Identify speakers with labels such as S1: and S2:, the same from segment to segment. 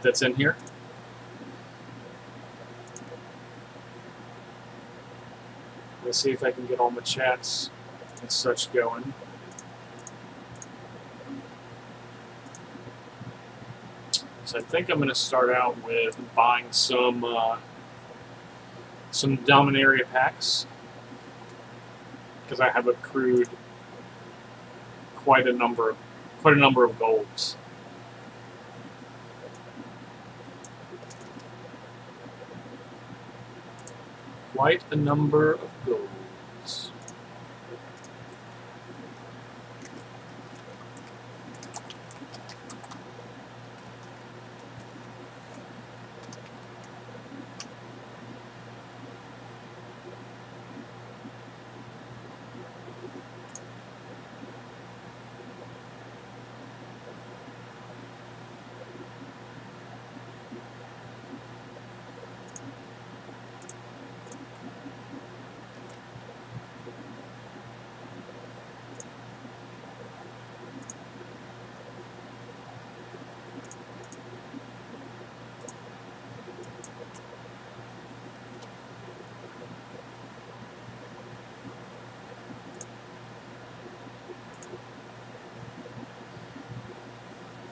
S1: that's in here. Let's see if I can get all my chats and such going. So I think I'm going to start out with buying some Dominaria packs, because I have accrued quite a number of golds. Quite a number of golds.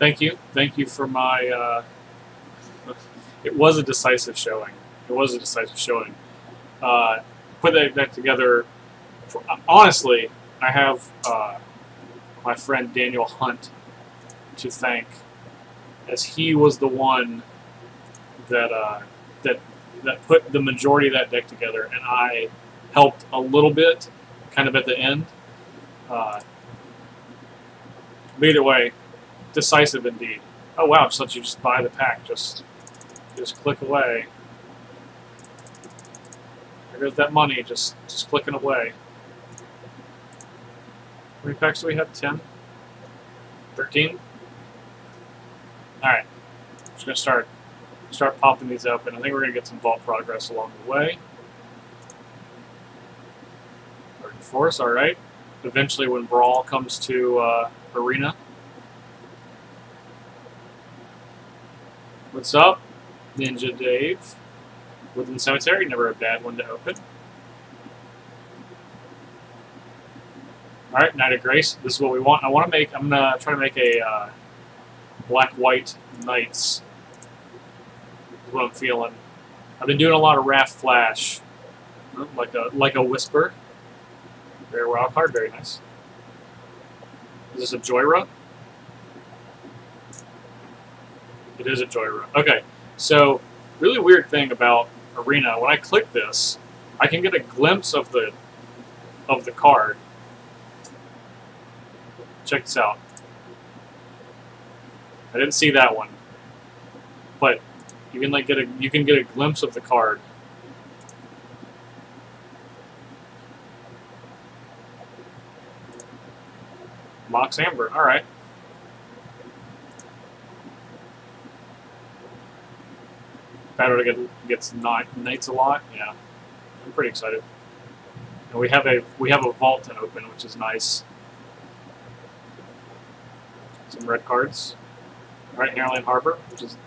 S1: Thank you for my. It was a decisive showing. Put that back together. Honestly, I have my friend Daniel Hunt to thank, as he was the one that that put the majority of that deck together, and I helped a little bit, kind of at the end. But either way. Decisive indeed. Oh wow, so you just buy the pack, just click away. There goes that money, just clicking away. How many packs do we have? 10? 13? Alright. Just gonna start popping these up, and I think we're gonna get some vault progress along the way. Force, alright. Eventually when Brawl comes to Arena. What's up, Ninja Dave? Woodland Cemetery, never a bad one to open. Alright, Knight of Grace, this is what we want. I'm gonna try to make a black-white Knights. That's what I'm feeling. I've been doing a lot of Raff Flash. Like a Whisper. Very wild card, very nice. Is this a Joyra? It is a Joyra. Okay, so really weird thing about Arena, when I click this, I can get a glimpse of the card. Check this out. I didn't see that one, but you can get a glimpse of the card. Mox Amber, all right. Battle gets Knights a lot. Yeah, I'm pretty excited. And we have a vault to open, which is nice. Some red cards. All right, Hairland Harbor,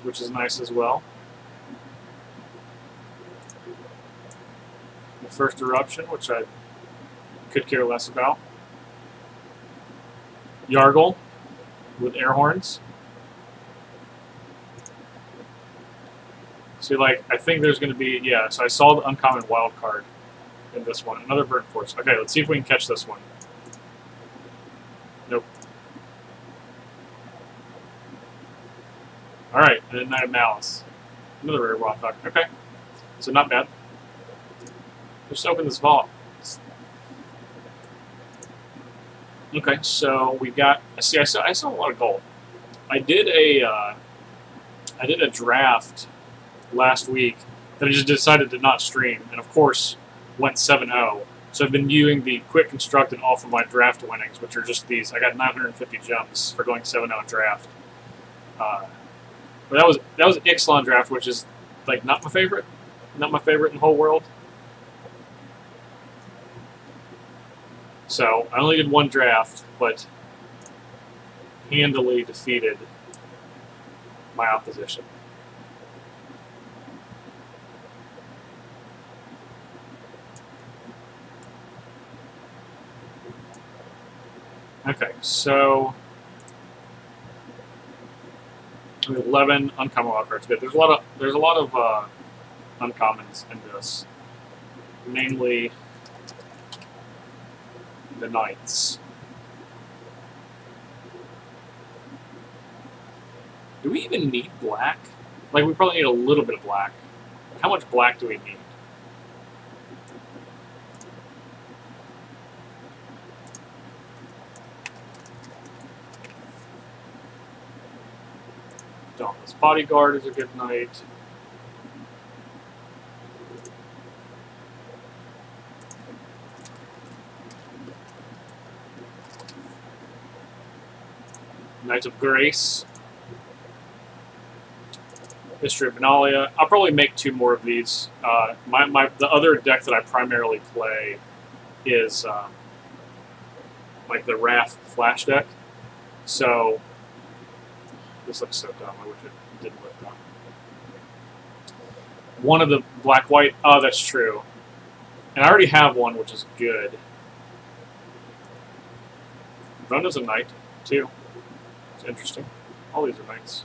S1: which is nice as well. The first eruption, which I could care less about. Yargle with air horns. See, like, I think there's going to be, yeah, so I saw the uncommon wild card in this one. Another Burnt Force. Okay, let's see if we can catch this one. Nope. Alright, and then Knight of Malice. Another rare wild card. Okay. So not bad. Just open this vault. Okay, so we got, see, I saw a lot of gold. I did a draft last week that I just decided to not stream, and of course went 7-0. So I've been viewing the quick constructed off of my draft winnings, which are just these. I got 950 gems for going 7-0 draft. But that was Ixalan draft, which is like not my favorite in the whole world. So I only did one draft, but handily defeated my opposition. Okay, so 11 uncommon wild cards. Good. There's a lot of uncommons in this, namely the knights. Do we even need black? Like, we probably need a little bit of black. How much black do we need? Dauntless Bodyguard is a good knight. Knight of Grace. History of Benalia. I'll probably make 2 more of these. The other deck that I primarily play is like the Raff Flash deck. So this looks so dumb. I wish it didn't look dumb. One of the black-white. Oh, that's true. And I already have one, which is good. Ronda's a knight too. It's interesting. All these are knights.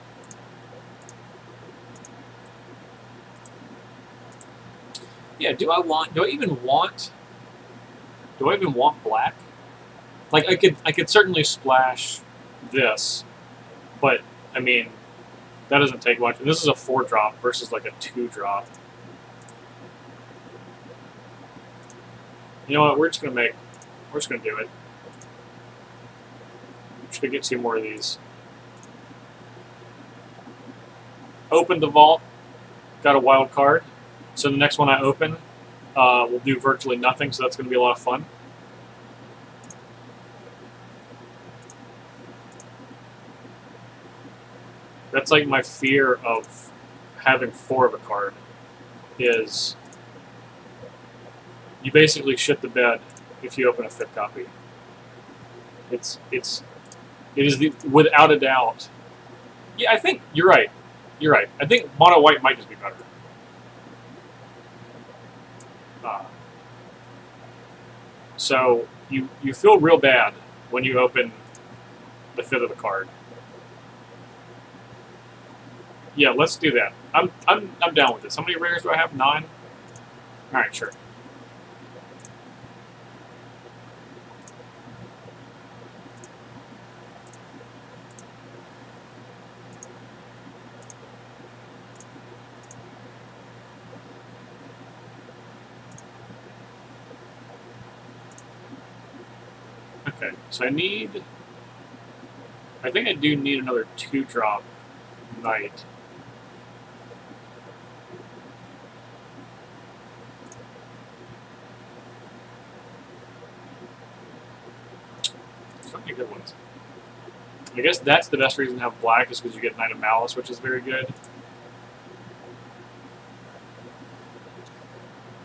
S1: Yeah, do I even want black? Like, I could certainly splash this, but I mean, that doesn't take much. And this is a 4-drop versus like a 2-drop. You know what? We're just gonna do it. We're just gonna get 2 more of these. Open the vault. Got a wild card. So the next one I open will do virtually nothing, so that's going to be a lot of fun. That's like my fear of having 4 of a card, is you basically shit the bed if you open a 5th copy. It is without a doubt. Yeah, I think you're right. You're right. I think mono white might just be better. So you feel real bad when you open the 5th of the card. Yeah, let's do that. I'm down with this. How many rares do I have? 9? All right, sure. Okay, so I think I do need another 2-drop knight. So many good ones. I guess that's the best reason to have black, is because you get Knight of Malice, which is very good.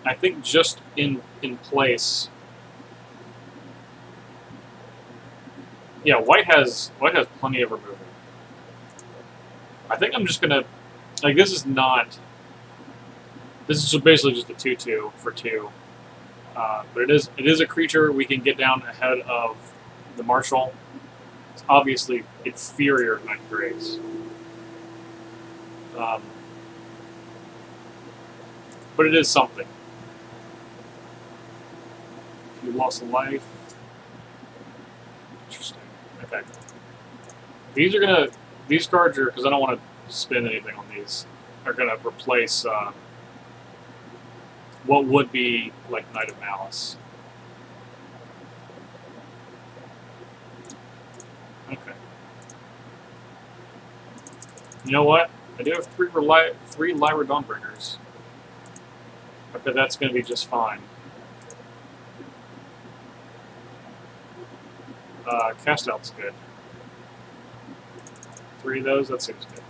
S1: I think just in place. Yeah, white has plenty of removal. I think I'm just gonna, like, this is just basically just a 2/2 for 2, but it is a creature we can get down ahead of the Marshal. It's obviously inferior to Knight of Grace, but it is something. You lost a life. Interesting. Okay. These cards are, because I don't want to spend anything on these, are going to replace what would be like Knight of Malice. Okay. You know what? I do have three Lyra Dawnbringers. I bet that's going to be just fine. Cast out's good. 3 of those, that seems good.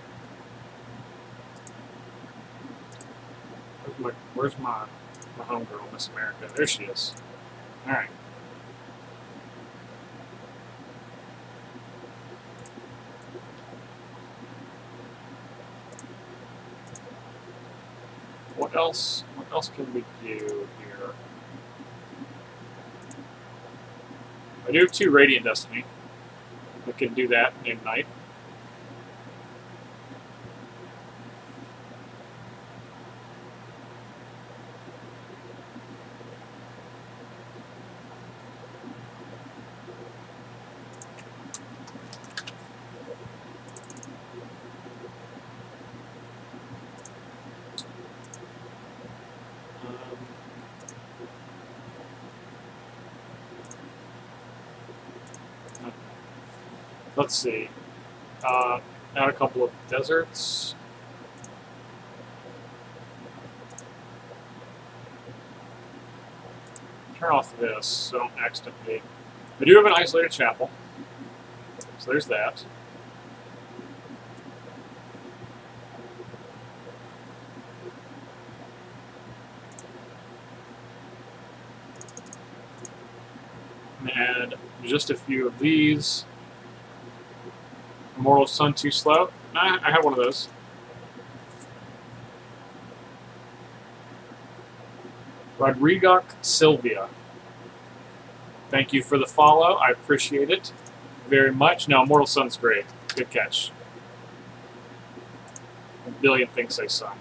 S1: Where's my homegirl, Miss America? There she is. Alright. What else can we do here? I do have 2 Radiant Destiny. We can do that in night. Let's see. Add a couple of deserts. Turn off this so I don't accidentally. I do have an isolated chapel, so there's that. And add just a few of these. Immortal Sun too slow? Nah, I have one of those. Rodrigok Sylvia. Thank you for the follow. I appreciate it very much. No, Immortal Sun's great. Good catch. A billion things say sun.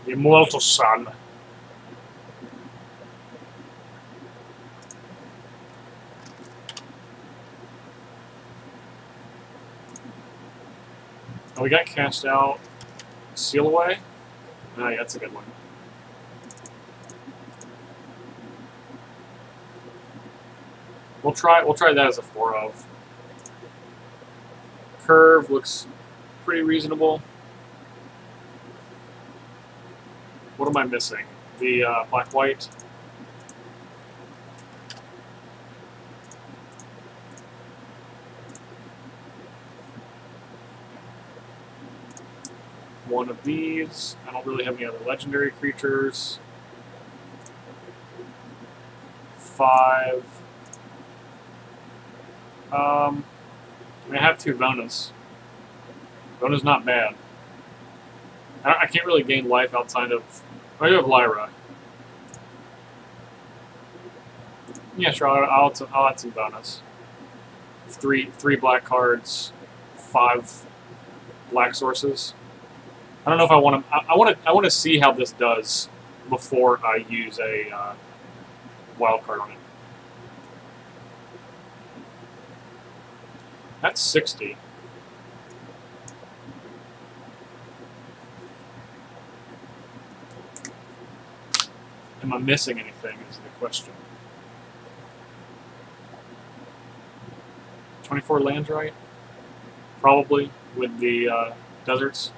S1: The Immortal Sun. Oh, we got cast out. Seal away. Oh, yeah, that's a good one. We'll try that as a 4 of. Curve looks pretty reasonable. What am I missing? The black-white. One of these. I don't really have any other legendary creatures. 5. I mean, I have 2 Vonas. Vona's not bad. I can't really gain life outside of... I do have Lyra. Yeah, sure, I'll add some Vonas. 3 black cards, 5 black sources. I don't know if I want to... I want to see how this does before I use a wild card on it. That's 60. Am I missing anything is the question. 24 lands, right? Probably, with the deserts.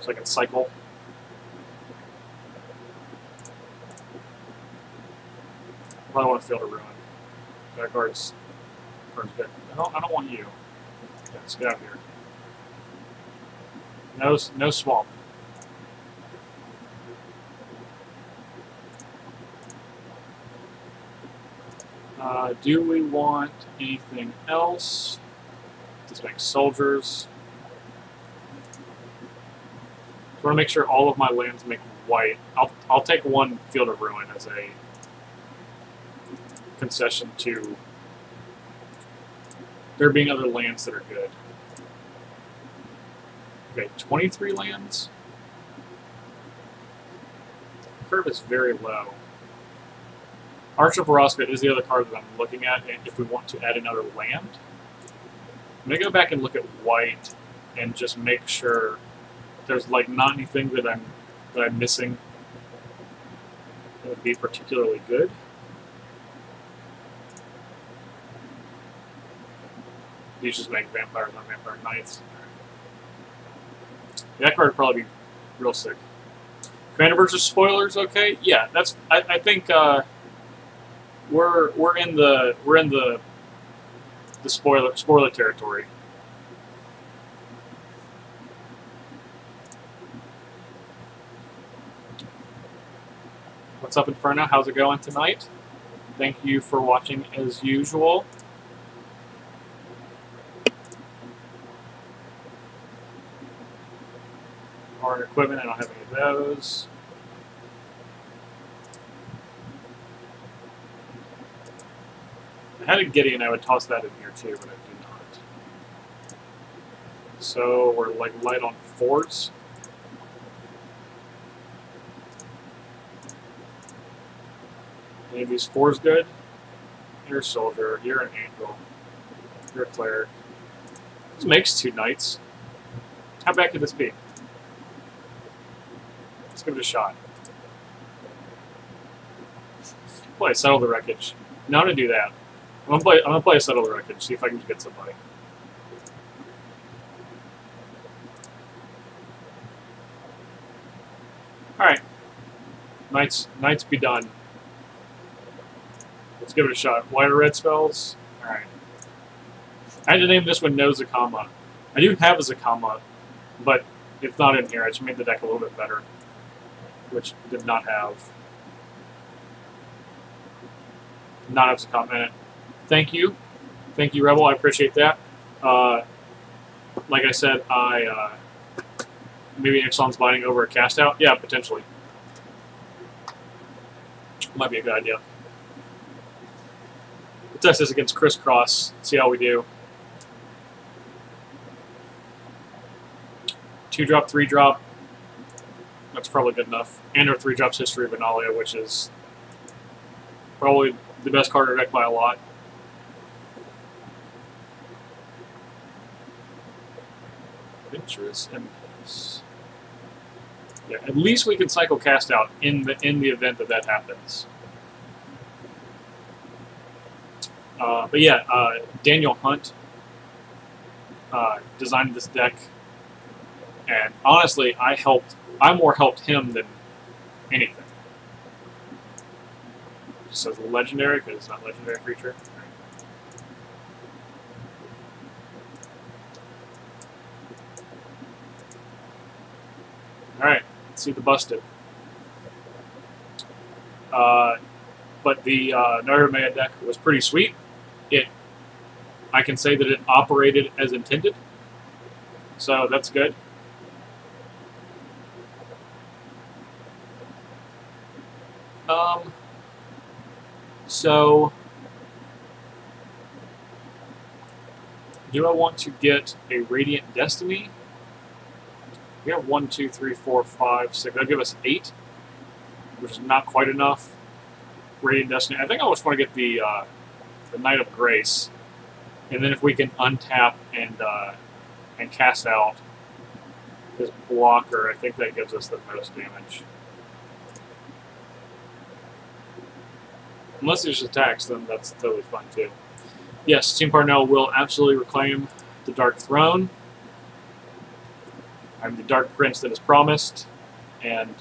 S1: So I can cycle. Probably want to Field of Ruin. That card's good. I don't want you. Yeah, let's get out of here. No swamp. Do we want anything else? Let's make soldiers. I want to make sure all of my lands make white. I'll take 1 Field of Ruin as a concession to there being other lands that are good. Okay, 23 lands. The curve is very low. Arch of Varaska is the other card that I'm looking at, and if we want to add another land. I'm going to go back and look at white and just make sure there's like not anything that I'm missing that would be particularly good. These just make vampires on vampire knights. That card would probably be real sick. Commander versus spoilers, okay? Yeah, that's I think we're in the spoiler territory. What's up, Inferno? How's it going tonight? Thank you for watching as usual. Our equipment, I don't have any of those. had a Gideon, I would toss that in here too, but I do not. So we're like light on 4s. Any of these 4s good? You're a soldier, you're an angel, you're a cleric. This makes 2 knights. How bad could this be? Let's give it a shot. Play Settle the Wreckage. No, I'm gonna do that. I'm gonna play Settle the Wreckage, see if I can get somebody. Alright. Knights be done. Let's give it a shot. White or red spells? Alright. I had to name this one No Zakama. I do have a Zakama, but it's not in here. I just made the deck a little bit better, which did not have Zakama in it. Thank you, Rebel. I appreciate that. Like I said, maybe Ixalan's binding over a cast out. Yeah, potentially. Might be a good idea. We'll test this against Crisscross. See how we do. 2-drop, 3-drop. That's probably good enough. And our 3-drops History of Benalia, which is probably the best card in our deck by a lot. Adventurous Impulse. Yeah, at least we can cycle cast out in the event that happens. But yeah, Daniel Hunt designed this deck, and honestly, I more helped him than anything. It just says legendary because it's not a legendary creature. Alright, let's see the busted. But the Naruto deck was pretty sweet. I can say that it operated as intended, so that's good. So do I want to get a Radiant Destiny? We have 1, 2, 3, 4, 5, 6. That'll give us 8, which is not quite enough. Radiant Destiny. I think I just want to get the Knight of Grace, and then if we can untap and cast out this blocker, I think that gives us the most damage. Unless he just attacks, then that's totally fine too. Yes, Team Parnell will absolutely reclaim the Dark Throne. I'm the Dark Prince that is promised, and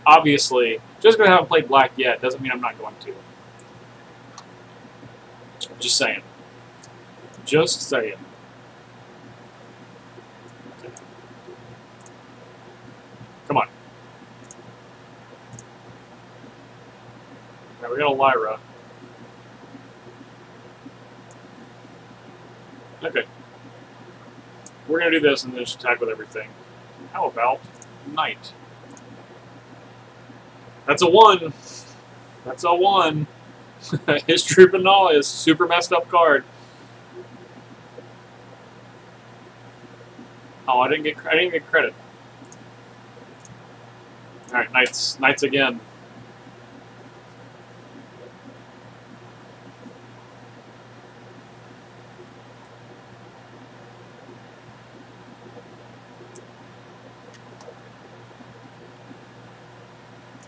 S1: obviously, just because I haven't played Black yet doesn't mean I'm not going to. Just saying. Just saying. Okay. Come on. Alright, we got a Lyra. Okay. We're going to do this and then just attack with everything. How about Knight? That's a 1. That's a 1. History of Benalia is a super messed up card. Oh, I didn't get credit. All right, Knights again.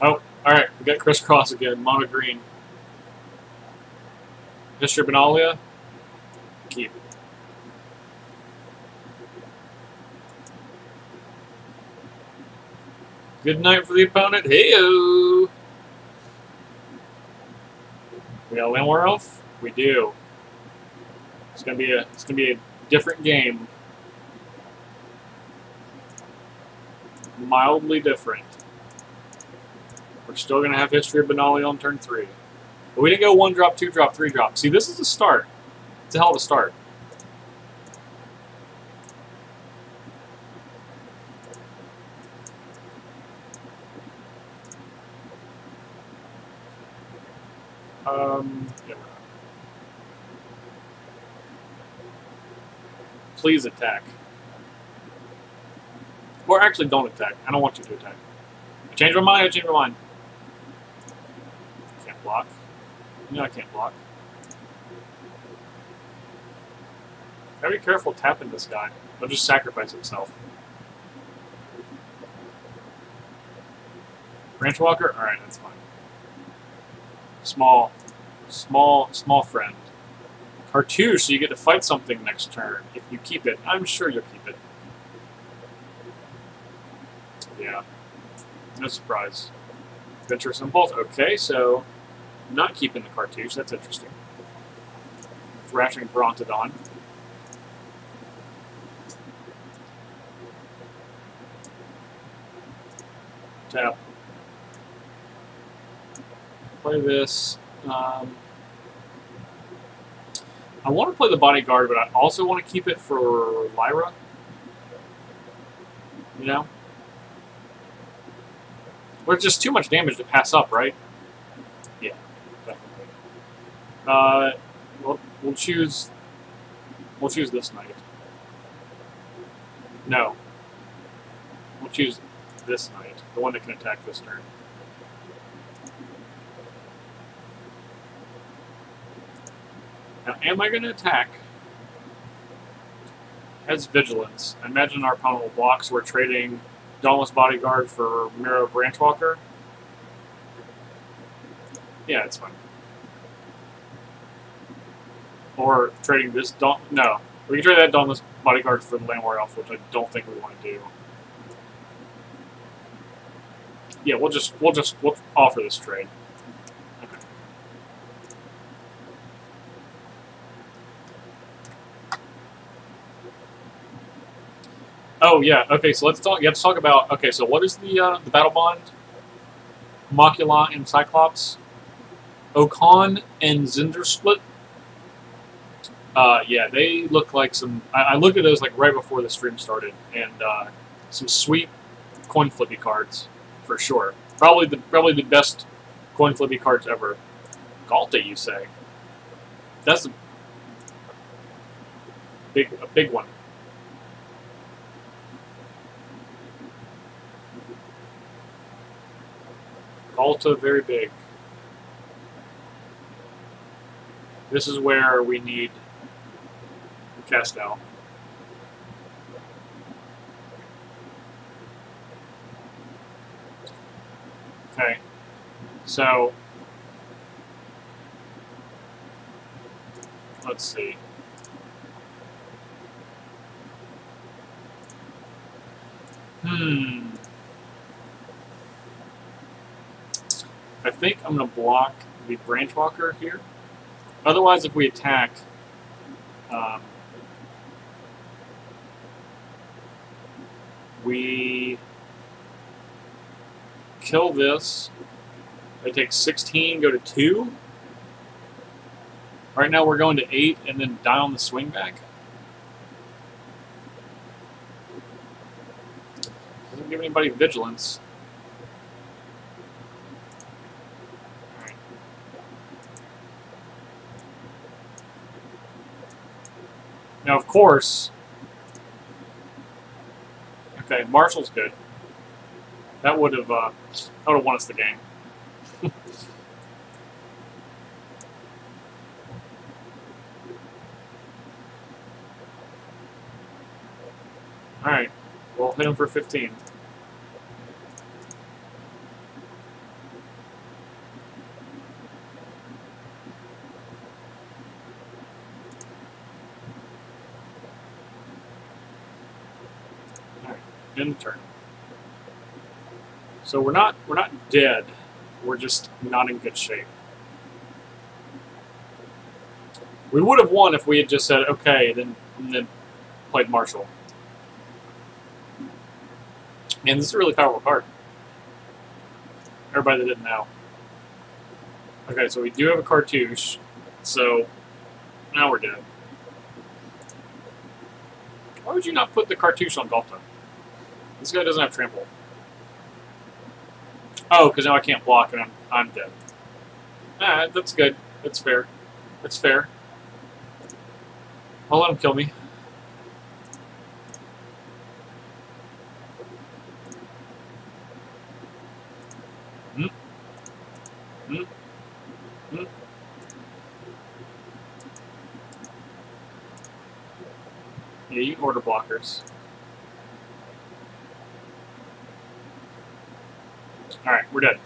S1: Oh, alright, we got Crisscross again, mono green. History of Benalia, keep. Good night for the opponent. Hey-o! We got a Landwehr Elf? We do. It's gonna be a different game. Mildly different. We're still going to have History of Benalia on turn 3. But we didn't go 1-drop, 2-drop, 3-drop. See, this is a start. It's a hell of a start. Yeah, we're not. Please attack. Or actually, don't attack. I don't want you to attack. I changed my mind. I changed my mind. Can't block. No, I can't block. Gotta be careful tapping this guy. He'll just sacrifice himself. Branchwalker? Alright, that's fine. Small friend. Cartouche, so you get to fight something next turn. If you keep it, I'm sure you'll keep it. Yeah. No surprise. Venturous Impulse. Okay, so not keeping the Cartouche. That's interesting. Thrashing Brontodon. Tap. Play this. I want to play the Bodyguard, but I also want to keep it for Lyra. You know? Well, it's just too much damage to pass up, right? Yeah, definitely. We'll choose this knight. No. We'll choose this knight, the one that can attack this turn. Now, am I going to attack? Has Vigilance. I imagine our opponent will block, so we're trading Dauntless Bodyguard for Mirror Branchwalker. Yeah, it's fine. Or trading this no. We can trade that Dauntless Bodyguard for the Land Warrior Elf, which I don't think we want to do. Yeah, we'll offer this trade. Okay. Oh yeah. Okay, so let's talk. You have to talk about. Okay, so what is the battle bond? Macula and Cyclops, Okan and Zindersplit. Yeah, they look like some. I looked at those like right before the stream started, and some sweet coin flippy cards for sure. Probably the best coin flippy cards ever. Galta, you say? That's a big one. Galta, very big. This is where we need Castell. Okay, so let's see. I think I'm going to block the Branchwalker here. Otherwise, if we attack, we kill this. They take 16, go to 2. Right now we're going to 8 and then die on the swing back. Doesn't give anybody vigilance. Alright. Now, of course... Okay, Marshall's good. That would have won us the game. Alright, we'll hit him for 15. Alright, end turn. So we're not dead. We're just not in good shape. We would have won if we had just said okay, then played Marshall. Man, this is a really powerful card. Everybody that didn't know. Okay, so we do have a Cartouche, so now we're dead. Why would you not put the Cartouche on Galta? This guy doesn't have trample. Oh, because now I can't block and I'm dead. Ah, that's good. That's fair. That's fair. I'll let him kill me. Hmm? Hmm? Hmm? Yeah, you can order blockers. Alright, we're dead.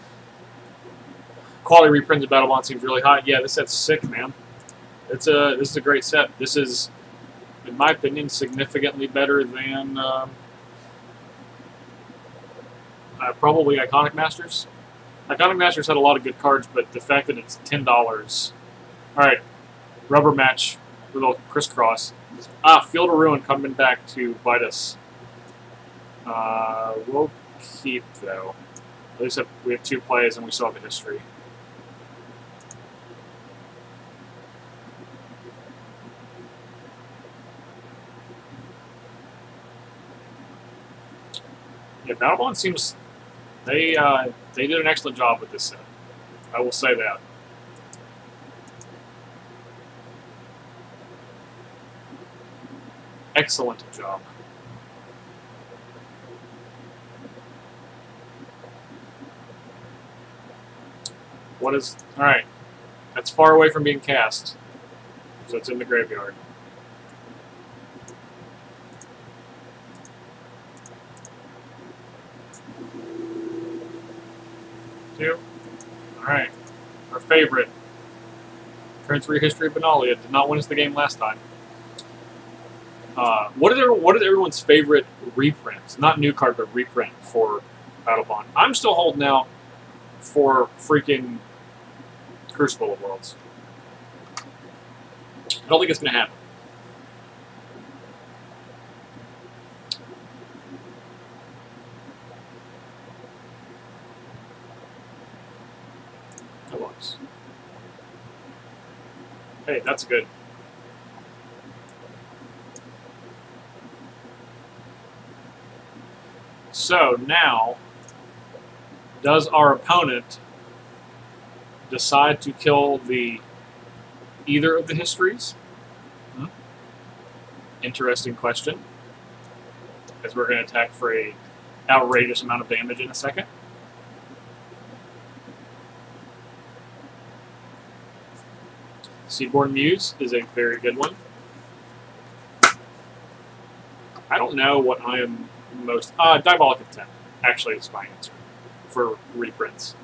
S1: Quality reprints of Battlebond seems really high. Yeah, this set's sick, man. This is a great set. This is, in my opinion, significantly better than probably Iconic Masters. Iconic Masters had a lot of good cards, but the fact that it's $10. Alright, rubber match with a crisscross. Ah, Field of Ruin coming back to bite us. We'll keep, though. At least we have 2 plays and we still have a history. Yeah, Battlebond seems they did an excellent job with this set. I will say that. Excellent job. What is... Alright. That's far away from being cast. So it's in the graveyard. Two. Alright. Our favorite. Turn 3 History of Benalia did not win us the game last time. What is everyone's favorite reprint? Not new card, but reprint for Battlebond. I'm still holding out for freaking Crucible of Worlds. I don't think it's going to happen. That works. Hey, that's good. So now, does our opponent decide to kill either of the histories? Interesting question. As we're going to attack for an outrageous amount of damage in a second. Seaborn Muse is a very good one. I don't know what I am most... Diabolic Intent, actually, is my answer for reprints.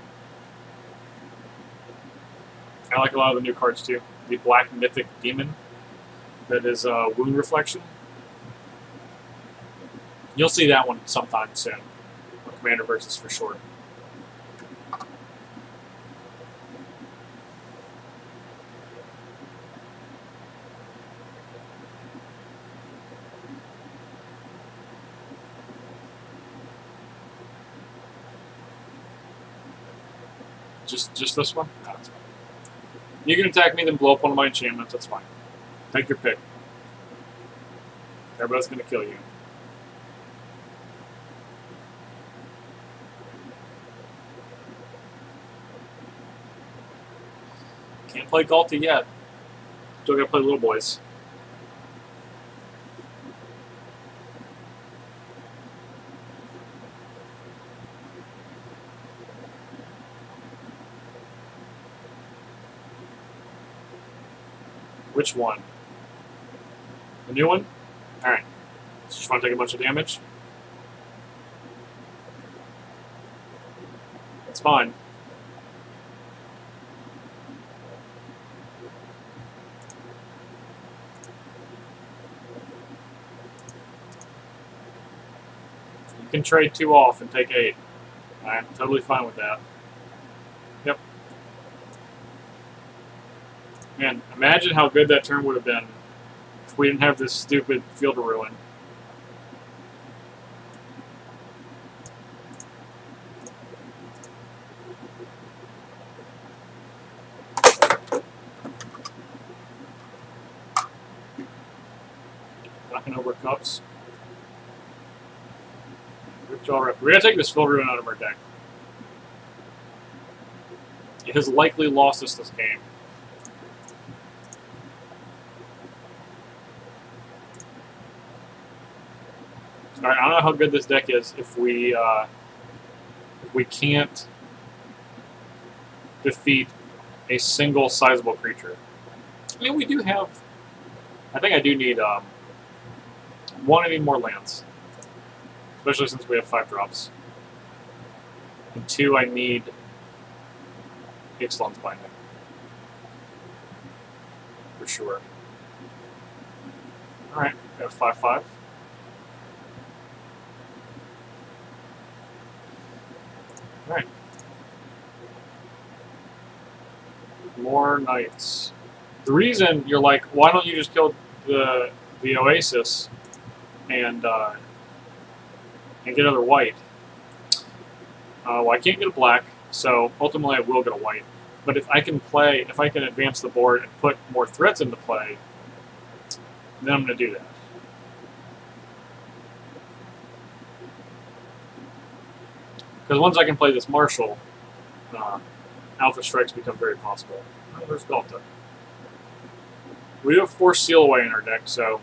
S1: I like a lot of the new cards, too. The Black Mythic Demon, that is Wound Reflection. You'll see that one sometime soon. Commander Versus for sure. Just this one? No, that's fine. You can attack me, then blow up one of my enchantments. That's fine. Take your pick. Everybody's going to kill you. Can't play Galti yet. Still got to play Little Boys. Which one? The new one? Alright. So just want to take a bunch of damage? That's fine. You can trade 2 off and take 8. I'm totally fine with that. Yep. Man, imagine how good that turn would have been if we didn't have this stupid Field of Ruin. Knocking over cups. Ripjaw Rip. We're going to take this Field of Ruin out of our deck. has likely lost us this game. Alright, I don't know how good this deck is if we can't defeat a single sizable creature. I mean, we do have... I think I do need... one, I need more lands. Especially since we have 5 drops. And 2, I need Ixalan's Binding. For sure. Alright, got a 5/5. Alright. More knights. The reason you're like, why don't you just kill the Oasis and get another white? Well, I can't get a black, so ultimately I will get a white. But if I can advance the board and put more threats into play, then I'm going to do that. Because once I can play this Marshal, Alpha Strikes become very possible. Oh, there's Galta. We have 4 Seal Away in our deck, so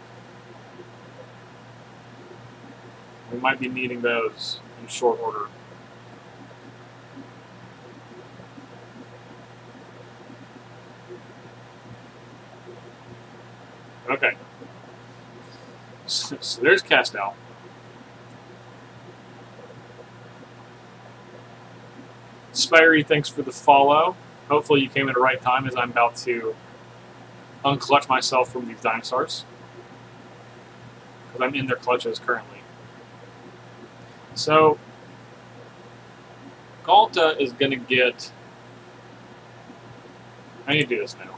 S1: we might be needing those in short order. Okay. So there's Cast Out. Spirey, thanks for the follow. Hopefully you came at the right time as I'm about to unclutch myself from these dinosaurs. Because I'm in their clutches currently. So, Galta is going to get... I need to do this now.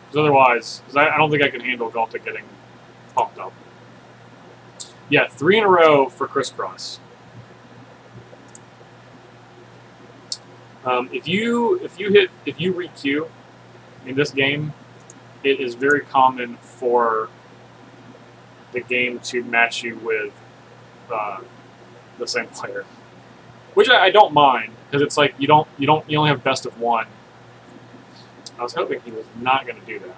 S1: Because otherwise, I don't think I can handle Galta getting pumped up. Yeah, 3 in a row for Crisscross. If you re-queue in this game, it is very common for the game to match you with the same player, which I don't mind because it's like you only have best of 1. I was hoping he was not going to do that.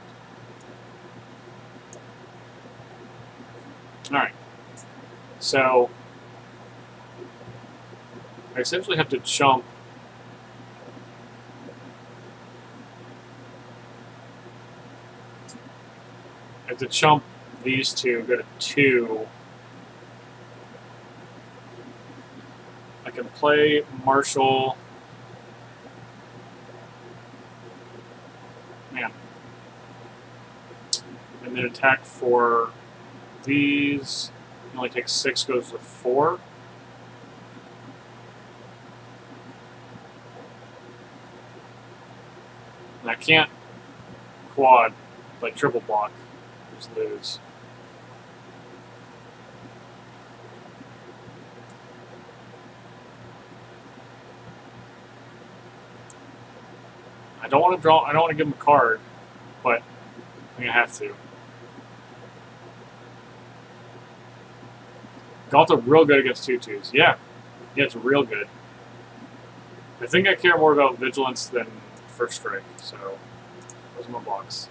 S1: All right, so I essentially have to chump. I have to chump these two, go to 2. I can play Marshal. Man. And then attack for these. It only takes 6, goes to 4. And I can't quad, like triple block. Just lose. I don't want to draw. I don't want to give him a card, but I'm gonna have to. Galta real good against 2/2s. Yeah, it's real good. I think I care more about Vigilance than First Strike. So those are my blocks.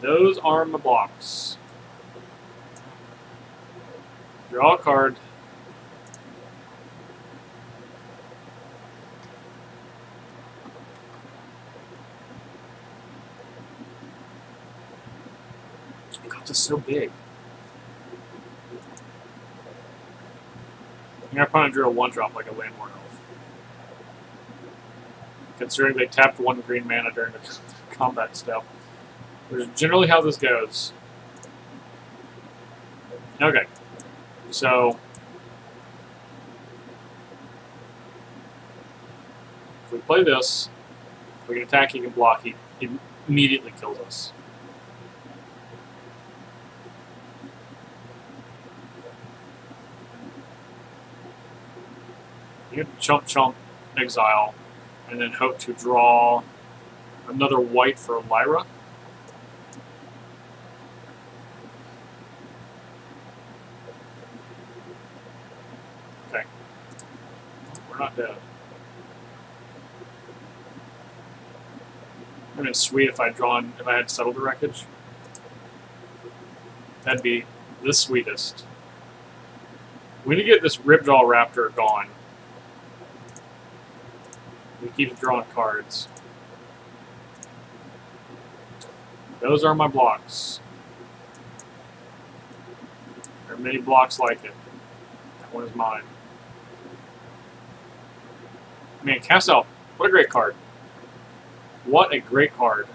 S1: Those are my blocks. Draw a card. God, this is so big. I think I probably drew a 1-drop like a Landborn Elf. Considering they tapped 1 green mana during the combat step. Which is generally how this goes. Okay. So if we play this, we can attack, he can block, he immediately kills us. You can chump, exile, and then hope to draw another white for Lyra. Okay. It would have been sweet if I had settled the wreckage. That'd be the sweetest. We need to get this Ripjaw Raptor gone. He keeps drawing cards. Those are my blocks. There are many blocks like it. That one is mine. Man, Cast Out. What a great card. What a great card.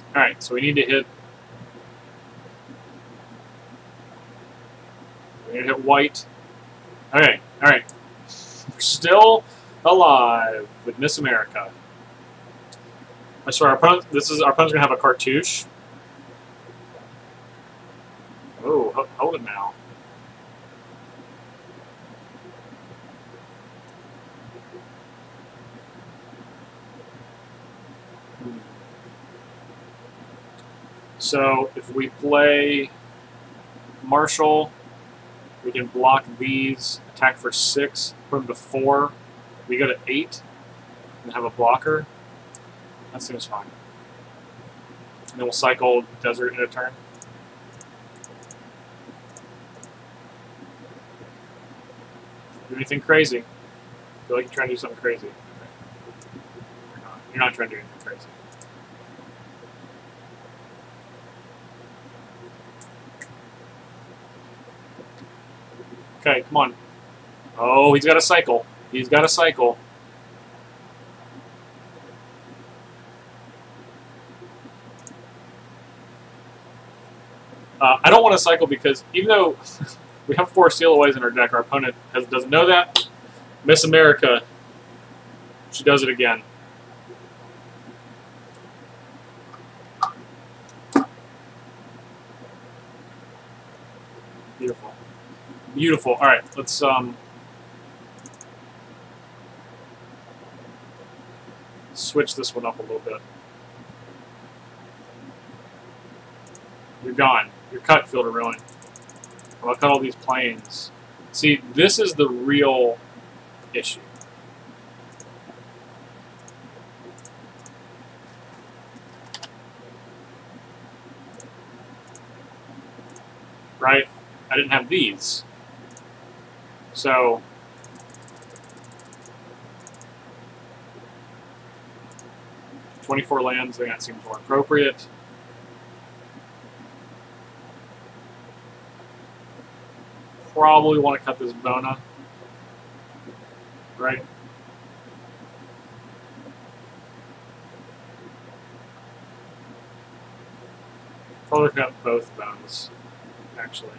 S1: Alright, so we need to hit... We need to hit white. Okay, alright. We're still alive with Miss America. I swear, our opponent's gonna have a cartouche. Oh, hold it now. So if we play Marshall, we can block these, attack for 6, put them to 4. We go to 8 and have a blocker. That seems fine. And then we'll cycle Desert in a turn. Do anything crazy? I feel like you're trying to do something crazy. Okay. You're not trying to do anything crazy. Okay, come on. Oh, he's got a cycle. He's got a cycle. I don't want to cycle because even though we have 4 Stealaways in our deck, our opponent doesn't know that. Miss America, she does it again. Beautiful. Beautiful. All right, let's switch this one up a little bit. You're gone. You're cut, Field of Ruin. I'm gonna cut all these planes. See, this is the real issue. Right? I didn't have these. So, $24 lands, I think that seems more appropriate. Probably want to cut this Bona, right? Probably cut both Bonas, actually.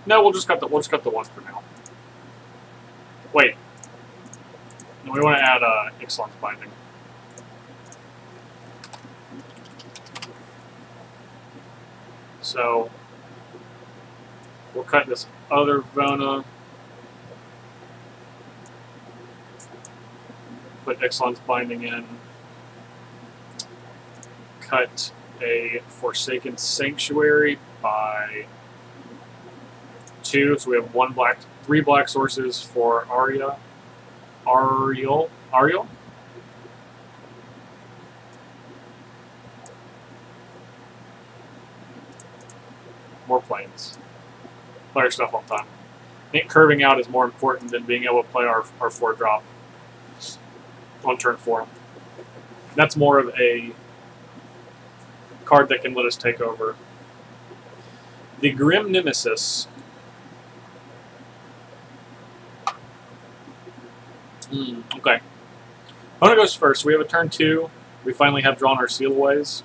S1: No, we'll just cut the one for now. Wait. No, we want to add Ixalan's Binding. So we'll cut this other Vona. Put Ixalan's Binding in. Cut a Forsaken Sanctuary by 2, so we have 3 black sources for Ariel. More planes. Play our stuff all the time. I think curving out is more important than being able to play our 4-drop on turn 4. That's more of a card that can let us take over. The Grim Nemesis. Okay. Opponent goes first. We have a turn 2. We finally have drawn our Sealaways.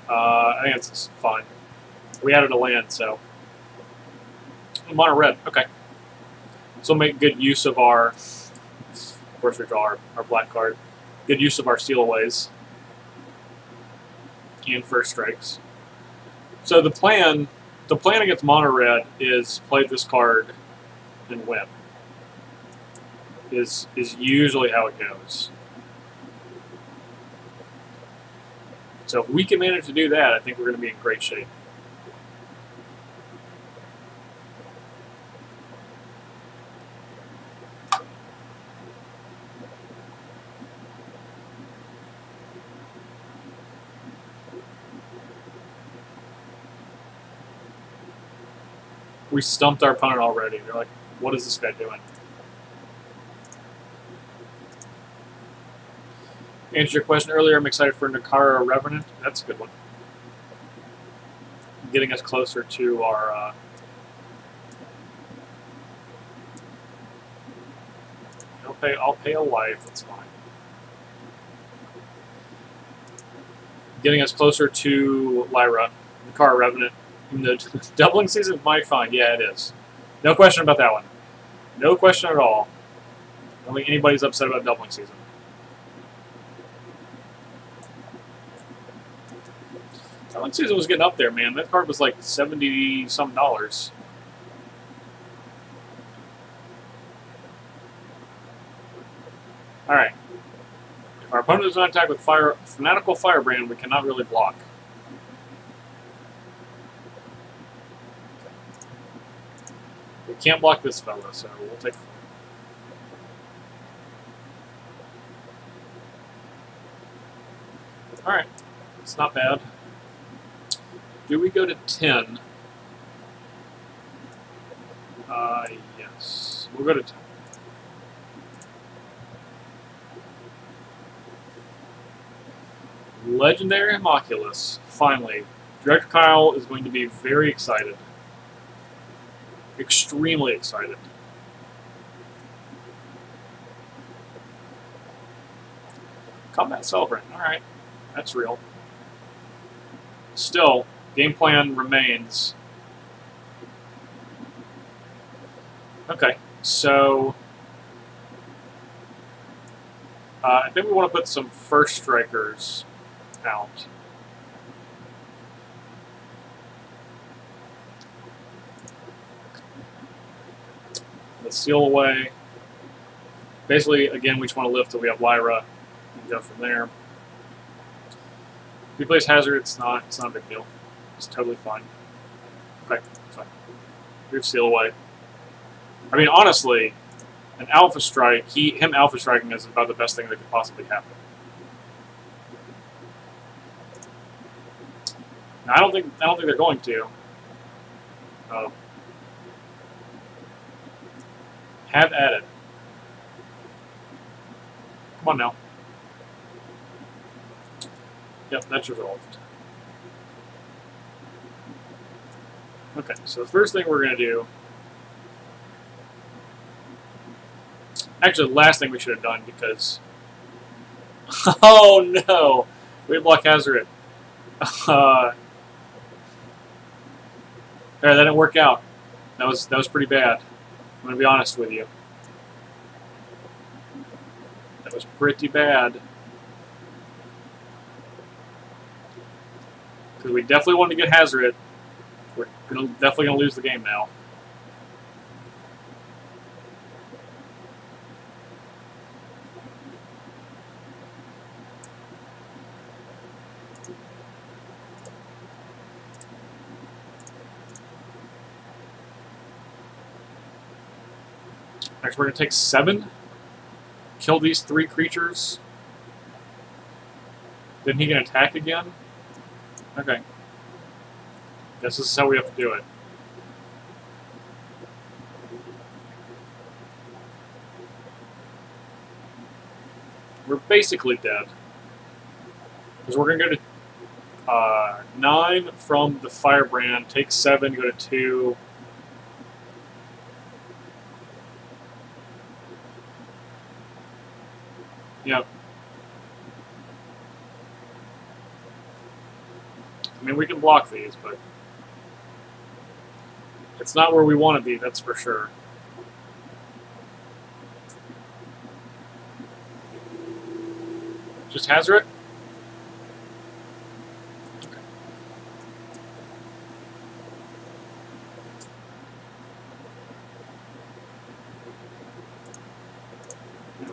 S1: I think it's fine. We added a land, so. Mono red. Okay. So make good use of our. Of course, we draw our black card. Good use of our Sealaways. And first strikes. So the plan against mono red is play this card and win. Is usually how it goes. So if we can manage to do that, I think we're going to be in great shape. We stumped our opponent already. They're like, what is this guy doing? Answered your question earlier. I'm excited for Nakara Revenant. That's a good one. Getting us closer to our... I'll pay a life. That's fine. Getting us closer to Lyra, Nakara Revenant. The doubling season might fine. Yeah, it is. No question about that one. No question at all. I don't think anybody's upset about doubling season. Doubling season was getting up there, man. That card was like $70-some. Alright. If our opponent is on attack with Fanatical Firebrand, we cannot really block. We can't block this fella, so we'll take it. Alright. It's not bad. Do we go to 10? Yes. We'll go to 10. Legendary Homunculus. Finally. Director Kyle is going to be very excited. Extremely excited. Combat Celebrant. Alright. That's real. Still, game plan remains. Okay, so... I think we want to put some first strikers out. Let's seal away. Basically, again, we just want to live till we have Lyra and go from there. If he plays Hazard, it's not a big deal. It's totally fine. Okay, fine. We have seal away. I mean, honestly, an Alpha Strike, him Alpha Striking is about the best thing that could possibly happen. Now, I don't think they're going to. Have at it. Come on now. Yep, that's resolved. Okay, so the first thing we're going to do... Actually, the last thing we should have done, because... Oh, no! We block Hazard. There, that didn't work out. That was pretty bad. I'm going to be honest with you. That was pretty bad. Because we definitely wanted to get Hazard. We're definitely going to lose the game now. Next, we're going to take 7. Kill these 3 creatures. Then he can attack again. Okay. Guess this is how we have to do it. We're basically dead. Because we're going to go to 9 from the Firebrand, take 7, go to 2. Yep. I mean, we can block these, but it's not where we want to be, that's for sure. Just Hazard? Okay.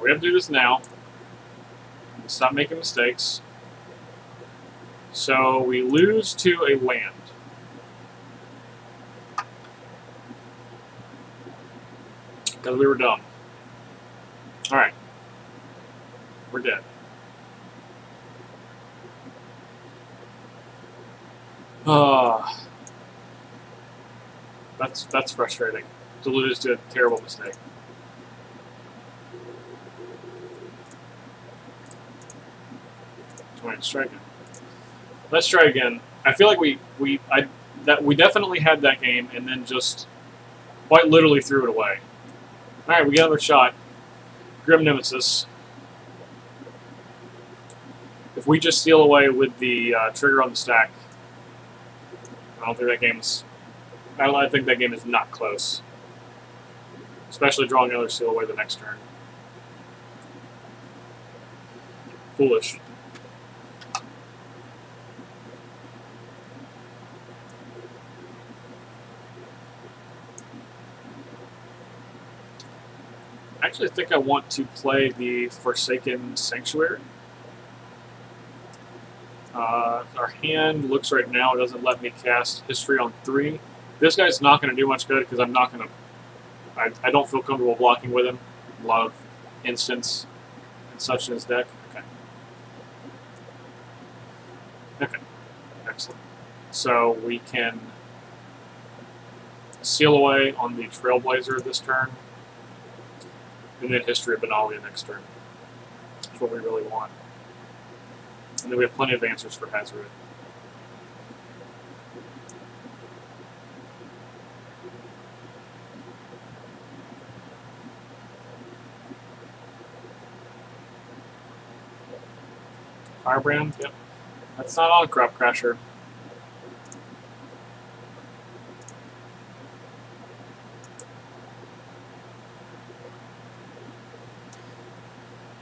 S1: We have to do this now. Stop making mistakes. So we lose to a land. Because we were dumb. Alright. We're dead. That's frustrating. To lose to a terrible mistake. Alright, let's try again. Let's try again. I feel like we definitely had that game and then just quite literally threw it away. Alright, we get another shot. Grim Nemesis. If we just steal away with the trigger on the stack, I don't think that game's... I think that game is not close. Especially drawing another steal away the next turn. Foolish. I actually think I want to play the Forsaken Sanctuary. Our hand looks right now, it doesn't let me cast History on 3. This guy's not going to do much good because I'm not going to... I don't feel comfortable blocking with him. A lot of instants and such in his deck. Okay. Okay. Excellent. So we can seal away on the Trailblazer this turn. And then History of Benalia next turn. That's what we really want. And then we have plenty of answers for Hazoret. Firebrand, yep. That's not on Crop Crasher.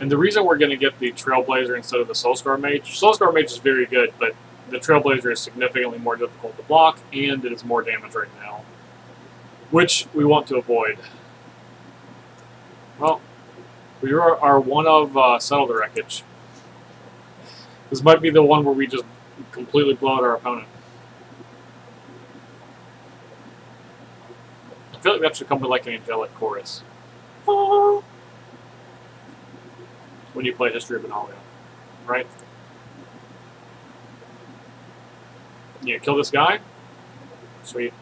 S1: And the reason we're going to get the Trailblazer instead of the Soulscar Mage is very good, but the Trailblazer is significantly more difficult to block, and it is more damage right now, which we want to avoid. Well, we are one of Settle the Wreckage. This might be the one where we just completely blow out our opponent. I feel like that should come with like an angelic chorus. When you play History of Benalia, right? Yeah, kill this guy. Sweet.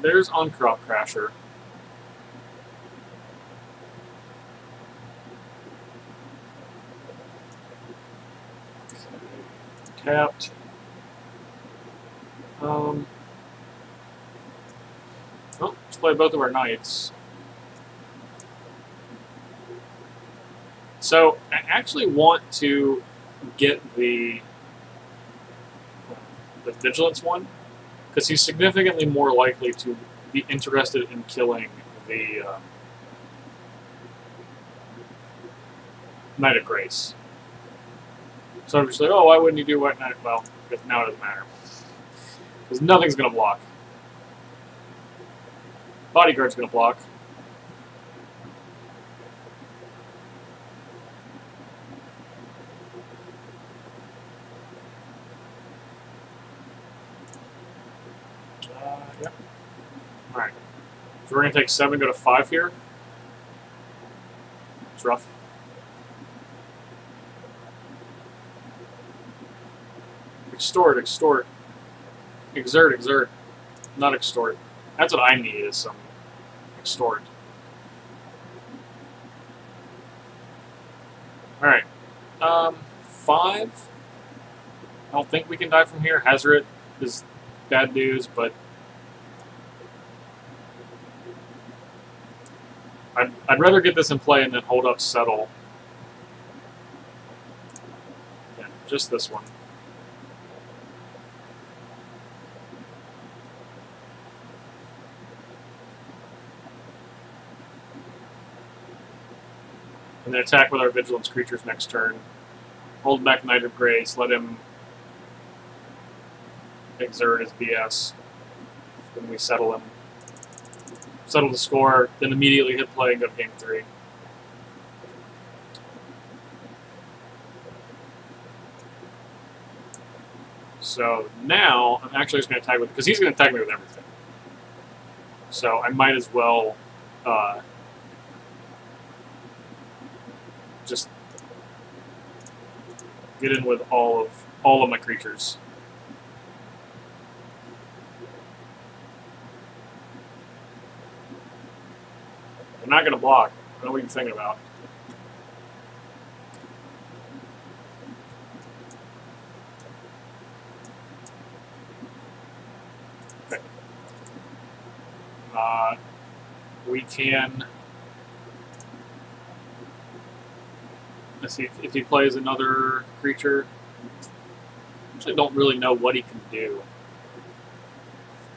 S1: There's on Crop Crasher. Tapped. Well, let's play both of our knights. So, I actually want to get the Vigilance one, because he's significantly more likely to be interested in killing the Knight of Grace. So I'm just like, oh, why wouldn't you do White Knight? Well, because now it doesn't matter. Because nothing's going to block. Bodyguard's going to block. Yeah. Alright. So we're going to take 7, go to 5 here. It's rough. Extort, extort. Exert, exert. Not extort. That's what I need, is some extort. Alright. 5. I don't think we can die from here. Hazoret is bad news, but I'd rather get this in play and then hold up Settle. Yeah, just this one. And then attack with our Vigilance creatures next turn. Hold back Knight of Grace, let him exert his BS. Then we settle him. Settle the score, then immediately hit play and go to game 3. So now, I'm actually just going to attack with, because he's going to attack me with everything. So I might as well just get in with all of all of my creatures. I'm not going to block. I don't know what you're thinking about. Okay. We can... Let's see if he plays another creature. I actually don't really know what he can do.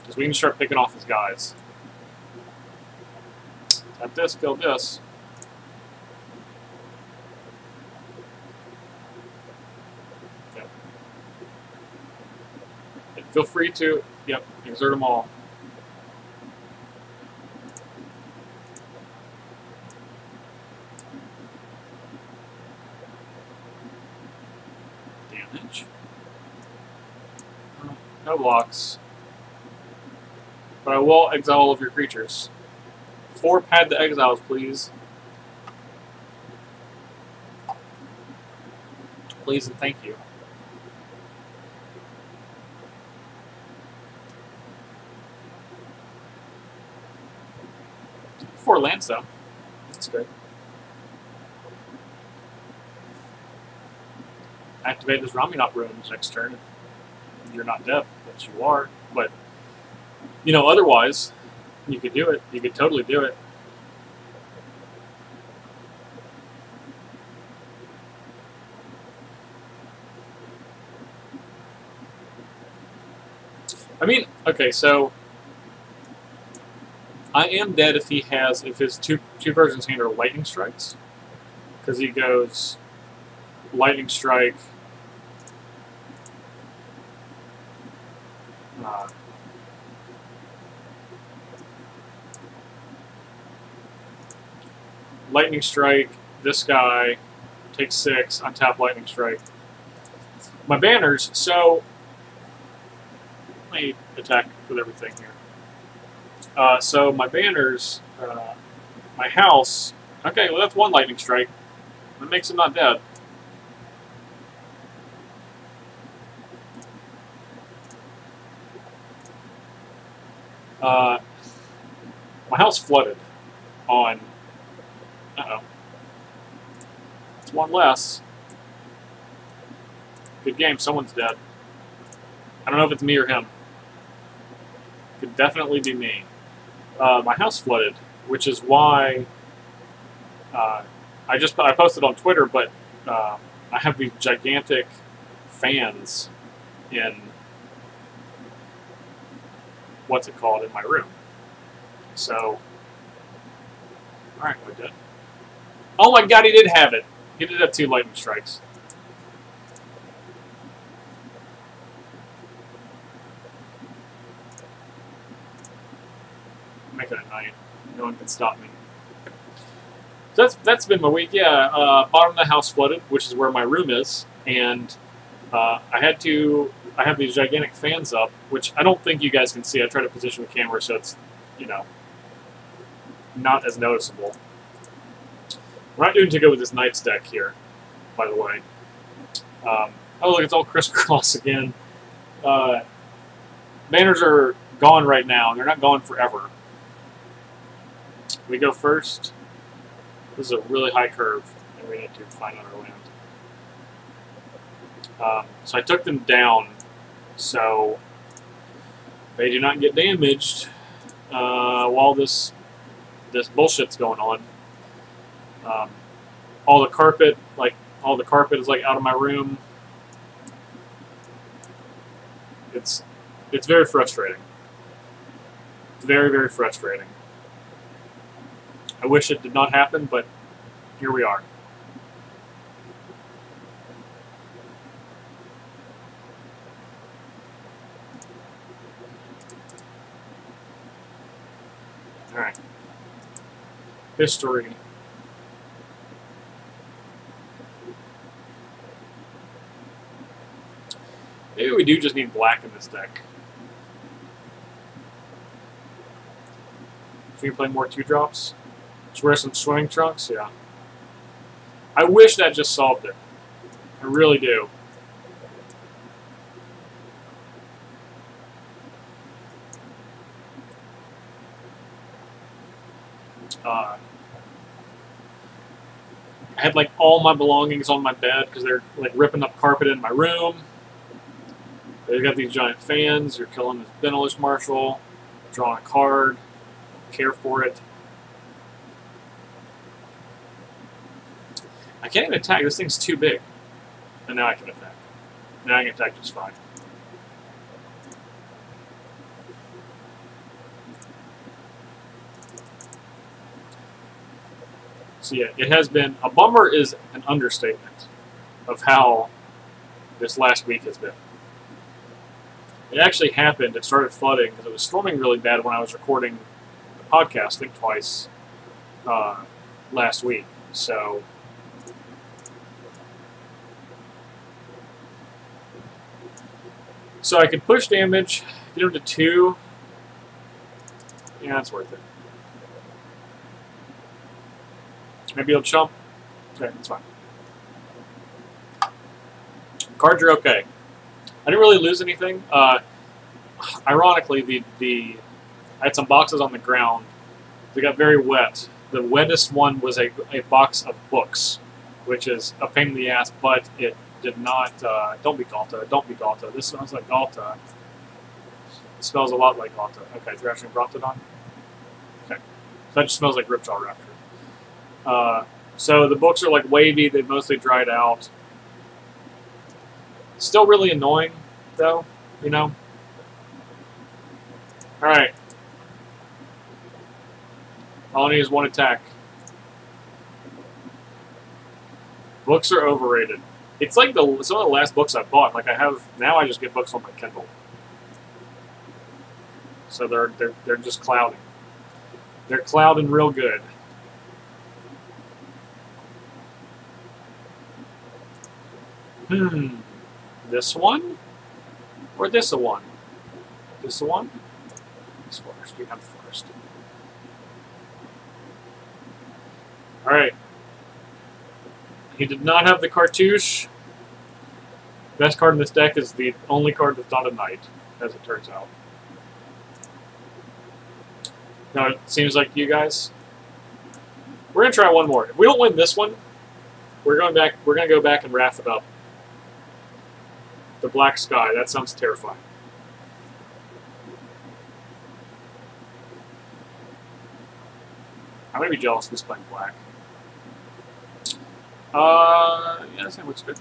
S1: Because we can start picking off his guys. Tap this, kill this. Yep. Feel free to, yep, exert them all. Damage. No blocks. But I will exile all of your creatures. 4 pad the exiles, please. Please and thank you. 4 lands, though. That's good. Activate this Raminot rune next turn. You're not dead, but you are. But, you know, otherwise... You could do it. You could totally do it. I mean, okay, so I am dead if he has, if his two cards in his hand are lightning strikes, because he goes lightning strike. Lightning strike, this guy takes 6, untap lightning strike. My banners, so let me attack with everything here. So my banners, my house, okay, well that's 1 lightning strike. That makes him not dead. My house flooded on... Uh-oh. It's 1 less. Good game. Someone's dead. I don't know if it's me or him. Could definitely be me. My house flooded, which is why I posted on Twitter, but I have these gigantic fans in what's it called in my room. So, all right, we're dead. Oh my god, he did have it. He did have 2 lightning strikes. Make it a night. No one can stop me. So that's been my week. Yeah, bottom of the house flooded, which is where my room is, and I have these gigantic fans up, which I don't think you guys can see. I try to position the camera so it's, you know, not as noticeable. We're not doing too good with this Knights deck here, by the way. Oh, look, it's all crisscross again. Banners are gone right now. They're not gone forever. We go first. This is a really high curve, and we need to find another land. So I took them down, so they do not get damaged while this bullshit's going on. All the carpet is like out of my room. It's very frustrating. It's very, very frustrating. I wish it did not happen, but here we are. All right. History. Maybe we do just need black in this deck. Should we play more 2-drops? Just wear some swimming trunks? Yeah. I wish that just solved it. I really do. I had like all my belongings on my bed because they're like ripping up carpet in my room. They've got these giant fans. You're killing this Benalish Marshal, drawing a card, care for it. I can't even attack. This thing's too big. And now I can attack. Now I can attack just fine. So yeah, it has been, a bummer is an understatement of how this last week has been. It actually happened, it started flooding because it was storming really bad when I was recording the podcast, I think twice, last week. So I could push damage, get him to 2. Yeah, that's worth it. Maybe he'll chump. Okay, that's fine. Cards are okay. I didn't really lose anything. Ironically, I had some boxes on the ground. They got very wet. The wettest one was a box of books, which is a pain in the ass, but it did not... don't be Galta. Don't be Galta. This smells like Galta. It smells a lot like Galta. Okay, Thrashing Brontodon. Okay. So that just smells like Ripjaw Raptor. So the books are like wavy. They've mostly dried out. Still really annoying, though, you know? Alright. All I need is one attack. Books are overrated. It's like some of the last books I bought. Like now I just get books on my Kindle. So they're just clouding. They're clouding real good. This one? Or this one? This one? This first. You come first. Alright. He did not have the cartouche. Best card in this deck is the only card that's not a knight, as it turns out. Now, it seems like you guys. We're gonna try one more. If we don't win this one, we're gonna go back and wrath it up. The Black Sky. That sounds terrifying. I'm gonna be jealous of this playing black. Yeah, this thing looks good.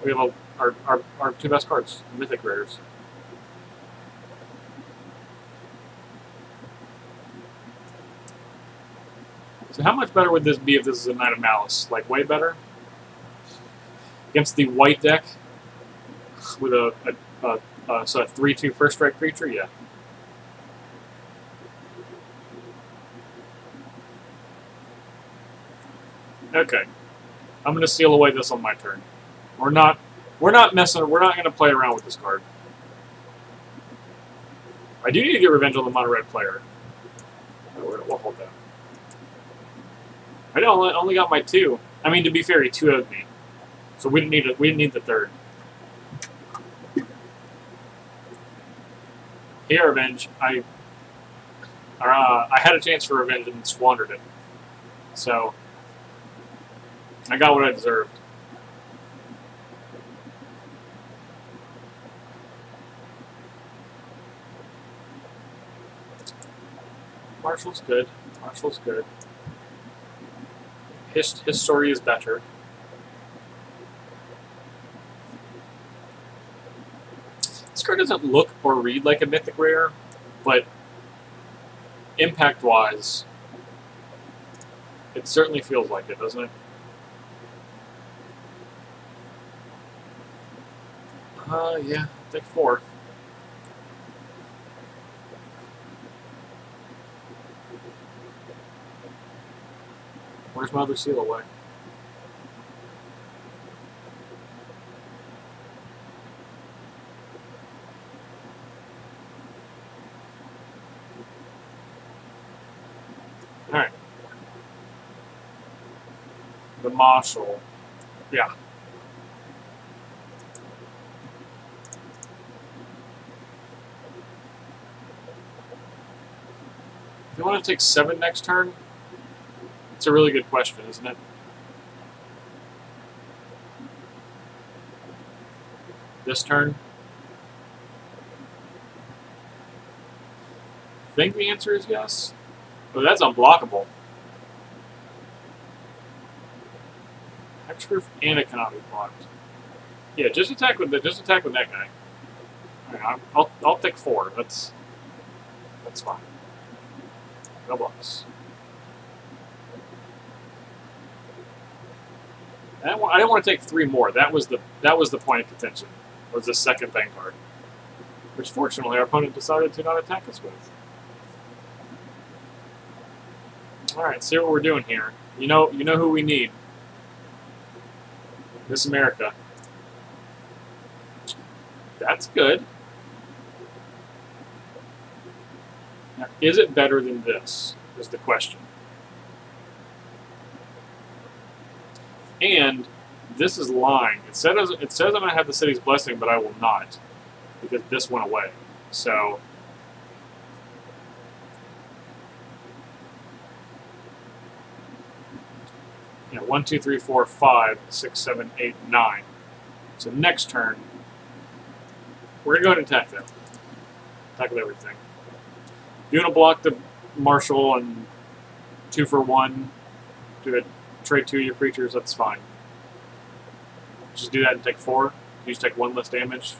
S1: We have our 2 best cards, Mythic Rares. So how much better would this be if this is a Knight of Malice? Like, way better? Against the white deck? With a 3/2 first strike creature? Yeah. Okay. I'm gonna seal away this on my turn. We're not messing. We're not gonna play around with this card. I do need to get revenge on the mono red player. We'll hold that. I only got my 2. I mean, to be fair, he 2-0'd me, so we didn't need it. We didn't need the 3rd. Here, revenge. I had a chance for revenge and squandered it. So I got what I deserved. Marshal's good. Marshal's good. His story is better. This card doesn't look or read like a mythic rare, but impact-wise, it certainly feels like it, doesn't it? Yeah, take 4. Where's my other seal away? Alright. The Marshal. Yeah. you want to take 7 next turn? It's a really good question, isn't it? This turn? I think the answer is yes. But that's unblockable. Hexproof and it cannot be blocked. Yeah, just attack with that guy. Alright, I'll take 4. That's fine. No blocks. I didn't want to take 3 more. That was the point of contention. Was the second Vanguard, which fortunately our opponent decided to not attack us with. All right, see what we're doing here. You know who we need. Miss America. That's good. Now, is it better than this? Is the question. And this is lying. It says I'm going to have the city's blessing, but I will not, because this went away. So yeah, 1, 2, 3, 4, 5, 6, 7, 8, 9. So next turn, we're going to go ahead and attack them. Attack with everything. If you want to block the Marshal and 2 for 1, do it. Trade 2 of your creatures, that's fine. Just do that and take 4. You just take 1 less damage.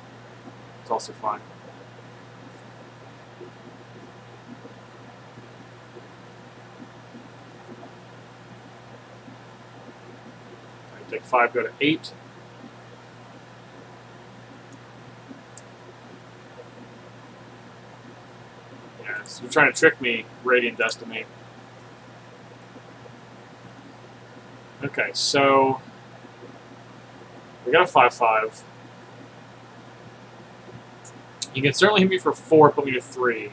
S1: It's also fine. Right, take 5, go to 8. Yeah, so you're trying to trick me, Radiant Destiny. Okay, so we got a 5/5. You can certainly hit me for 4, put me to 3.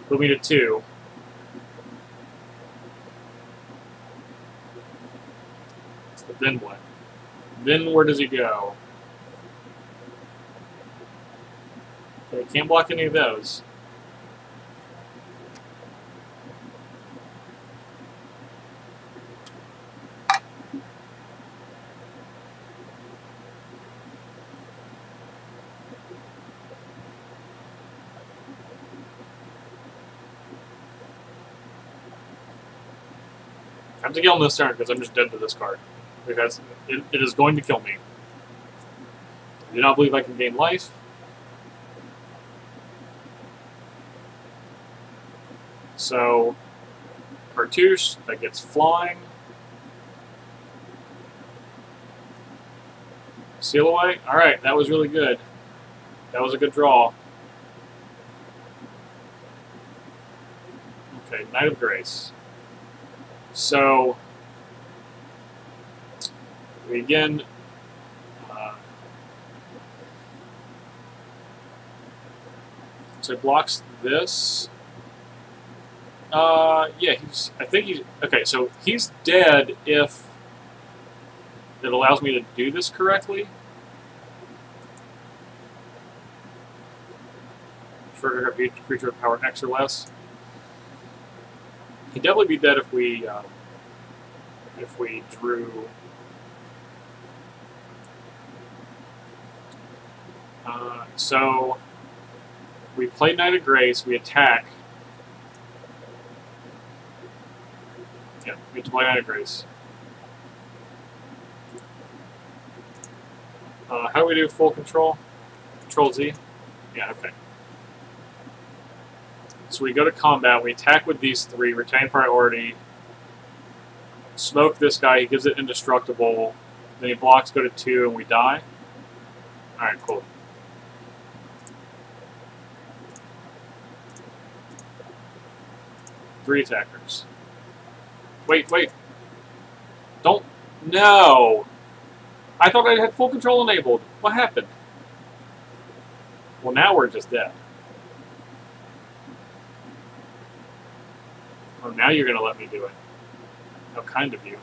S1: Put me to 2. But then what? Then where does he go? Okay, can't block any of those. I have to kill him this turn because I'm just dead to this card. Because it is going to kill me. I do not believe I can gain life. So, Cartouche, that gets flying. Seal away. Alright, that was really good. That was a good draw. Okay, Knight of Grace. So, we again, so it blocks this. Yeah, I think he's, okay, so he's dead if it allows me to do this correctly. Trigger a creature with power X or less. He'd definitely be dead if we drew. So we play Knight of Grace. We attack. Yeah, we have to play Knight of Grace. How do we do full control? Control Z. Yeah. Okay. So we go to combat, we attack with these 3, retain priority, smoke this guy, he gives it indestructible, then he blocks, go to 2, and we die. Alright, cool. Three attackers. Wait. Don't. No! I thought I had full control enabled. What happened? Well, now we're just dead. Oh, now you're going to let me do it. How kind of you.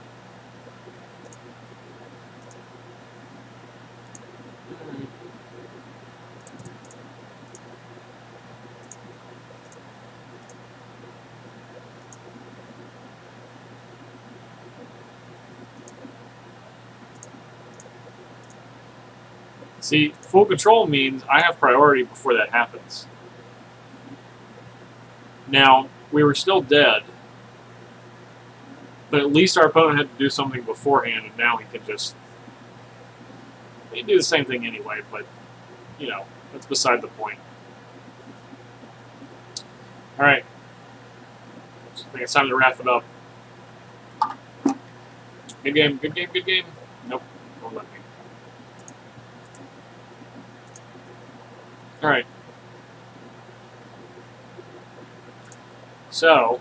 S1: See, full control means I have priority before that happens. Now, we were still dead, but at least our opponent had to do something beforehand, and now he can just... He can do the same thing anyway, but, you know, that's beside the point. Alright. I think it's time to wrap it up. Good game, good game, good game. Nope, won't let me. Alright. So,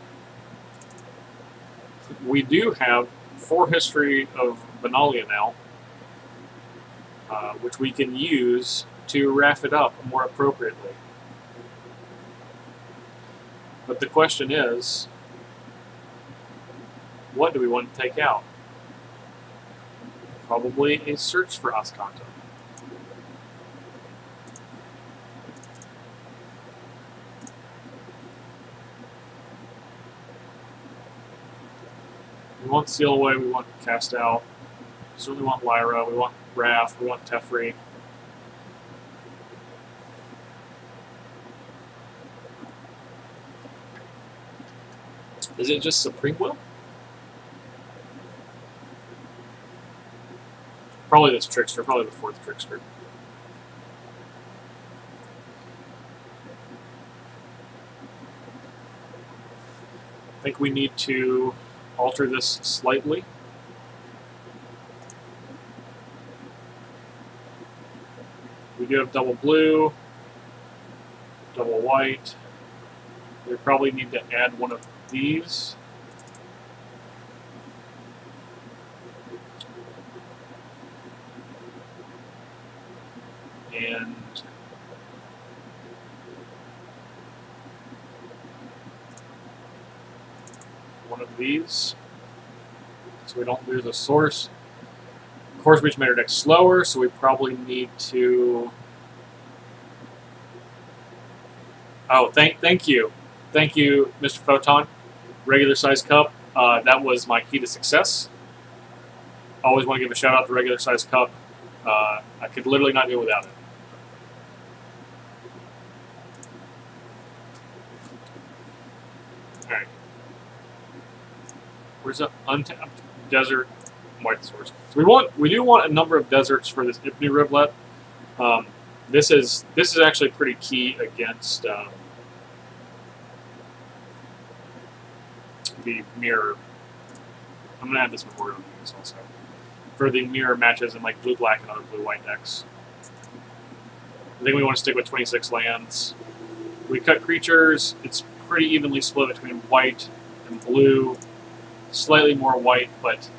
S1: we do have 4 History of Benalia now, which we can use to wrap it up more appropriately. But the question is, what do we want to take out? Probably a search for Ascanto. We want Seal Away, we want Cast Out, we certainly want Lyra, we want Raff, we want Teferi. Is it just Supreme Will? Probably this Trickster, probably the 4th Trickster. I think we need to alter this slightly. We do have double blue, double white. We probably need to add one of these. And one of these, so we don't lose a source. Of course, we just made our deck slower, so we probably need to... Oh, thank you, Mr. Photon. Regular size cup. That was my key to success. Always want to give a shout out to regular size cup. I could literally not do without it. Alright. Where's the untapped desert white source? So we do want a number of deserts for this Ipni Rivulet. This is actually pretty key against the mirror. I'm gonna add this memorial to this also. For the mirror matches in like blue-black and other blue-white decks. I think we want to stick with 26 lands. We cut creatures. It's pretty evenly split between white and blue. Slightly more white, but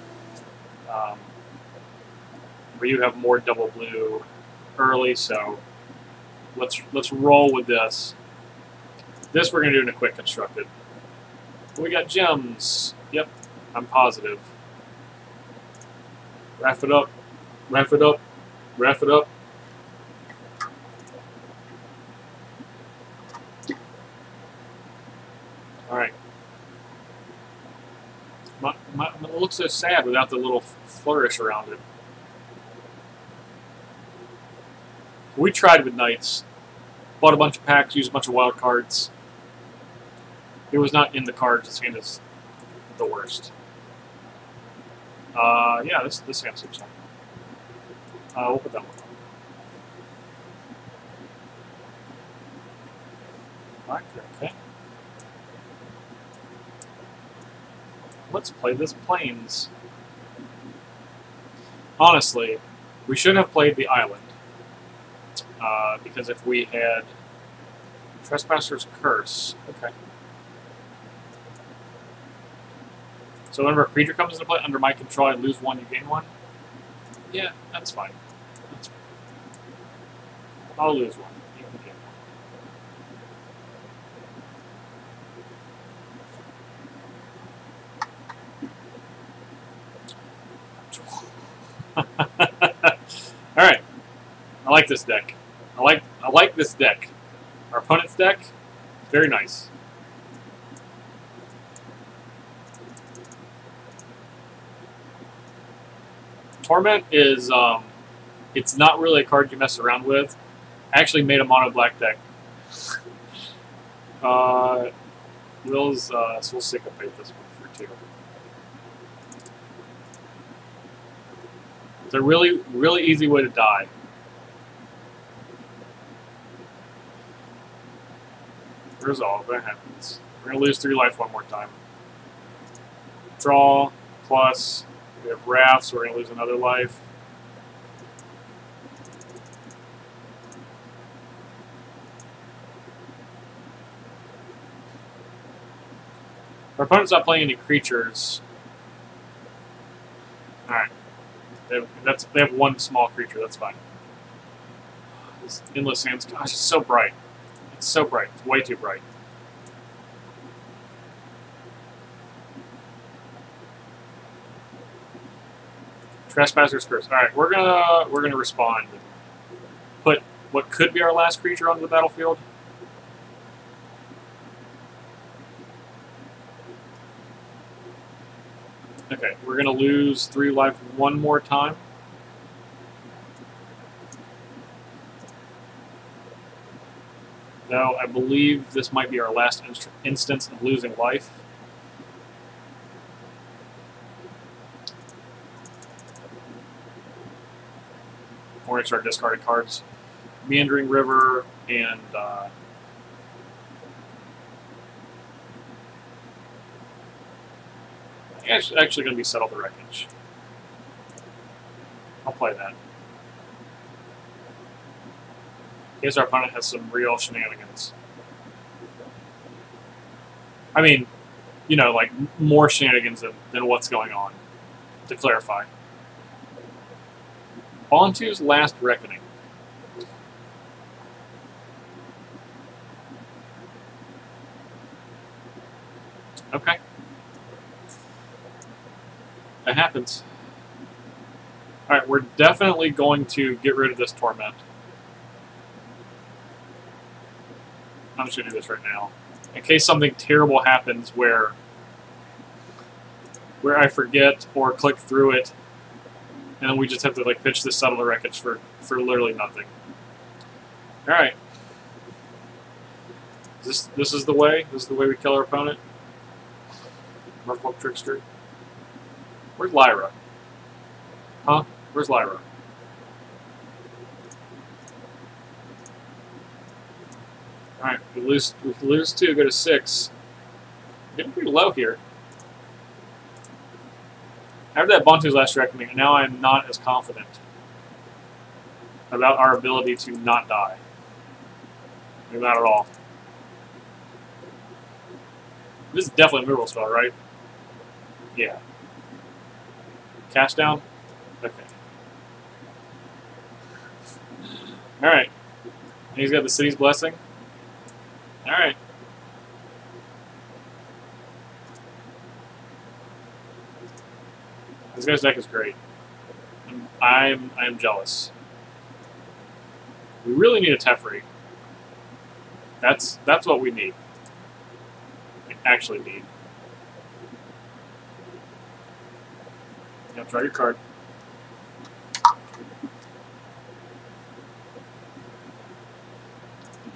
S1: we do have more double blue early, so let's roll with this. This we're gonna do in a quick constructed. We got gems. Yep, I'm positive. Wrap it up. Wrap it up. Wrap it up. Alright. It looks so sad without the little flourish around it. We tried with Knights. Bought a bunch of packs, used a bunch of wild cards. It was not in the cards. This hand is the worst. Yeah, this hand seems fine. We'll put that one on. Black, okay. Let's play this Plains. Honestly, we should have played the island. Because if we had Trespasser's Curse, okay. So whenever a creature comes into play under my control, I lose 1, you gain 1? Yeah, that's fine. That's fine. I'll lose 1. You can gain 1. Alright. I like this deck. I like this deck. Our opponent's deck, very nice. Torment is It's not really a card you mess around with. I actually made a mono black deck. So we'll syncopate this one for 2. It's a really, really easy way to die. Resolve, that happens. We're going to lose 3 life one more time. Draw, plus, we have Raff, so we're going to lose another life. Our opponent's not playing any creatures. Alright. They have 1 small creature, that's fine. This Endless Sands, gosh, it's so bright. It's so bright. It's way too bright. Trespasser's Curse. Alright, we're gonna respond. Put what could be our last creature onto the battlefield. Okay, we're going to lose 3 life one more time. No, I believe this might be our last instance of losing life. We're going to start discarding cards. Meandering River and... actually going to be Settle the Wreckage. I'll play that. In case our opponent has some real shenanigans. I mean, you know, like, more shenanigans than what's going on, to clarify. Bontu's Last Reckoning. Okay. That happens. Alright, we're definitely going to get rid of this Torment. I'm just going to do this right now. In case something terrible happens where I forget or click through it, and then we just have to like pitch this Settle the Wreckage for literally nothing. Alright. This is the way? This is the way we kill our opponent? Merfolk Trickster. Where's Lyra? Huh? Where's Lyra? Alright, we lose 2, go to 6. Getting pretty low here. After that Bontu's Last Reckoning, now I'm not as confident about our ability to not die. Maybe not at all. This is definitely a removal spell, right? Yeah. Cast down? Okay. Alright. And he's got the City's Blessing. Alright. This guy's deck is great. I'm jealous. We really need a Teferi. That's what we need. We actually need. Now try your card.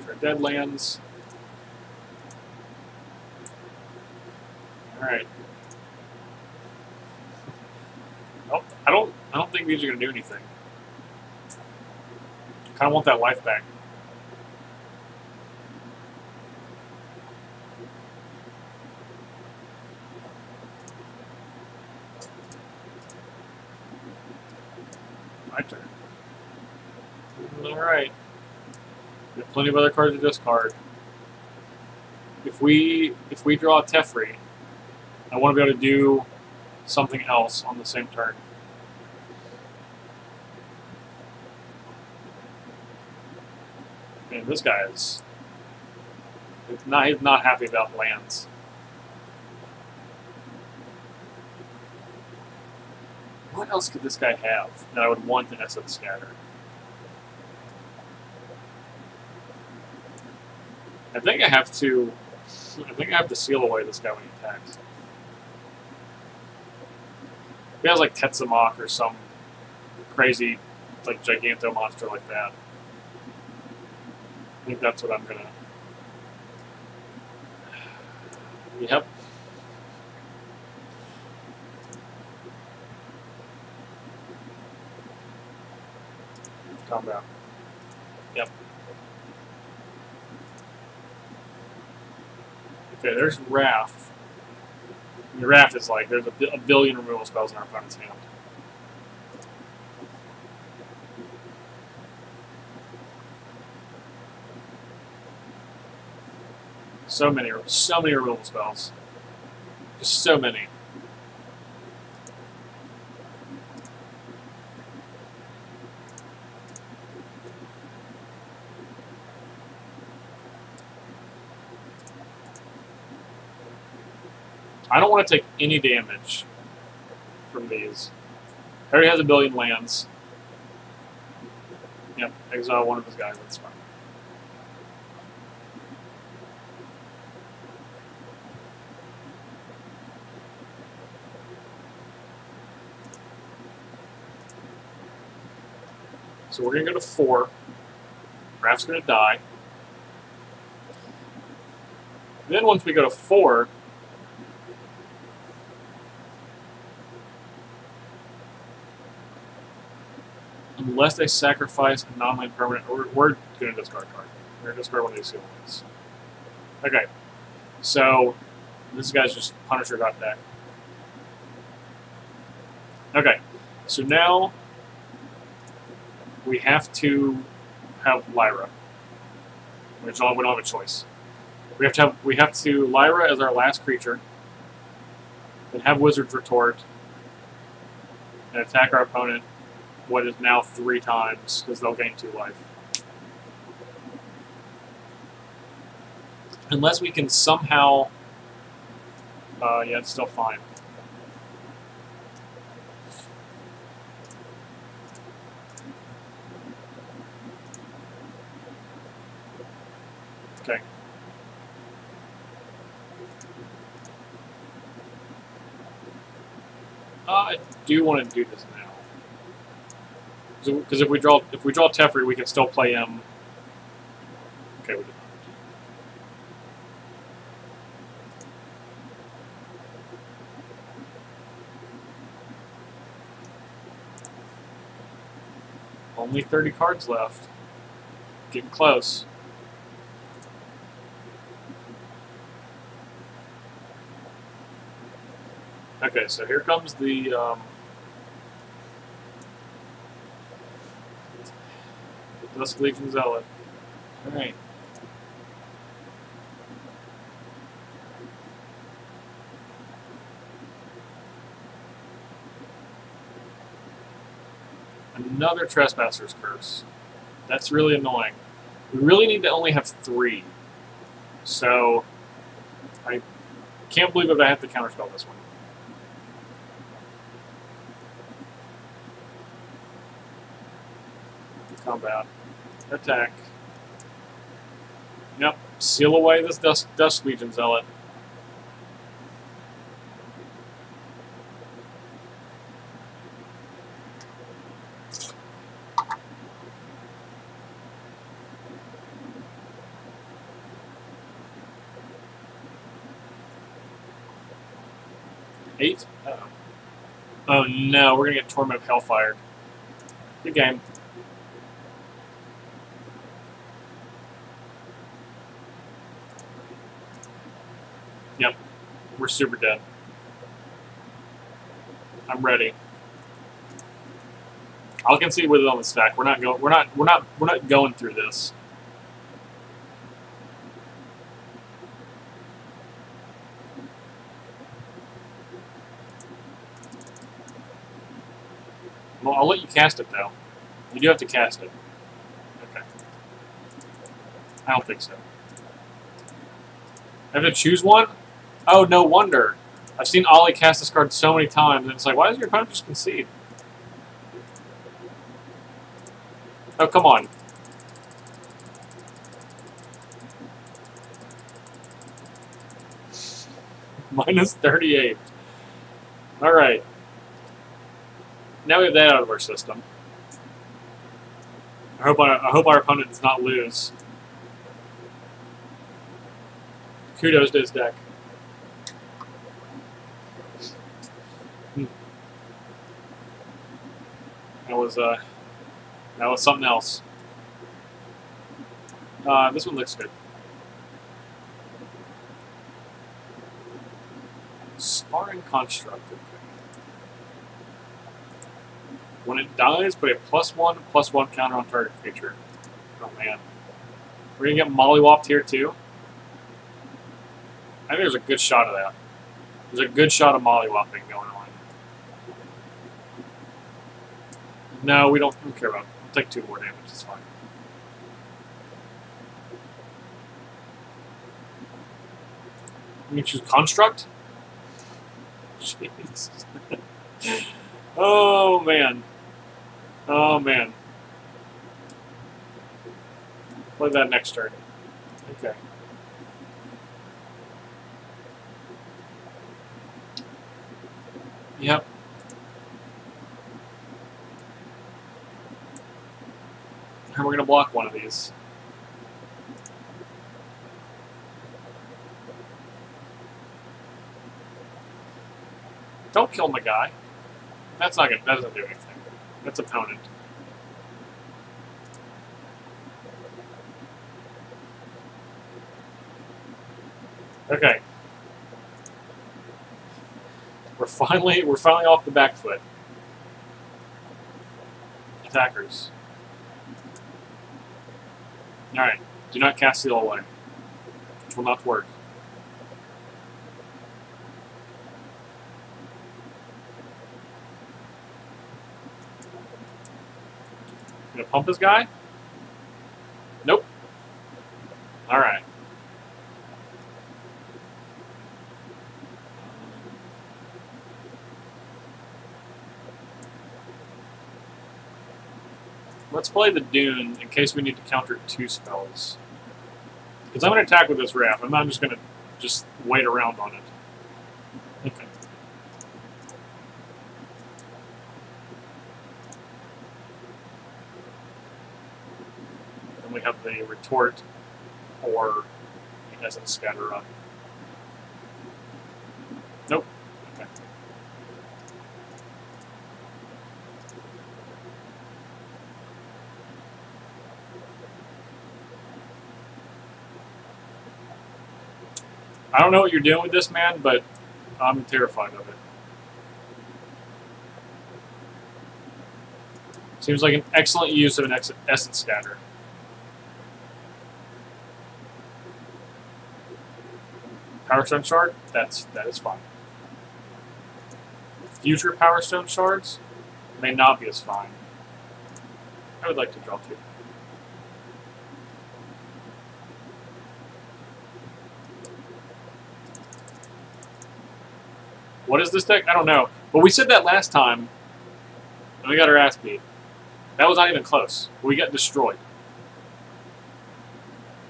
S1: For Deadlands. Alright. Nope. I don't think these are gonna do anything. Kinda want that life back. My turn. Alright. We have plenty of other cards to discard. If we draw a Teferi, I want to be able to do something else on the same turn. Man, this guy is he's not happy about lands. What else could this guy have that I would want in Essence Scatter? I think I have to seal away this guy when he attacks. He has like Tetsamok or some crazy like Giganto monster like that. I think that's what I'm gonna. Yep. Calm down. Yep. Okay, there's Raff. I mean, Raff is like, there's a billion removal spells in our opponent's hand. So many removal spells. Just so many. I don't want to take any damage from these. He already has a billion lands. Yep, exile one of his guys, that's fine. So we're going to go to 4. Raff's going to die. Then once we go to 4, unless they sacrifice a non-land permanent, we're going to discard a card. We're going to discard one of these seal ones. Okay. So, this guy's just Punisher got deck. Okay. So now, we have to have Lyra. We don't have a choice. We have to Lyra as our last creature, then have Wizard's Retort, and attack our opponent what is now 3 times, because they'll gain 2 life. Unless we can somehow... yeah, it's still fine. Okay. I do want to do this now. Because if we draw Teferi, we can still play him. Okay, we did not. Only 30 cards left. Getting close. Okay, so here comes the Dusk Legion Zealot. Alright. Another Trespasser's Curse. That's really annoying. We really need to only have 3. So, I can't believe that I have to counterspell this one. Combat. Attack. Yep. Seal away this Dusk Legion Zealot. Eight? Uh-oh. Oh no, we're gonna get Torment of Hellfire. Good game. Yep, we're super dead. I'm ready. I'll concede with it on the stack. We're not going through this. Well, I'll let you cast it though. You do have to cast it. Okay. I don't think so. I have to choose one? Oh, no wonder. I've seen Ollie cast this card so many times, and it's like, why does your opponent just concede? Oh, come on. Minus 38. Alright. Now we have that out of our system. I hope our opponent does not lose. Kudos to his deck. That was something else. This one looks good. Sparring Construct. When it dies, put a +1/+1 counter on target creature. Oh man. We're gonna get mollywopped here too. I think there's a good shot of that. There's a good shot of mollywopping going on. No, we don't care about it. We'll take 2 more damage, it's fine. You choose Construct? Jeez. Oh, man. Oh, man. Play that next turn. Okay. Yep. And we're going to block one of these. Don't kill my guy. That's not gonna. That doesn't do anything. That's opponent. Okay. We're finally off the back foot. Attackers. All right. Do not cast Seal away. Which will not work. Gonna pump this guy? Nope. Alright. Let's play the Dune in case we need to counter 2 spells. Because I'm going to attack with this Raff. I'm not just going to just wait around on it. Okay. We have the retort or the essence scatter up. Nope. Okay. I don't know what you're doing with this, man, but I'm terrified of it. Seems like an excellent use of an essence scatter. Power Stone Shard? That is fine. Future Power Stone Shards may not be as fine. I would like to draw 2. What is this deck? I don't know. But we said that last time, and we got our ass beat. That was not even close. We got destroyed.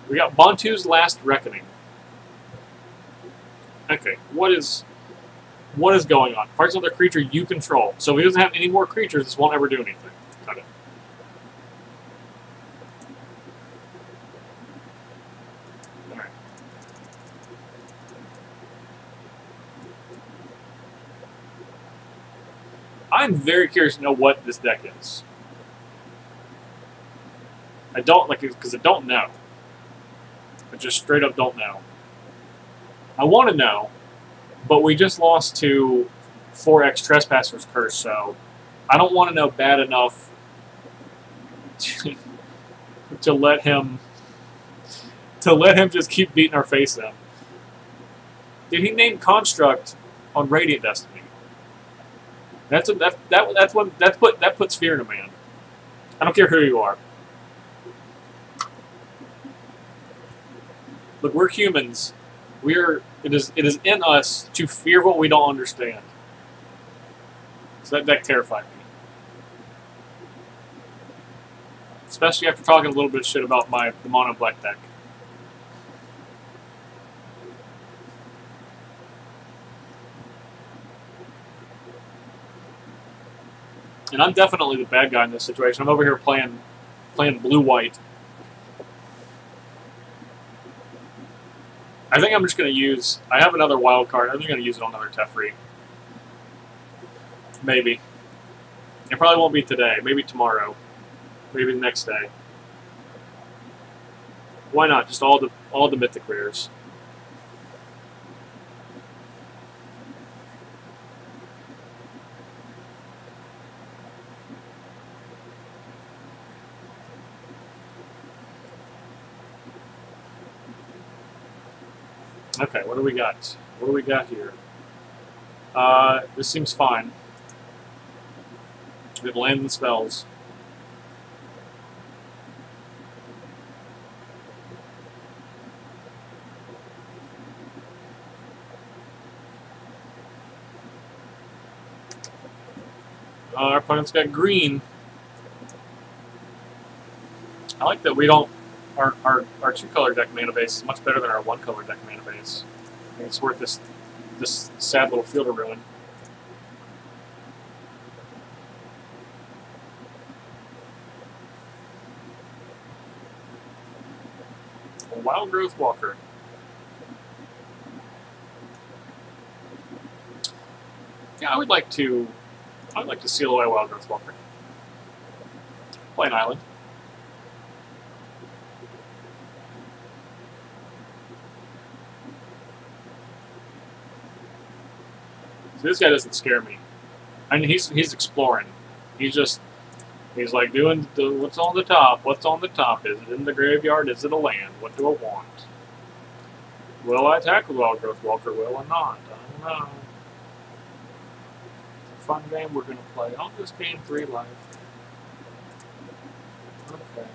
S1: We got Bantu's Last Reckoning. Okay, what is going on? Targets another creature you control. So if he doesn't have any more creatures, this won't ever do anything. Got it. Alright. I'm very curious to know what this deck is. I don't, like, because I don't know. I just straight up don't know. I want to know, but we just lost to 4X Trespasser's Curse, so I don't want to know bad enough to let him just keep beating our face in. Did he name Construct on Radiant Destiny? That puts fear in a man. I don't care who you are. Look, we're humans. It is in us to fear what we don't understand. So that deck terrified me. Especially after talking a little bit of shit about the mono black deck. And I'm definitely the bad guy in this situation. I'm over here playing Playing blue-white. I think I'm just going to use... I have another wild card. I'm just going to use it on another Teferi. Maybe. It probably won't be today. Maybe tomorrow. Maybe the next day. Why not? Just all the mythic rares. Okay, what do we got? What do we got here? This seems fine. We have land and spells. Our opponent's got green. I like that we don't... Our two-color deck mana base is much better than our one-color deck mana base. I think it's worth this sad little field of ruin. A Wild Growth Walker. Yeah, I'd like to seal away Wild Growth Walker. Play an island. So this guy doesn't scare me. I mean, he's exploring. He's like doing what's on the top. What's on the top? Is it in the graveyard? Is it a land? What do I want? Will I attack with Wild Growth Walker? Will I not? I don't know. It's a fun game we're gonna play. I'll just gain 3 life. Okay.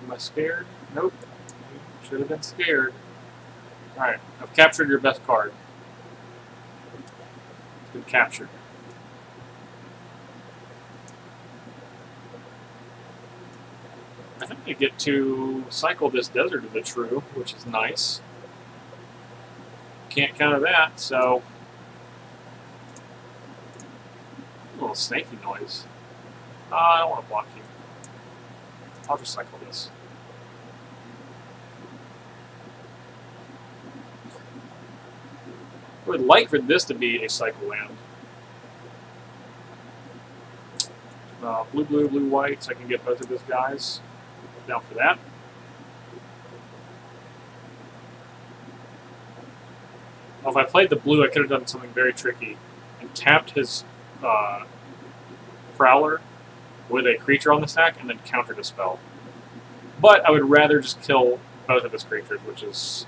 S1: Am I scared? Nope. Should have been scared. Alright, I've captured your best card. It's been captured. I think I get to cycle this Desert of the True, which is nice. Can't counter that, so... A little snaky noise. I don't want to block you. I'll just cycle this. I would like for this to be a cycle land. Blue, blue, blue, white, so I can get both of those guys. Down for that. Well, if I played the blue, I could have done something very tricky and tapped his Prowler with a creature on the stack and then countered a spell. But I would rather just kill both of his creatures, which is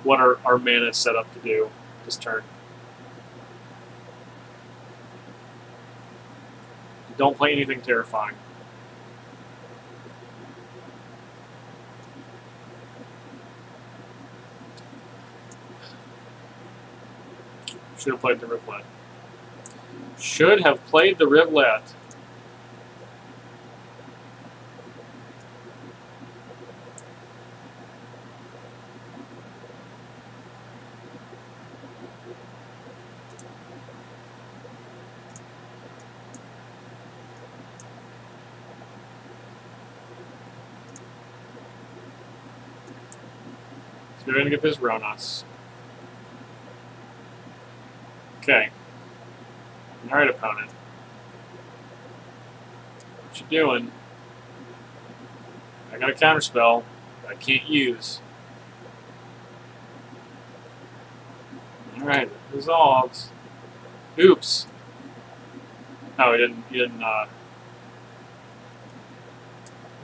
S1: what our mana is set up to do this turn. Don't play anything terrifying. Should have played the Rivulet. Should have played the Rivulet. So we're going to get this Ronas. Okay. Alright, opponent. What you doing? I got a counterspell that I can't use. Alright, it resolves. Oops. Oh, he didn't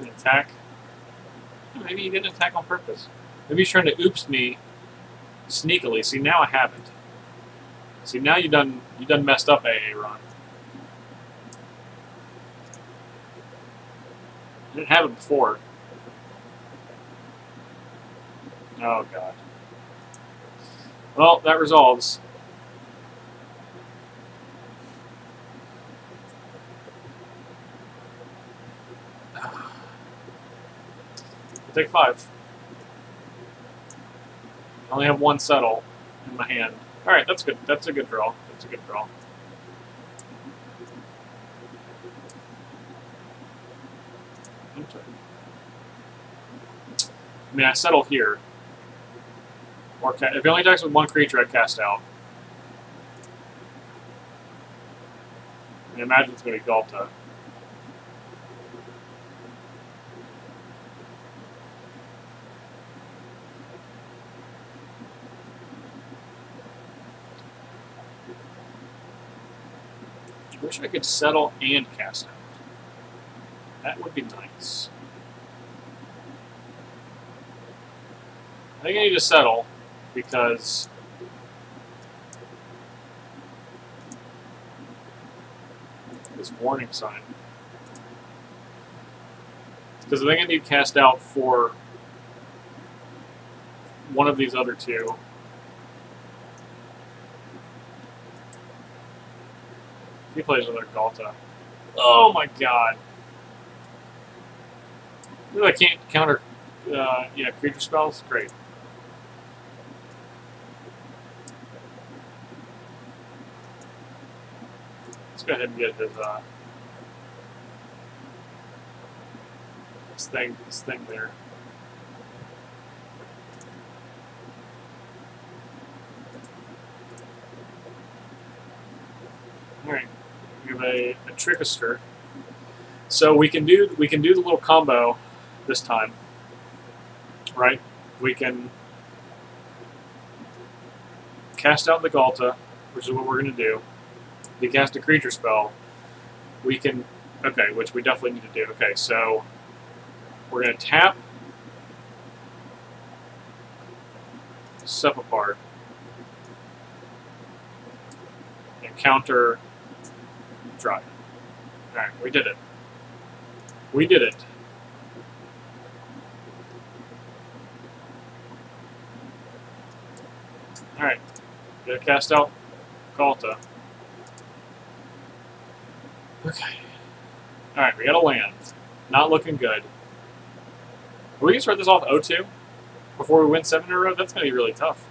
S1: attack. Maybe he didn't attack on purpose. Maybe he's trying to oops me sneakily. See, now I haven't. See, now you done messed up AA Ron. I didn't have it before. Oh god. Well, that resolves. I'll take 5. I only have 1 settle in my hand. Alright, that's good. That's a good draw. That's a good draw. I mean, I settle here. Or if he only attacks with one creature, I cast out. I mean, imagine it's going to be Galta. I wish I could settle and cast out. That would be nice. I think I need to settle because this warning sign. Because I think I need cast out for one of these other two. He plays another Galta. Oh my god. Ooh, I can't counter yeah, creature spells? Great. Let's go ahead and get his this thing there. Alright. We have a Trickster. So we can do the little combo this time. Right? We can cast out the Galta, which is what we're going to do. We cast a creature spell. We can... Okay, which we definitely need to do. Okay, so we're going to tap Sepapart and counter Drive. Alright, we did it. We did it. Alright, gotta cast out Galta. Okay. Alright, we got a land. Not looking good. We can start this off 0-2 before we win 7 in a row? That's gonna be really tough.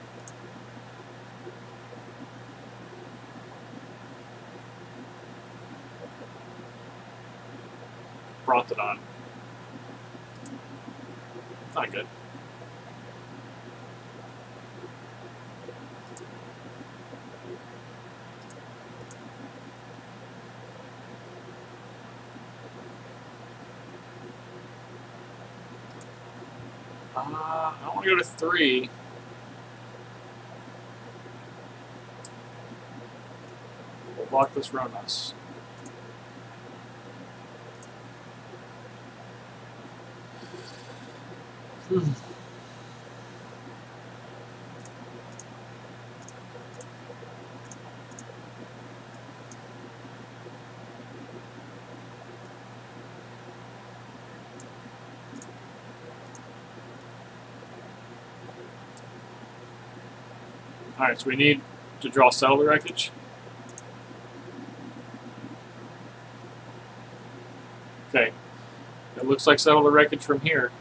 S1: Brontodon. Not good. I don't want to go to 3. We'll block this Ronas. Alright, so we need to draw Settle the Wreckage. Okay. It looks like Settle the Wreckage from here.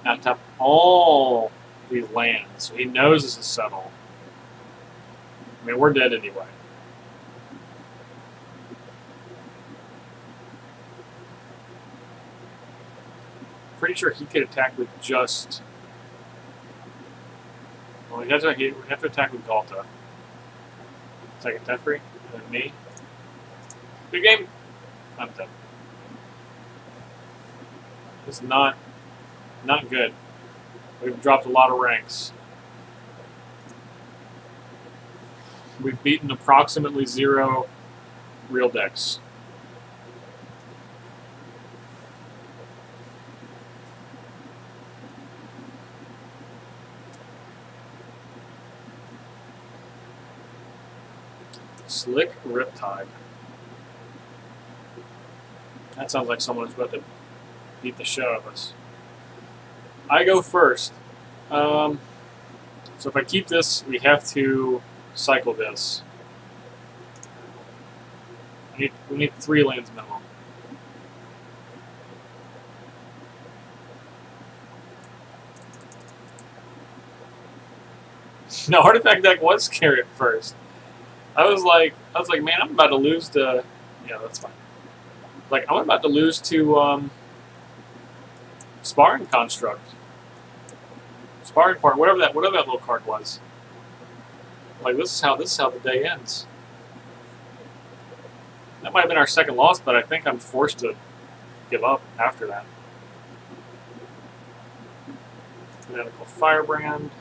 S1: Now tap all these lands. So he knows this is Settle. I mean, we're dead anyway. Pretty sure he could attack with just... Well, we have to attack with Galta. Second Teferi, and then me. Good game. I'm dead. It's not good. We've dropped a lot of ranks. We've beaten approximately 0 real decks. Slick Riptide. That sounds like someone who's about to beat the show of us. I go first. So if I keep this, we have to cycle this. We need 3 lands minimum. No, Artifact deck was scary at first. I was like, man, I'm about to lose to. Yeah, that's fine. Like, I'm about to lose to Sparring Construct, Sparring Part, whatever that little card was. Like, this is how the day ends. That might have been our second loss, but I think I'm forced to give up after that. Fanatical Firebrand.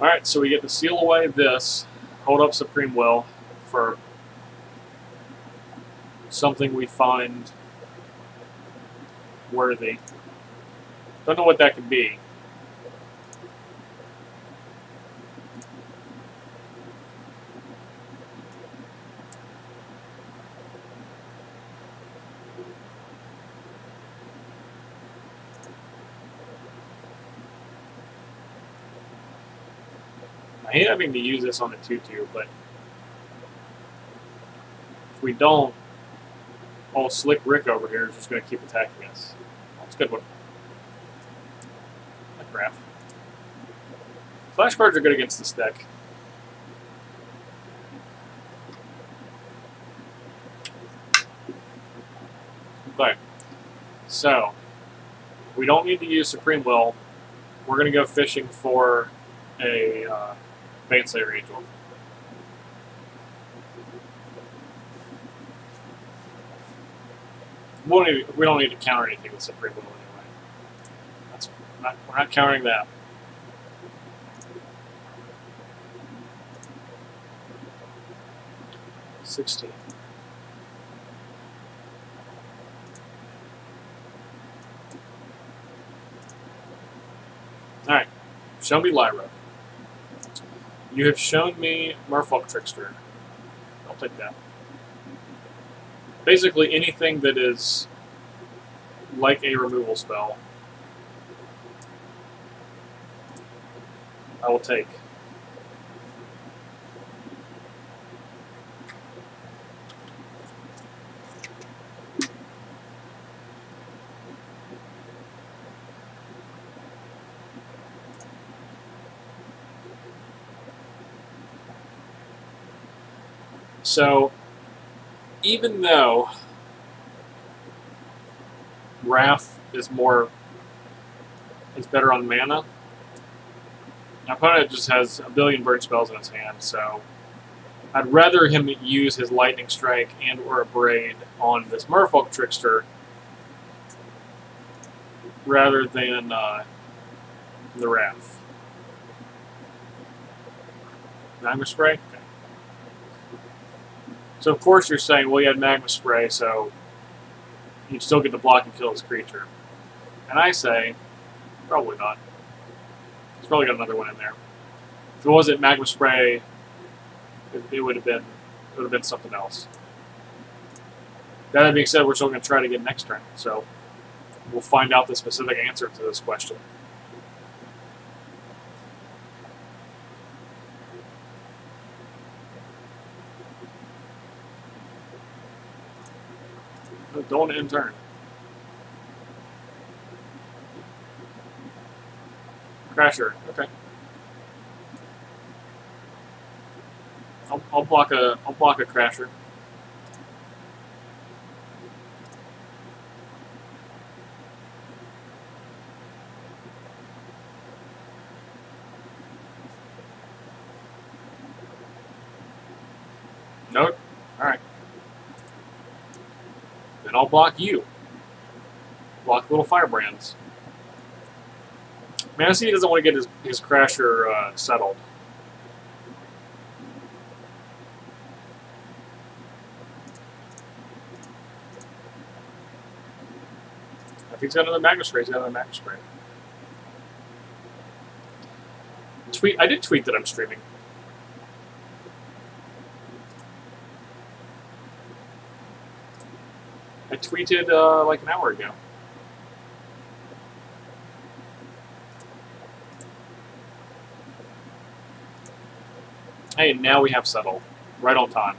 S1: Alright, so we get to seal away this, hold up Supreme Will for something we find worthy. Don't know what that could be. I hate having to use this on a 2-2, but if we don't, old Slick Rick over here is just going to keep attacking us. That's a good one. Like Raff. Flash cards are good against this deck. Okay. So, we don't need to use Supreme Will. We're going to go fishing for a Baneslayer Angel. We don't need to counter anything with Supreme Will anyway. We're not countering that. $16. Alright. Show me Lyra. You have shown me Merfolk Trickster. I'll take that. Basically anything that is like a removal spell, I will take. So, even though Raff is better on mana, my opponent just has a billion burn spells in his hand, so I'd rather him use his Lightning Strike and or a Braid on this Merfolk Trickster rather than the Raff. Magma Spray? Okay. So of course you're saying, well, you had Magma Spray, so you'd still get to block and kill this creature. And I say, probably not. It's probably got another one in there. If it wasn't Magma Spray, it would have been something else. That being said, we're still going to try to get next turn, so we'll find out the specific answer to this question. Don't end turn. Crasher, okay. I'll block a Crasher. Nope. Alright. Then I'll block you. Block little Firebrands. Man, I see he doesn't want to get his Crasher settled. If he's got another Magma Spray, he's got another Magma Spray. I did tweet that I'm streaming. I tweeted like an hour ago. Hey, now we have settled. Right on time.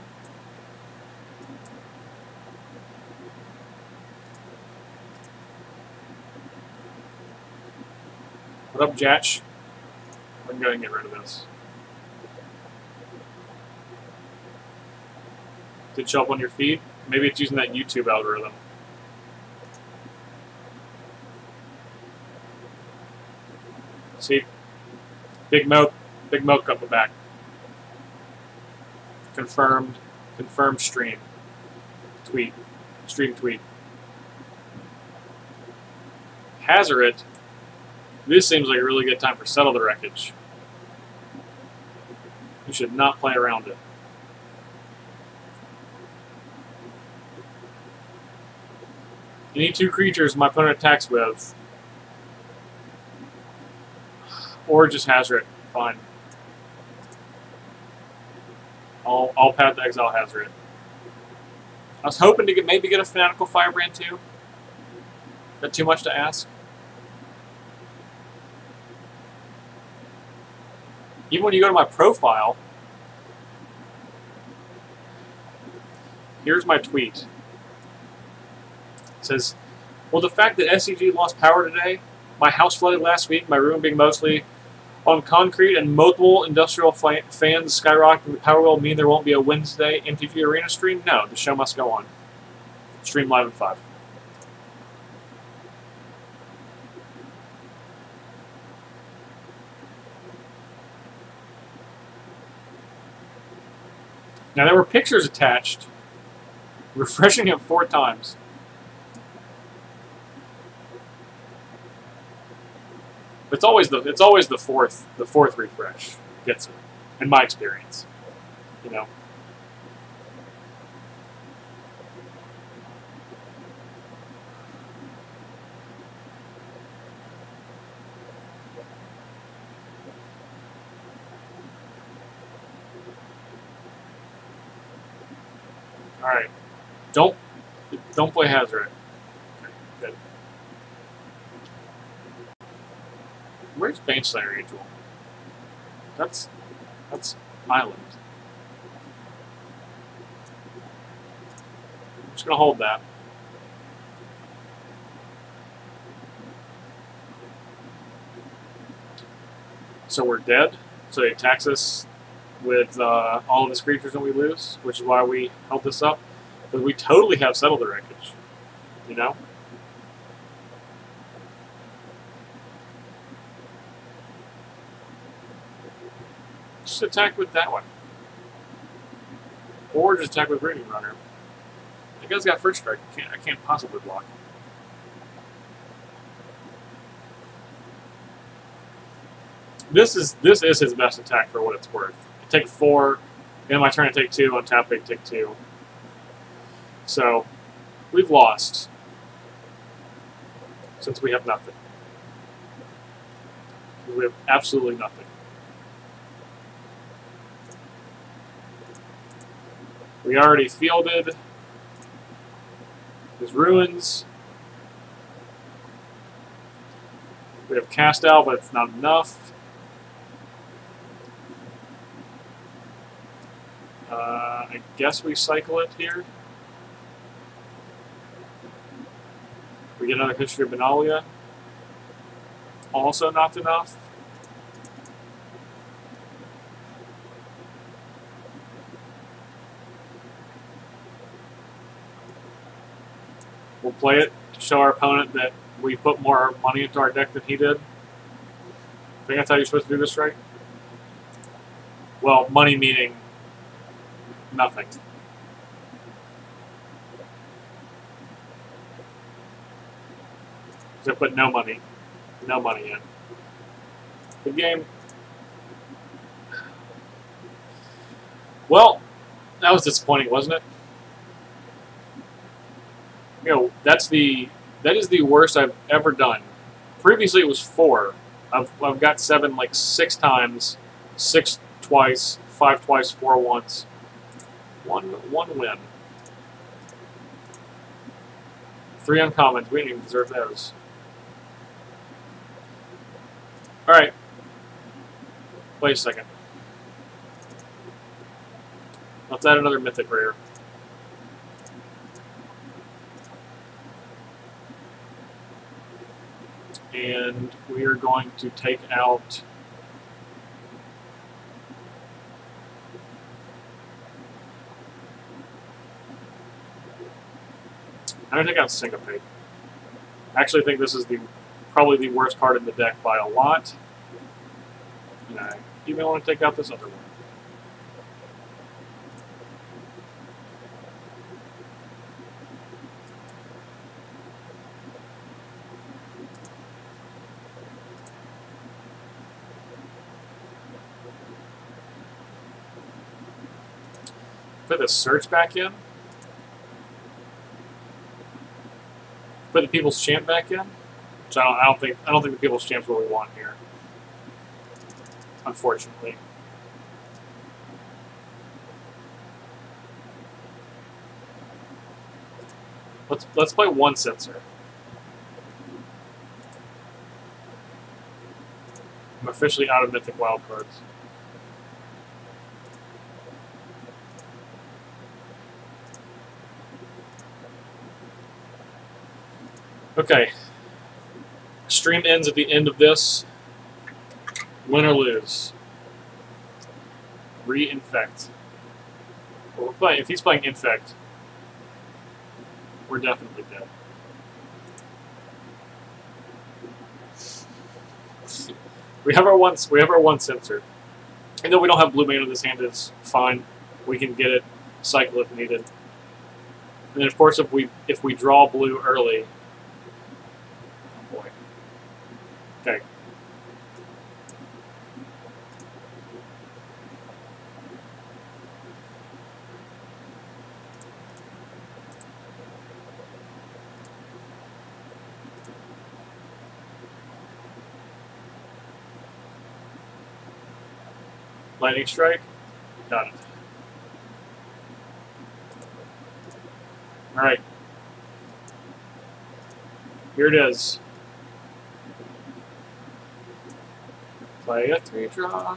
S1: What up, Jatch? I'm going to get rid of this. Did it show up on your feed? Maybe it's using that YouTube algorithm. See? Big Moke up the back. Confirmed stream. Tweet. Stream tweet. Hazaret. This seems like a really good time for Settle the Wreckage. You should not play around it. Any two creatures my opponent attacks with, or just Hazaret, fine. I'll Path to Exile Hazaret. I was hoping to maybe get a Fanatical Firebrand too. Is that too much to ask? Even when you go to my profile, here's my tweet. It says, well, the fact that SCG lost power today, my house flooded last week, my room being mostly on concrete, and multiple industrial fans skyrocketing the power will mean there won't be a Wednesday MTG Arena stream? No, the show must go on. Stream live at 5. Now there were pictures attached, refreshing it 4 times. It's always the fourth refresh gets it, in my experience. You know. All right, don't play Hazaret. Okay, good. Where's Baneslayer Angel? That's Island. I'm just gonna hold that. So we're dead. So he attacks us with all of his creatures and we lose, which is why we held this up. But we totally have settled the wreckage. You know? Just attack with that one. Or just attack with Breeding Runner. The guy's got first strike. I can't possibly block. This is his best attack for what it's worth. I take 4, and my turn to take 2, on tap big take 2. So we've lost. Since we have nothing. We have absolutely nothing. We already fielded his ruins. We have cast out, but it's not enough. I guess we cycle it here. We get another History of Benalia. Also not enough. We'll play it to show our opponent that we put more money into our deck than he did. I think that's how you're supposed to do this, right? Well, money meaning nothing. So I put no money in. Good game. Well, that was disappointing, wasn't it? You know, that is the worst I've ever done. Previously it was 4. I've got 7 like 6 times, 6 twice, 5 twice, 4 once. One win. 3 uncommons. We didn't even deserve those. Alright. Wait a second. Let's add another mythic rare. And we are going to take out I'm going to take out Syncopate. I actually think this is probably the worst card in the deck by a lot. And I even want to take out this other one. Put the search back in. Put the People's Champ back in. Which I don't think the People's Champ's what we want here. Unfortunately. Let's play one Censor. I'm officially out of Mythic Wildcards. Okay. Stream ends at the end of this. Win or lose. Reinfect. Well, if he's playing Infect, we're definitely dead. We have our one Censor. Even though we don't have blue mana in this hand, it's fine. We can get it, cycle if needed. And then of course if we draw blue early. Oh boy. Okay. Lightning Strike. Got it. Alright. Here it is. Play a 3-draw.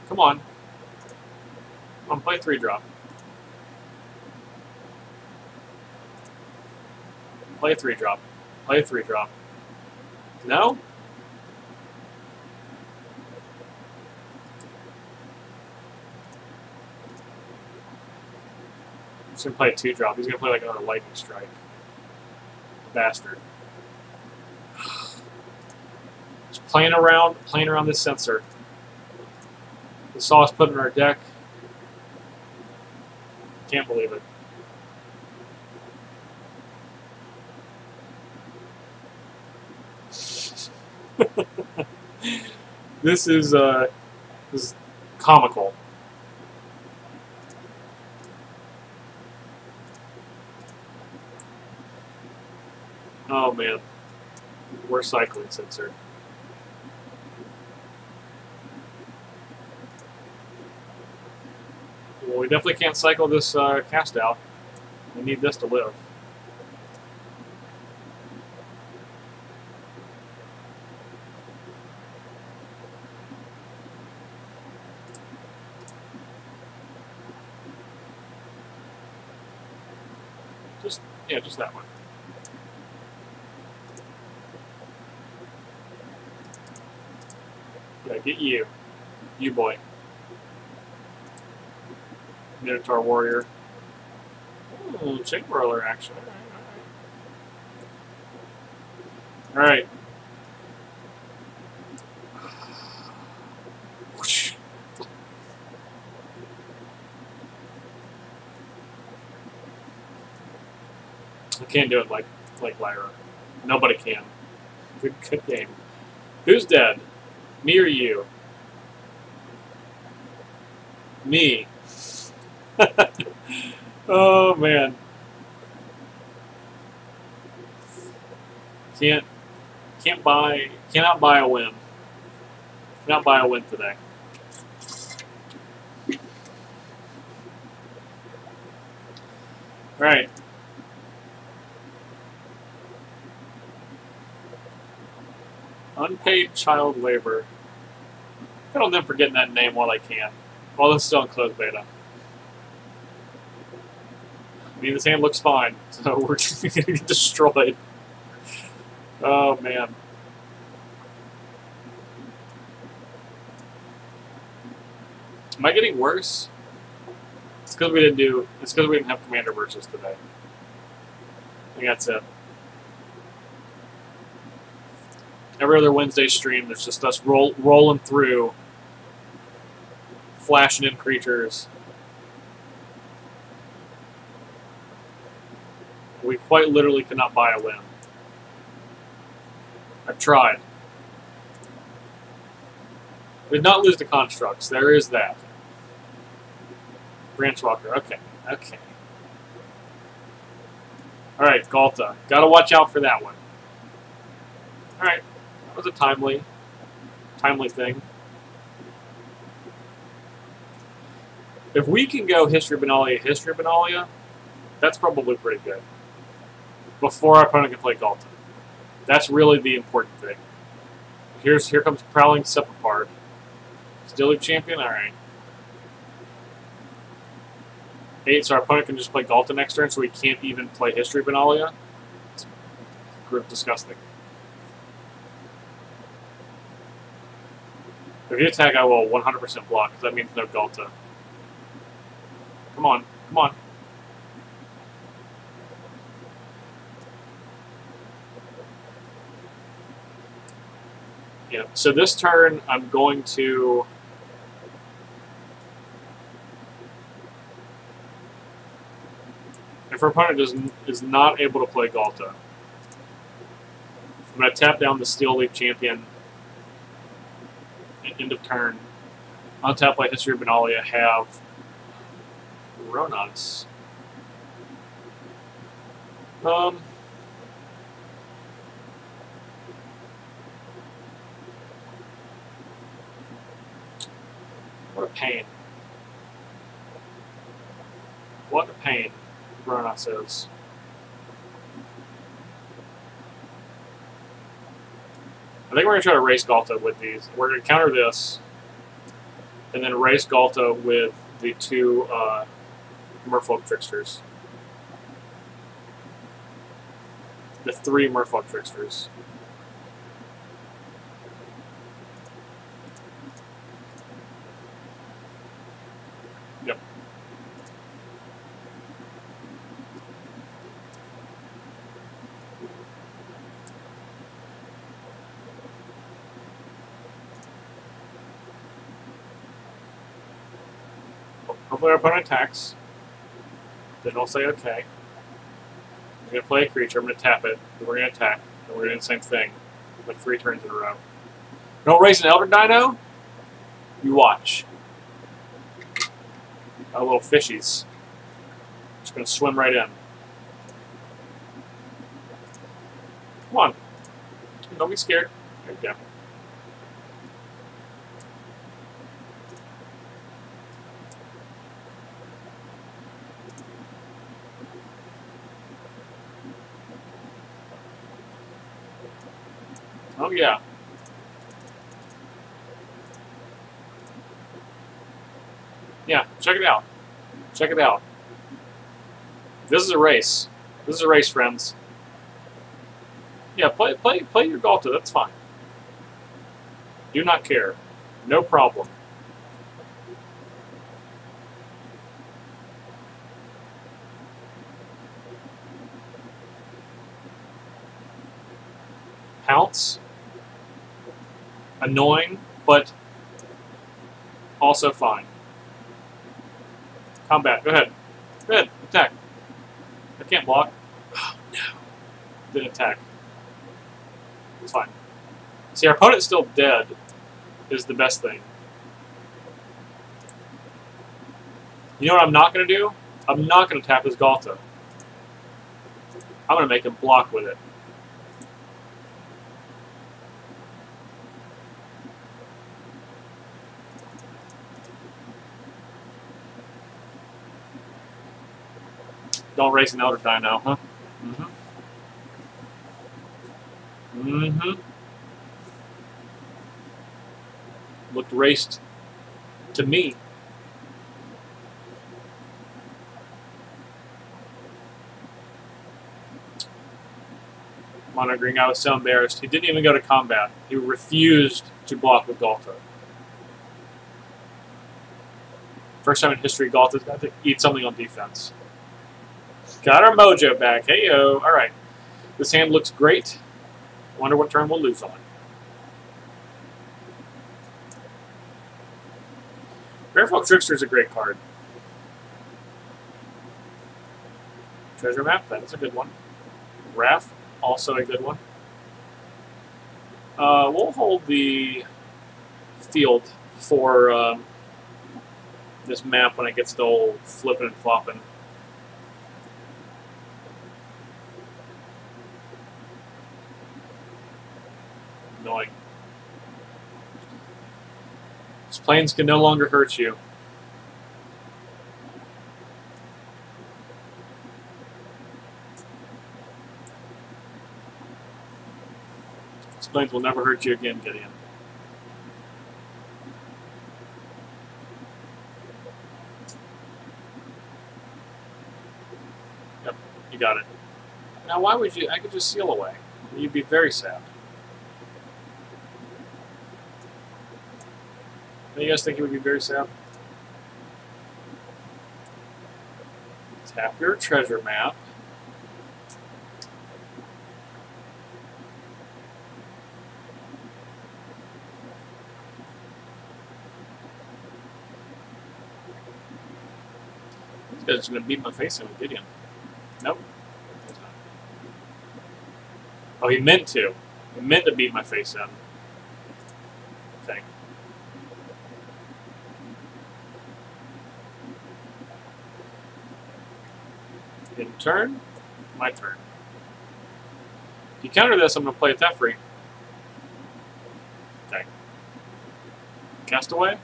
S1: Come on. Come on, play 3-drop. Play a 3-drop. Play a 3-drop. No? He's going to play a 2-drop. He's going to play like another Lightning Strike. Bastard. Just playing around this Censor. He saw us put in our deck. Can't believe it. This is comical. Oh man, we're cycling Censor. Well, we definitely can't cycle this cast out. We need this to live. Just that one. Yeah, get you. You boy. Minotaur Warrior. Oh, Chain Whirler, actually. Alright. I can't do it like Lyra. Nobody can. Good game. Who's dead? Me or you? Me. Oh man. Cannot buy a win. Cannot buy a win today. Alright. Unpaid child labor. Good on them for getting that name while I can. While it's still in closed beta. I mean, this hand looks fine, so we're just going to get destroyed. Oh, man. Am I getting worse? It's because we didn't have Commander versus today. I think that's it. Every other Wednesday stream, there's just us rolling through, flashing in creatures. We quite literally could not buy a win. I've tried. We did not lose to constructs. There is that. Branch Walker. Okay. Okay. Alright, Galta. Gotta watch out for that one. Alright. That was a timely thing. If we can go History of Benalia, that's probably pretty good. Before our opponent can play Galta. That's really the important thing. Here comes Prowling Sepulchre. Still League Champion? Alright. 8, so our opponent can just play Galta next turn, so we can't even play History of Benalia. It's disgusting. If you attack, I will 100% block, because that means no Galta. Come on, come on. Yeah, so this turn, I'm going to... If our opponent is not able to play Galta, I'm going to tap down the Steel Leaf Champion at end of turn. Untap, play History of Benalia, have Ronons. What a pain. What a pain, Rona says. I think we're going to try to race Galta with these. We're going to counter this, and then race Galta with the 2 Merfolk Tricksters. The 3 Merfolk Tricksters. Yep. Hopefully our opponent attacks. Then I'll say okay. I'm going to play a creature, I'm going to tap it, then we're going to attack, and we're going to do the same thing, like 3 turns in a row. Don't raise an Elder Dino? You watch. Our little fishies. Just going to swim right in. Come on. Don't be scared. There you go. Oh, yeah. Yeah, check it out. Check it out. This is a race. This is a race, friends. Yeah, play your Galta. That's fine. Do not care. No problem. Pounce. Annoying, but also fine. Combat. Go ahead. Go ahead. Attack. I can't block. Oh, no. Didn't attack. It's fine. See, our opponent's still dead is the best thing. You know what I'm not going to do? I'm not going to tap his Galta. I'm going to make him block with it. Don't race an Elder Dino, huh? Mm-hmm. Mm-hmm. Looked raced to me. Monitoring, I was so embarrassed. He didn't even go to combat. He refused to block with Galta. First time in history, Galta's got to eat something on defense. Got our mojo back. Hey-o. All right. This hand looks great. Wonder what turn we'll lose on. Revolving Trickster is a great card. Treasure Map, that's a good one. Raff, also a good one. We'll hold the field for this map when it gets to old flipping and flopping. Annoying. These planes can no longer hurt you. These planes will never hurt you again, Gideon. Yep, you got it. Now, why would you? I could just seal away. You'd be very sad. You guys think it would be very sad? Tap your treasure map. This guy's going to beat my face in with Gideon. Nope. He's not. Oh, he meant to. He meant to beat my face in. Okay. In turn, my turn. If you counter this, I'm going to play a Teferi. Okay. Cast away.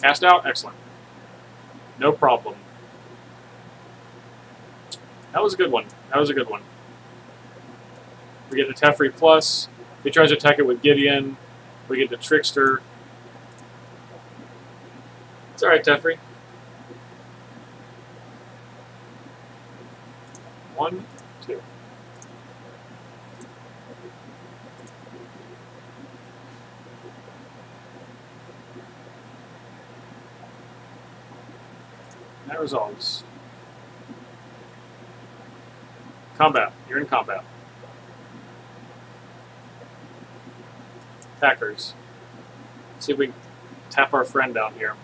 S1: Cast out. Excellent. No problem. That was a good one. That was a good one. We get the Teferi plus. If he tries to attack it with Gideon, we get the Trickster. It's alright, Teferi. 1, 2. And that resolves. Combat. You're in combat. Attackers. Let's see if we can tap our friend down here.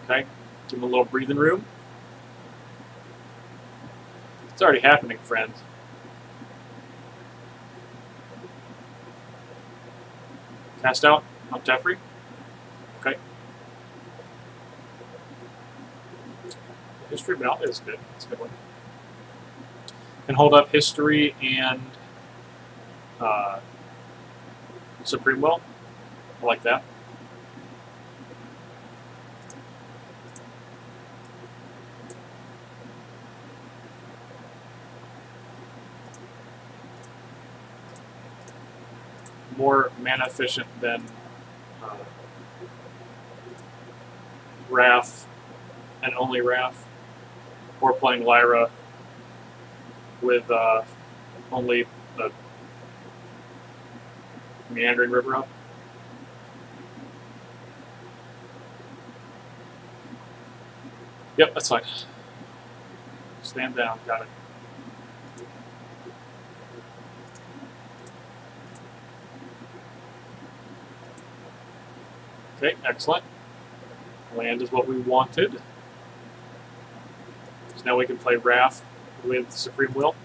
S1: Okay. Give him a little breathing room. It's already happening, friend. Cast out on Teferi. Okay. History of Benalia is good. It's a good one. Can hold up History and Supreme Will. I like that. More mana efficient than Raff and only Raff. Or playing Lyra with only the Meandering River up. Yep, that's fine. Stand down, got it. Okay, excellent. Land is what we wanted. So now we can play Raff with Supreme Will.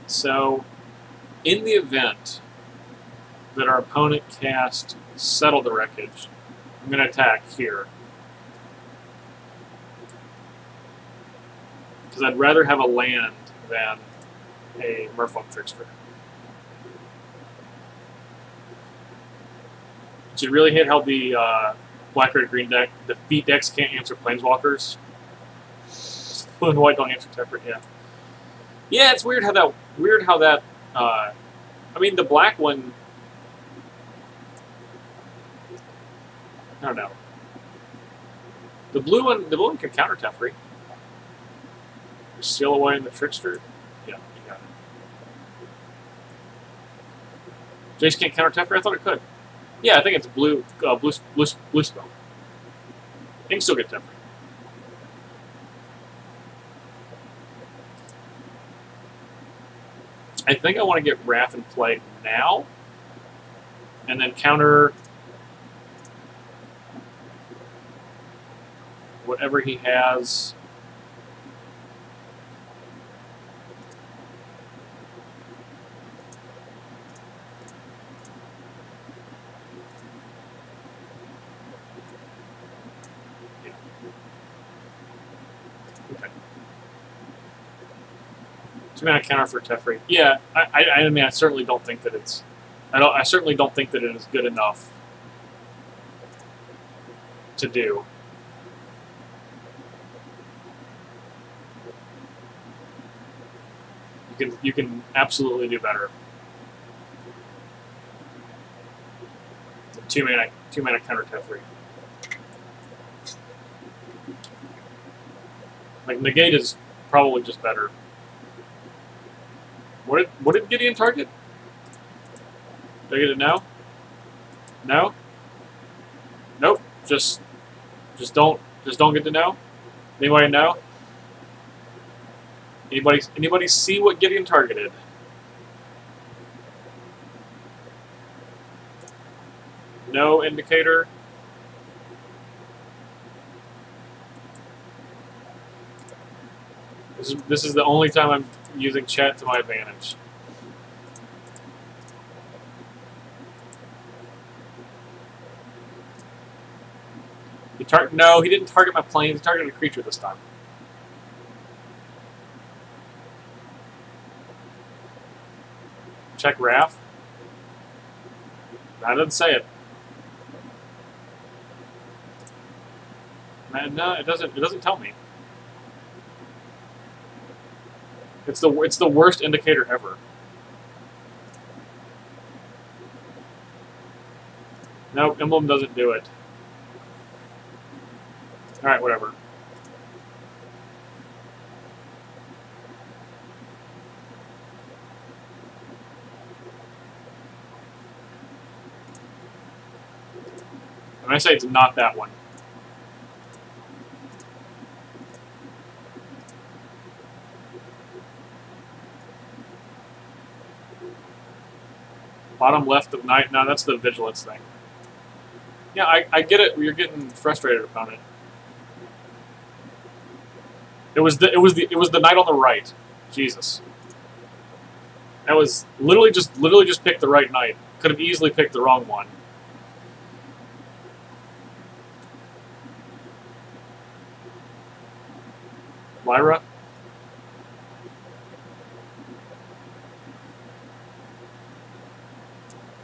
S1: So, in the event that our opponent cast Settle the Wreckage, I'm going to attack here. Because I'd rather have a land than a Merfolk Trickster. Did you really hit how the black, red, green deck, the defeat decks can't answer Planeswalkers? Blue and white don't answer Teferi, yeah. Yeah, it's weird how that, I mean, the black one, I don't know. The blue one can counter Teferi. Seal away in the trickster. Yeah, you got it. Jace can't counter Teferi? I thought it could. Yeah, I think it's blue spell. You can still get Teferi. I think I want to get Raff in play now, and then counter whatever he has. Yeah. Okay. 2-mana counter for Teferi. Yeah, I mean, I certainly don't think that it's. I certainly don't think that it is good enough to do. You can absolutely do better. 2-mana counter Teferi. Like negate is probably just better. What did Gideon target? Did I get it now? No? Nope. Just don't get to know? Anybody know? Anybody see what Gideon targeted? No indicator. This is the only time I'm using chat to my advantage. No, he didn't target my planes. He targeted a creature this time. Check Raff. That doesn't say it. Man, no, it doesn't. It doesn't tell me. It's the worst indicator ever. Nope, Emblem doesn't do it. All right, whatever. When I say it's not that one. Bottom left of night. No, that's the vigilance thing. Yeah, I get it. You're getting frustrated about it. It was the night on the right. Jesus. That was literally just picked the right night. Could have easily picked the wrong one. Lyra.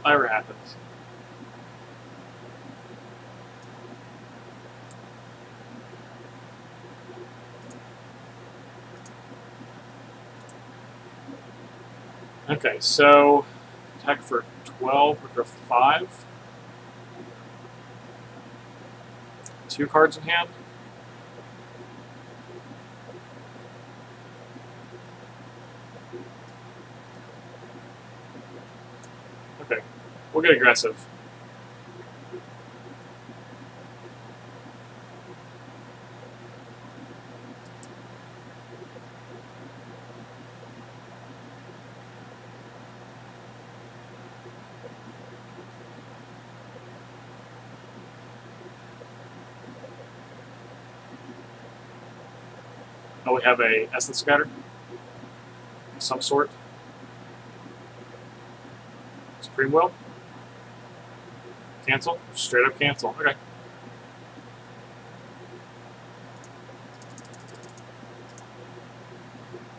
S1: Lyra happens. Okay, so attack for 12 or 5. 2 cards in hand. Okay, we'll get aggressive. Oh, we have a Essence Scatter of some sort. Supreme Will. Cancel. Straight up cancel. Okay.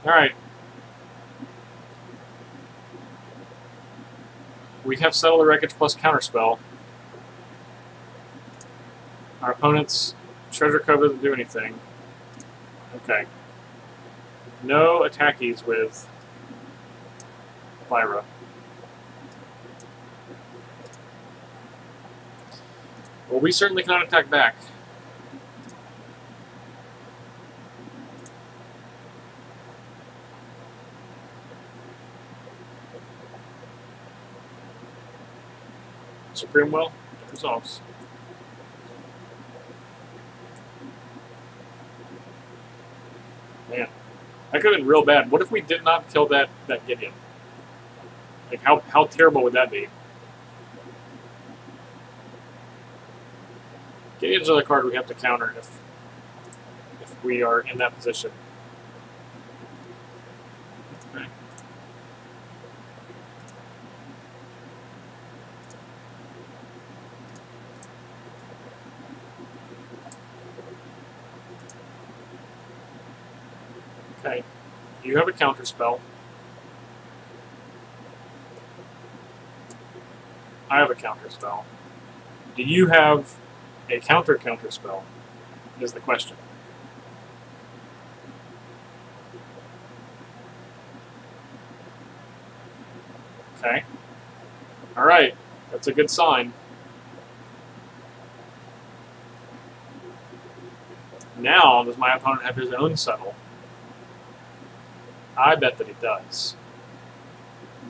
S1: Alright. We have Settle the Wreckage plus Counterspell. Our opponent's Treasure Cove doesn't do anything. Okay. No attackies with Lyra. Well, we certainly cannot attack back. Supreme Will, it resolves. Man, that could have been real bad. What if we did not kill that Gideon? Like, how terrible would that be? Gideon's another card we have to counter if we are in that position. Okay. Okay. You have a counter spell. I have a counter spell. Do you have a counter spell? Is the question. Okay. Alright. That's a good sign. Now, does my opponent have his own settle? I bet that he does.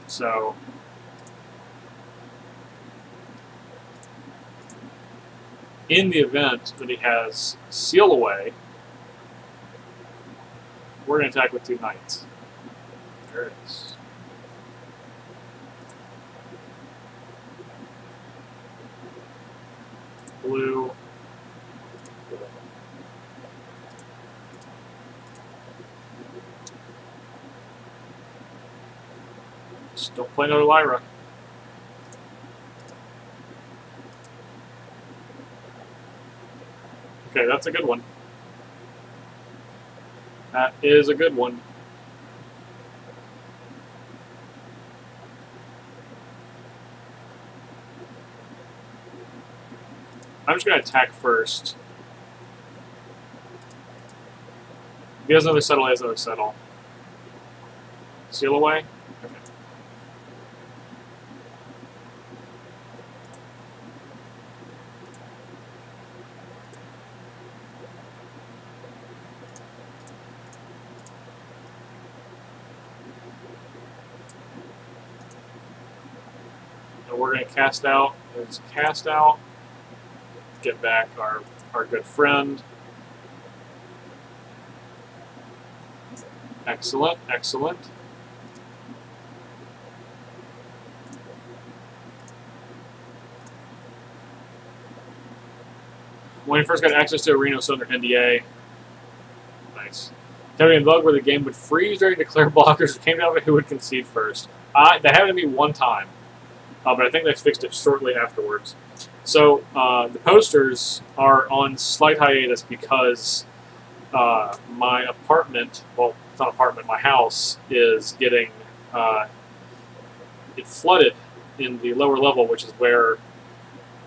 S1: So, in the event that he has Seal Away, we're going to attack with 2 knights. There it is. Blue. Just don't play another Lyra. Okay, that's a good one. That is a good one. I'm just going to attack first. If he has another settle, he has another settle. Seal Away? Okay. And we're going to cast out. There's cast out. Get back our good friend. Excellent, excellent. When he first got access to Arena, was under NDA. Nice. Teferi and Bug, where the game would freeze during declare blockers. It came down to who would concede first. That happened to me one time, but I think they fixed it shortly afterwards. So the posters are on slight hiatus because my apartment, well, it's not an apartment, my house is getting, it flooded in the lower level, which is where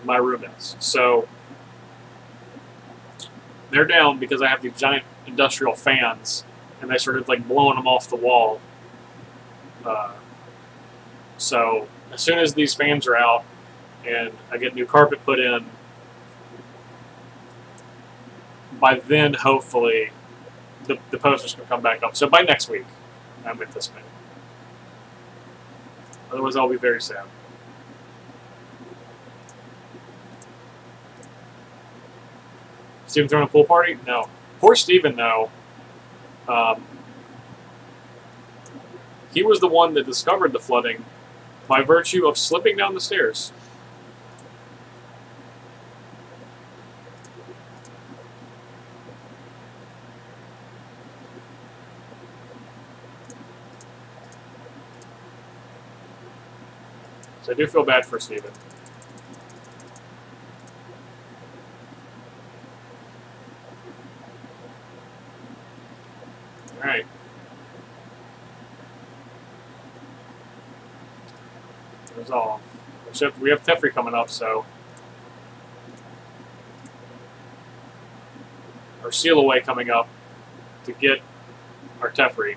S1: my room is. So they're down because I have these giant industrial fans, and they started like blowing them off the wall. So as soon as these fans are out, and I get new carpet put in, by then, hopefully, the posters can come back up. So by next week, I'm anticipating. Otherwise, I'll be very sad. Steven throwing a pool party? No. Poor Steven, though. He was the one that discovered the flooding by virtue of slipping down the stairs. So I do feel bad for Steven. Alright. Resolve. We have Teferi coming up, so... Our Seal Away coming up to get our Teferi.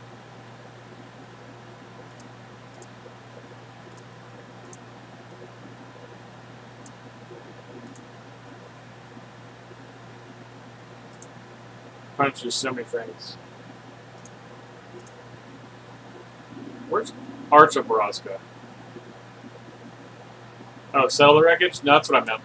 S1: Punches so many things. Where's Arch of Baraska? Oh, settle the wreckage? No, that's what I meant.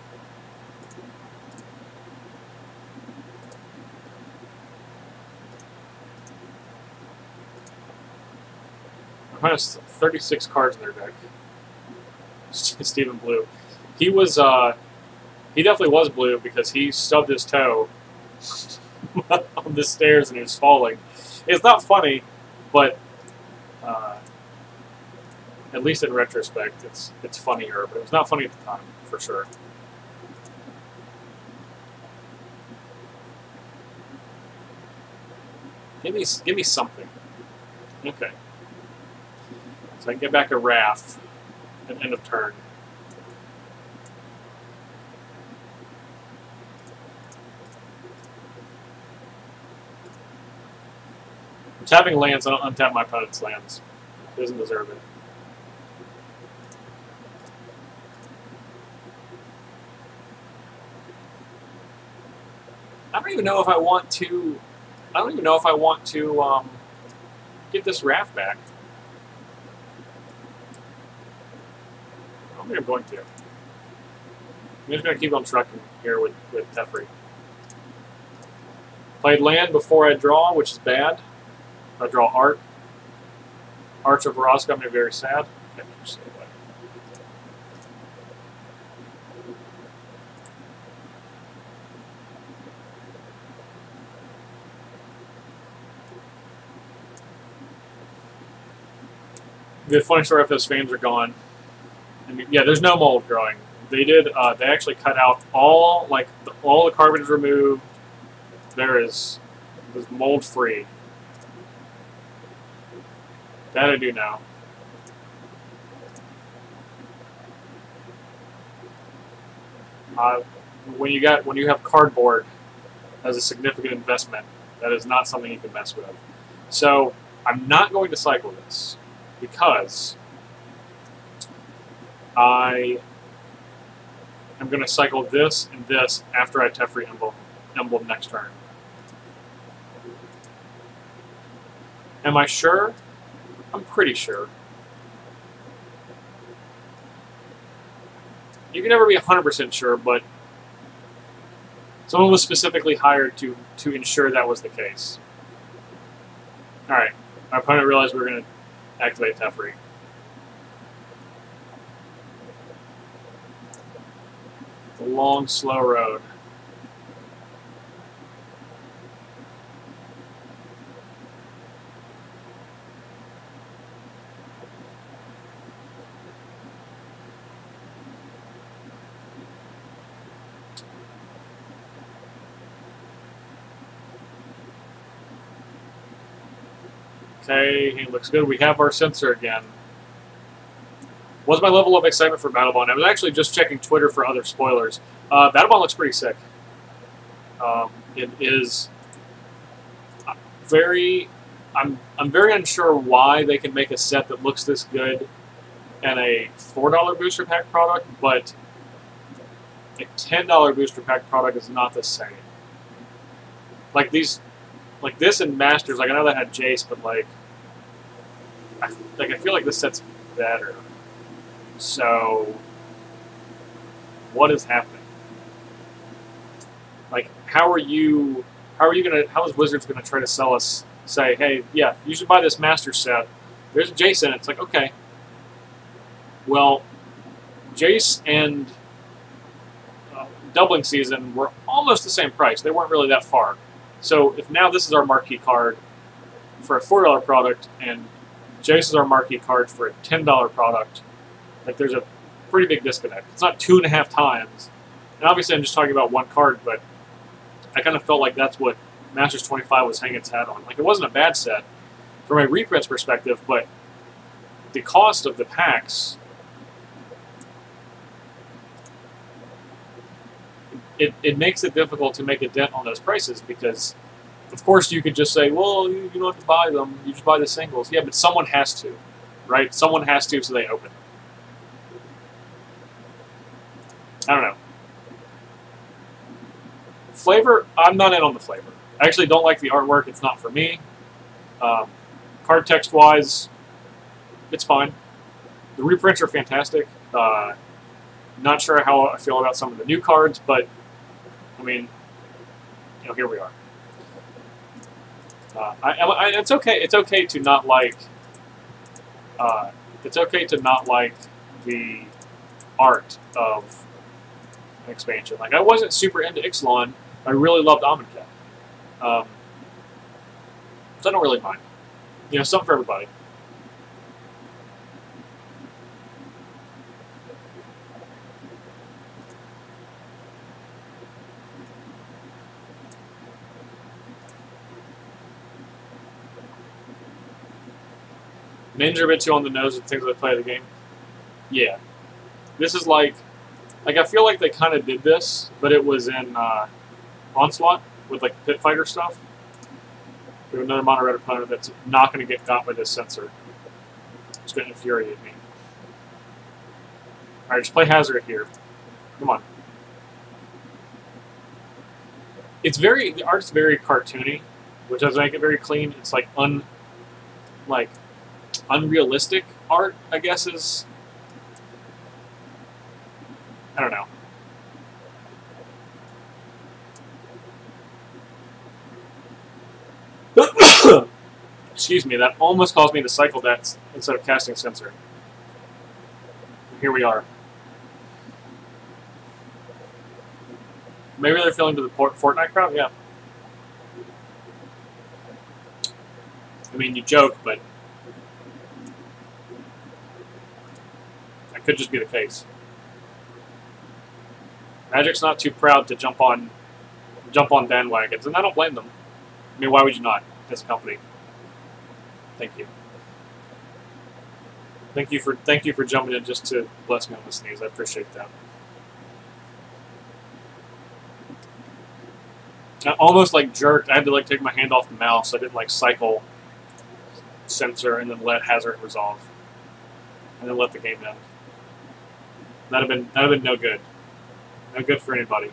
S1: Has 36 cards in their deck. Stephen Blue. He was, he definitely was blue because he stubbed his toe on the stairs and he was falling. It's not funny, but at least in retrospect, it's funnier. But it was not funny at the time, for sure. Give me something. Okay. So I can get back a Raff at end of turn. I'm tapping lands, I don't untap my opponent's lands. He doesn't deserve it. I don't even know if I want to. I don't even know if I want to get this Raff back. I don't think I'm going to. I'm just going to keep on trucking here with Teferi. Played land before I draw, which is bad. I draw Art. Arch of Ross got me very sad. Okay, just stay away. The funny story if those fans are gone. I mean, yeah, there's no mold growing. They did. They actually cut out all the carbon is removed. There's mold free. That I do know. When you have cardboard as a significant investment, that is not something you can mess with. So I'm not going to cycle this because I am going to cycle this and this after I Teferi emblem next turn. Am I sure? I'm pretty sure. You can never be 100% sure, but someone was specifically hired to ensure that was the case. Alright, my opponent realized we were going to activate Teferi. It's a long, slow road. Okay, he looks good. We have our sensor again. What's my level of excitement for Battlebond? I was actually just checking Twitter for other spoilers. Battlebond looks pretty sick. It is very... I'm very unsure why they can make a set that looks this good and a $4 booster pack product, but a $10 booster pack product is not the same. Like these... Like this and Masters, like I know that had Jace, but I feel like this set's better. So, what is happening? Like, how is Wizards gonna try to sell us? Say, hey, yeah, you should buy this Master set. There's Jace in it. It's like, okay. Well, Jace and Doubling Season were almost the same price. They weren't really that far. So if now this is our marquee card for a $4 product and Jace is our marquee card for a $10 product, like there's a pretty big disconnect. It's not 2.5 times. And obviously I'm just talking about one card, but I kind of felt like that's what Masters 25 was hanging its hat on. Like it wasn't a bad set from a reprints perspective, but the cost of the packs, it makes it difficult to make a dent on those prices because, of course, you could just say, well, you don't have to buy them. You just buy the singles. Yeah, but someone has to, right? Someone has to, so they open. I don't know. Flavor, I'm not in on the flavor. I actually don't like the artwork. It's not for me. Card text-wise, it's fine. The reprints are fantastic. Not sure how I feel about some of the new cards, but I mean, you know, here we are. It's okay. It's okay to not like. It's okay to not like the art of an expansion. Like, I wasn't super into Ixalan. I really loved Amonkhet. So I don't really mind. You know, something for everybody. Ninja a bit too on the nose with things that play the game. Yeah. This is like I feel like they kind of did this, but it was in Onslaught with like pit fighter stuff. We have another mono red opponent that's not going to get got by this sensor. It's going to infuriate me. Alright, just play Hazard here. Come on. It's the art's very cartoony, which does make it very clean. It's like unrealistic art, I guess is. I don't know. Excuse me, that almost caused me to cycle that instead of casting Sensor. Here we are. Maybe they're filling to the Fortnite crowd? Yeah. I mean, you joke, but that could just be the case. Magic's not too proud to jump on bandwagons, and I don't blame them. I mean, why would you not, as a company? Thank you. Thank you for jumping in just to bless me on the sneeze. I appreciate that. I almost like jerked. I had to like take my hand off the mouse. So I didn't like cycle Sensor and then let Hazard resolve, and then let the game end. That'd have been no good. No good for anybody.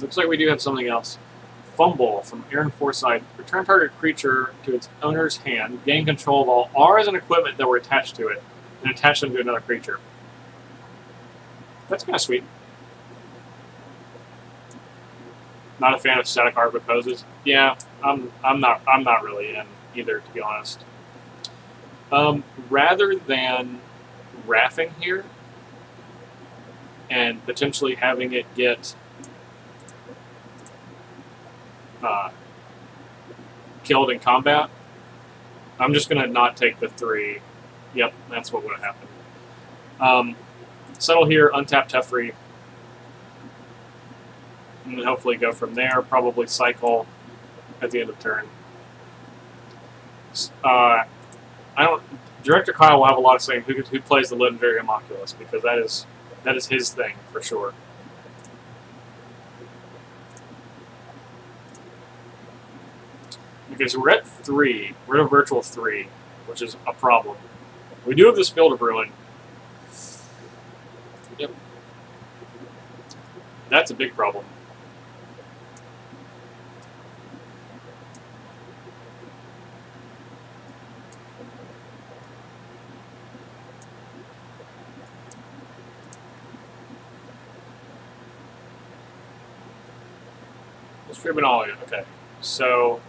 S1: Looks like we do have something else. Fumble from Aaron Forsythe. Return target creature to its owner's hand. Gain control of all R's and equipment that were attached to it, and attach them to another creature. That's kind of sweet. Not a fan of static art with poses. Yeah, I'm not really in either, to be honest. Rather than raffing here and potentially having it get killed in combat, I'm just gonna not take the 3. Yep, that's what would have happened. Settle here, untap Teferi. And then hopefully go from there. Probably cycle at the end of turn. Director Kyle will have a lot of saying who plays the legendary Homunculus, because that is his thing for sure. Okay, so we're at 3. We're at a virtual 3, which is a problem. We do have this Field of Ruin. Yep. That's a big problem. History of Benalia. Okay, so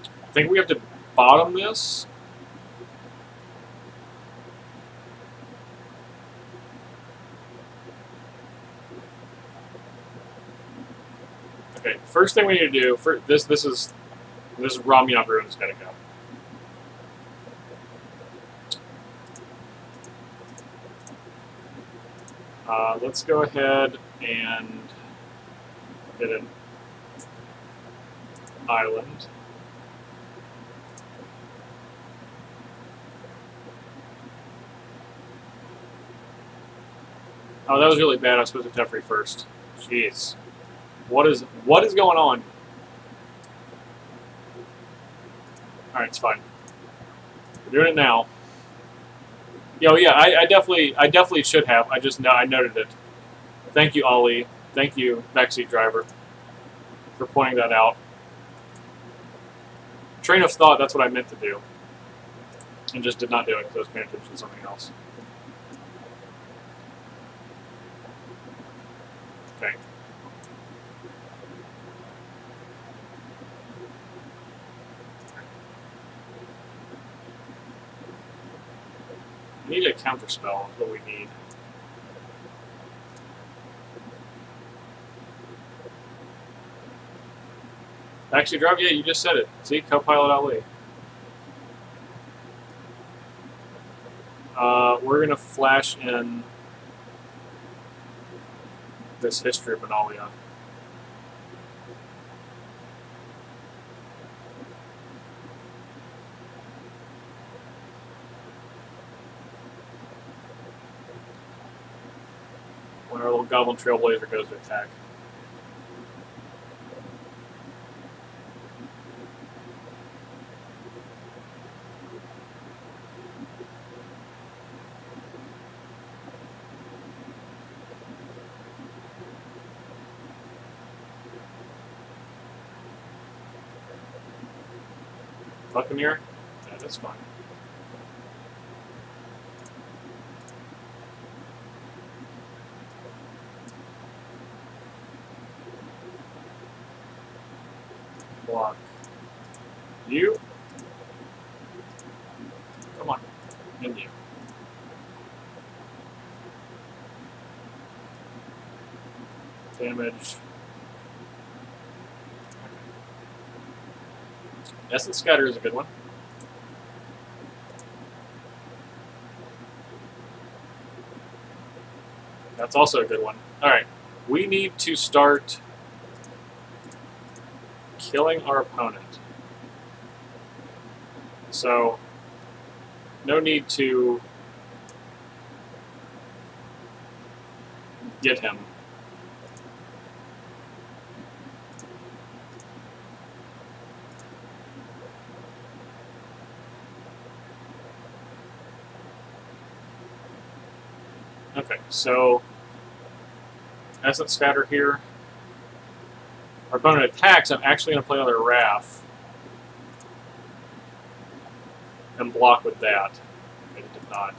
S1: I think we have to bottom this. Okay, first thing we need to do for this is Ramyang Ruin's gotta go. Let's go ahead and get an island. Oh, that was really bad. I was supposed to Teferi first. Jeez. What is going on? Alright, it's fine. We're doing it now. Yo, yeah, I definitely should have. I noted it. Thank you, Ollie. Thank you, backseat driver, for pointing that out. Train of thought, that's what I meant to do. And just did not do it because I was paying attention to something else. Okay. We need a counterspell, is what we need. Actually, drive, yeah, you just said it. See, co-pilot Ali. We're going to flash in this History of Benalia. When our little Goblin Trailblazer goes to attack. Buccaneer? Yeah, that's fine. Block. You? Come on. And you. Damage. Essence Scatter is a good one. That's also a good one. Alright, we need to start killing our opponent. So, no need to get him. Okay, so Essence Scatter here. Our opponent attacks, I'm actually going to play another Raff and block with that. Okay, it did not.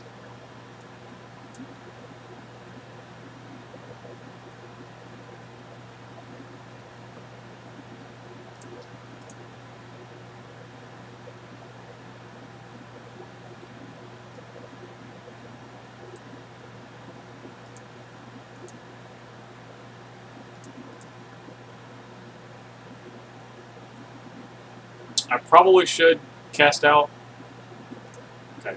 S1: I probably should cast out. Okay.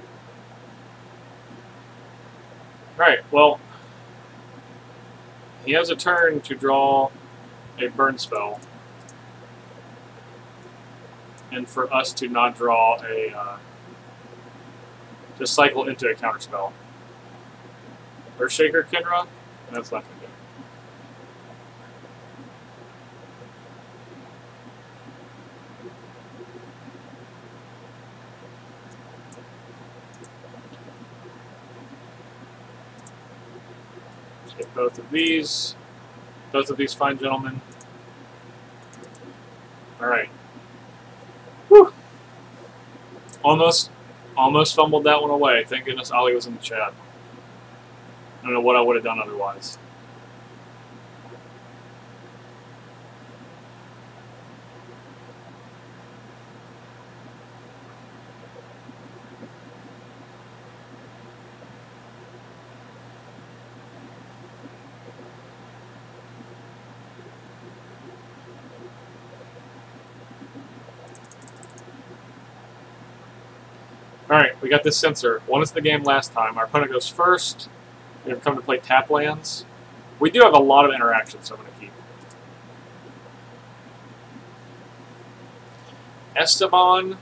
S1: Alright, well, he has a turn to draw a burn spell. And for us to not draw a, to cycle into a counterspell. Earthshaker Kinra? That's not going to do it. Get both of these fine gentlemen. All right. Whew. Almost fumbled that one away. Thank goodness Ollie was in the chat. I don't know what I would have done otherwise. Alright, we got this sensor. Won us the game last time. Our opponent goes first. We have come to play tap lands. We do have a lot of interactions, so I'm going to keep. Esteban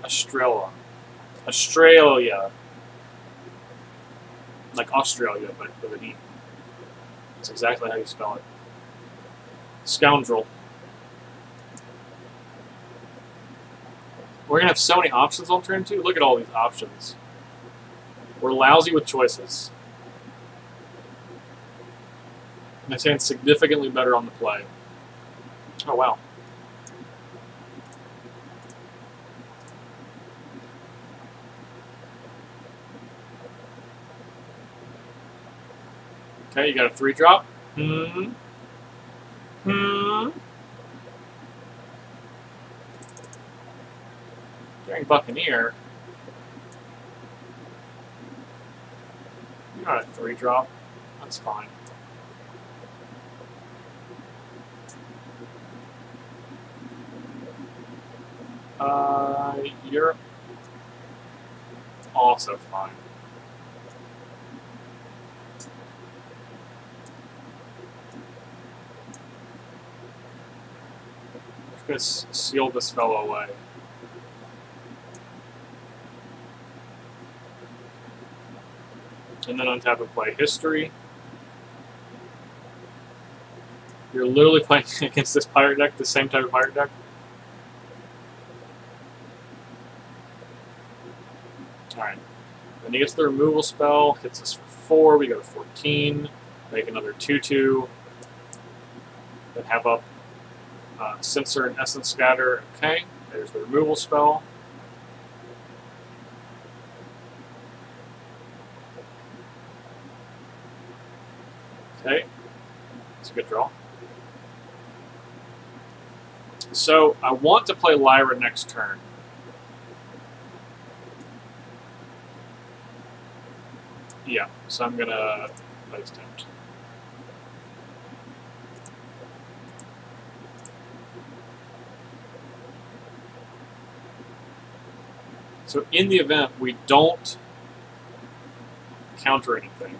S1: Estrella. Australia. Like Australia, but with an E. That's exactly how you spell it. Scoundrel. We're going to have so many options on turn 2. Look at all these options. We're lousy with choices. My hand's significantly better on the play. Oh, wow. Okay, you got a 3-drop. During Buccaneer. You're not a 3-drop. That's fine. You're also fine. I'm just going to seal this fellow away. And then untap and play History. You're literally playing against this pirate deck, the same type of pirate deck. Alright. Then he gets the removal spell, hits us for 4, we go to 14, make another 2/2. Then have up Censor and Essence Scatter. Okay, there's the removal spell. Okay, that's a good draw. So I want to play Lyra next turn. Yeah, so I'm gonna play this tempt. So in the event we don't counter anything,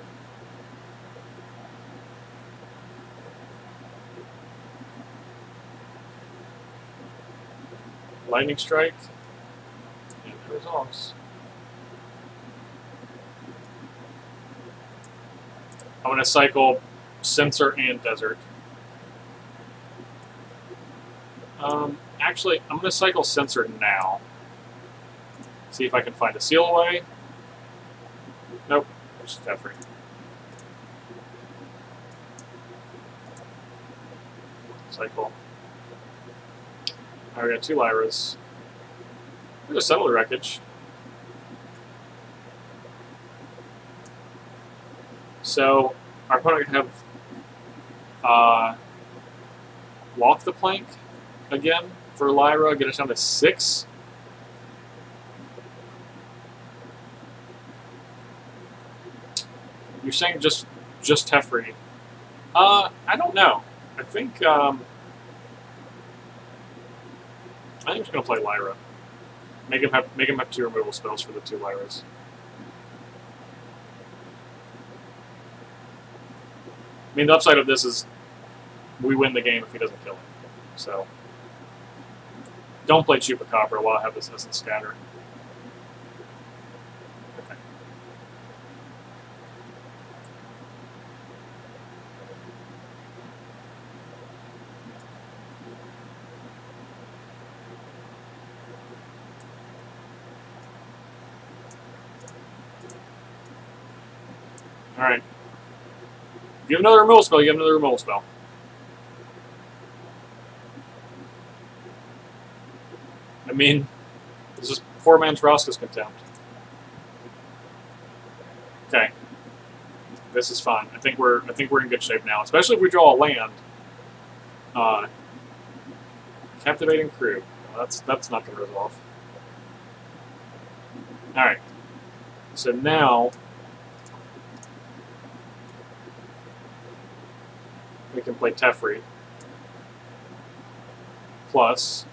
S1: Lightning Strike, and it resolves. I'm going to cycle Censor and Desert. Actually, I'm going to cycle Censor now. See if I can find a seal away. Nope, it's Teferi. Cycle. Alright, we got 2 Lyras. There's a Settler Wreckage. So, our opponent can have walk the plank again for Lyra, get us down to 6. You're saying just Teferi. I don't know. I think I'm just gonna play Lyra. Make him have 2 removal spells for the 2 Lyras. I mean, the upside of this is we win the game if he doesn't kill him. So don't play Chupacabra while I have this Essence Scatter. Okay. Alright. If you have another removal spell, you have another removal spell. I mean, this is poor man's Vraska's Contempt. Okay. This is fine. I think we're in good shape now, especially if we draw a land. Captivating Crew. Well, that's not going to resolve. Alright. So now we can play Teferi. Plus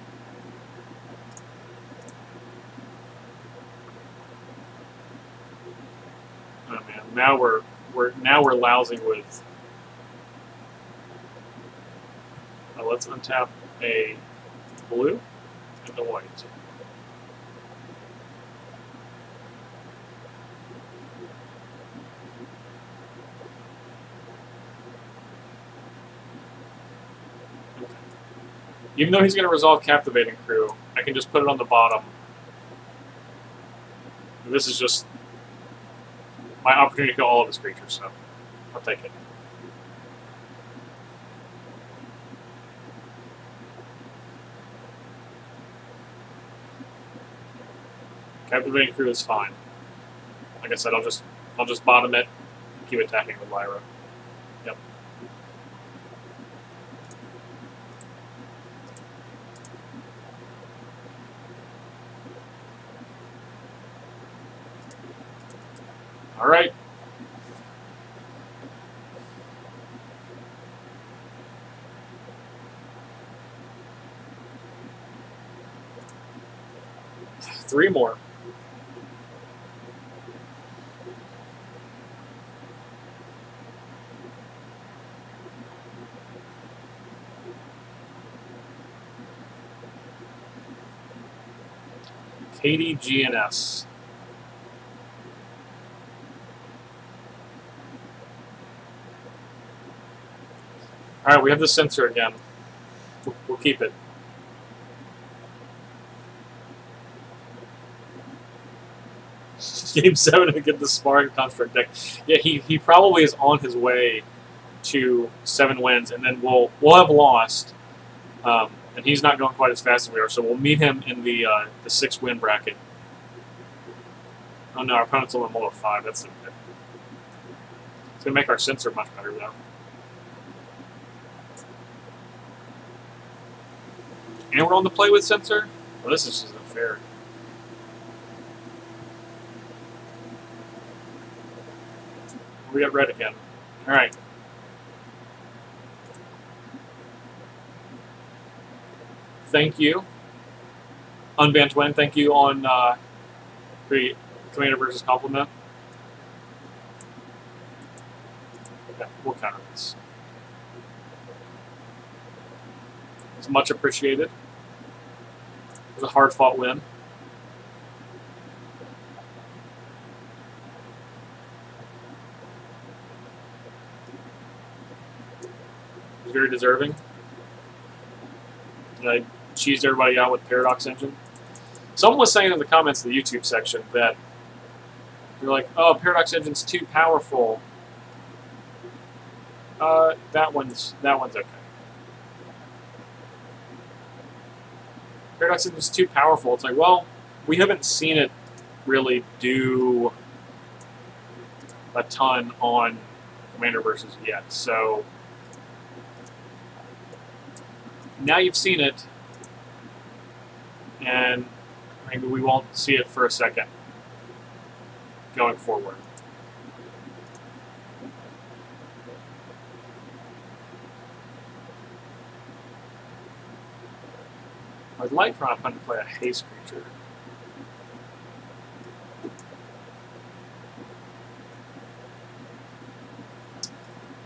S1: oh man, now we're lousy with let's untap a blue and a white. Even though he's going to resolve Captivating Crew, I can just put it on the bottom. And this is just my opportunity to kill all of his creatures, so I'll take it. Captivating Crew is fine. Like I said, I'll just bottom it and keep attacking with Lyra. Yep. All right. Three more. Katie GNS. All right, we have the sensor again. We'll keep it. Game 7 to get the Sparring Construct deck. Yeah, he probably is on his way to 7 wins, and then we'll have lost. And he's not going quite as fast as we are, so we'll meet him in the 6-win bracket. Oh no, our opponent's only below 5. That's okay. It's gonna make our sensor much better though. And we're on the play with sensor? Well, this is just unfair. We got red again. Alright. Thank you. Unbanned Twin, thank you on the Commander versus Compliment. Okay, we'll counter this. It's much appreciated. It was a hard-fought win. It was very deserving. And I cheesed everybody out with Paradox Engine. Someone was saying in the comments of the YouTube section that they're like, "Oh, Paradox Engine's too powerful." That one's okay. Paradox Engine's too powerful. It's like, well, we haven't seen it really do a ton on Commander versus yet, so now you've seen it, and maybe we won't see it for a second going forward. I'd like for my opponent to play a haste creature.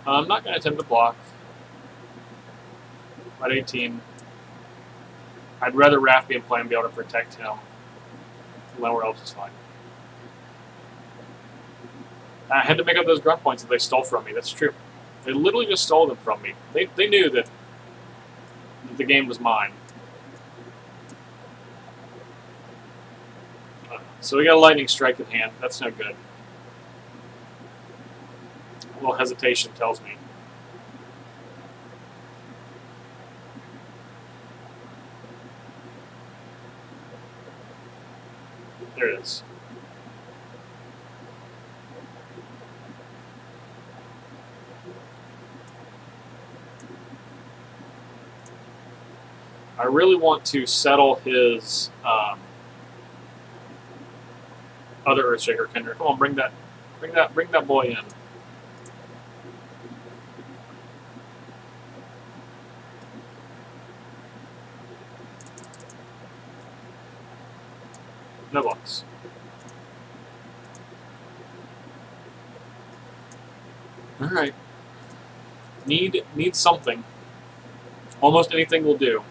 S1: I'm not going to attempt to block. At 18, I'd rather Raff be in play and be able to protect him. Lower else is fine. I had to make up those grunt points that they stole from me. That's true. They literally just stole them from me. They knew that the game was mine. So we got a lightning strike in hand. That's no good. A little hesitation tells me. There it is. I really want to settle his other Earthshaker Kinder. Come on, bring that boy in. No blocks. All right. Need something. Almost anything will do.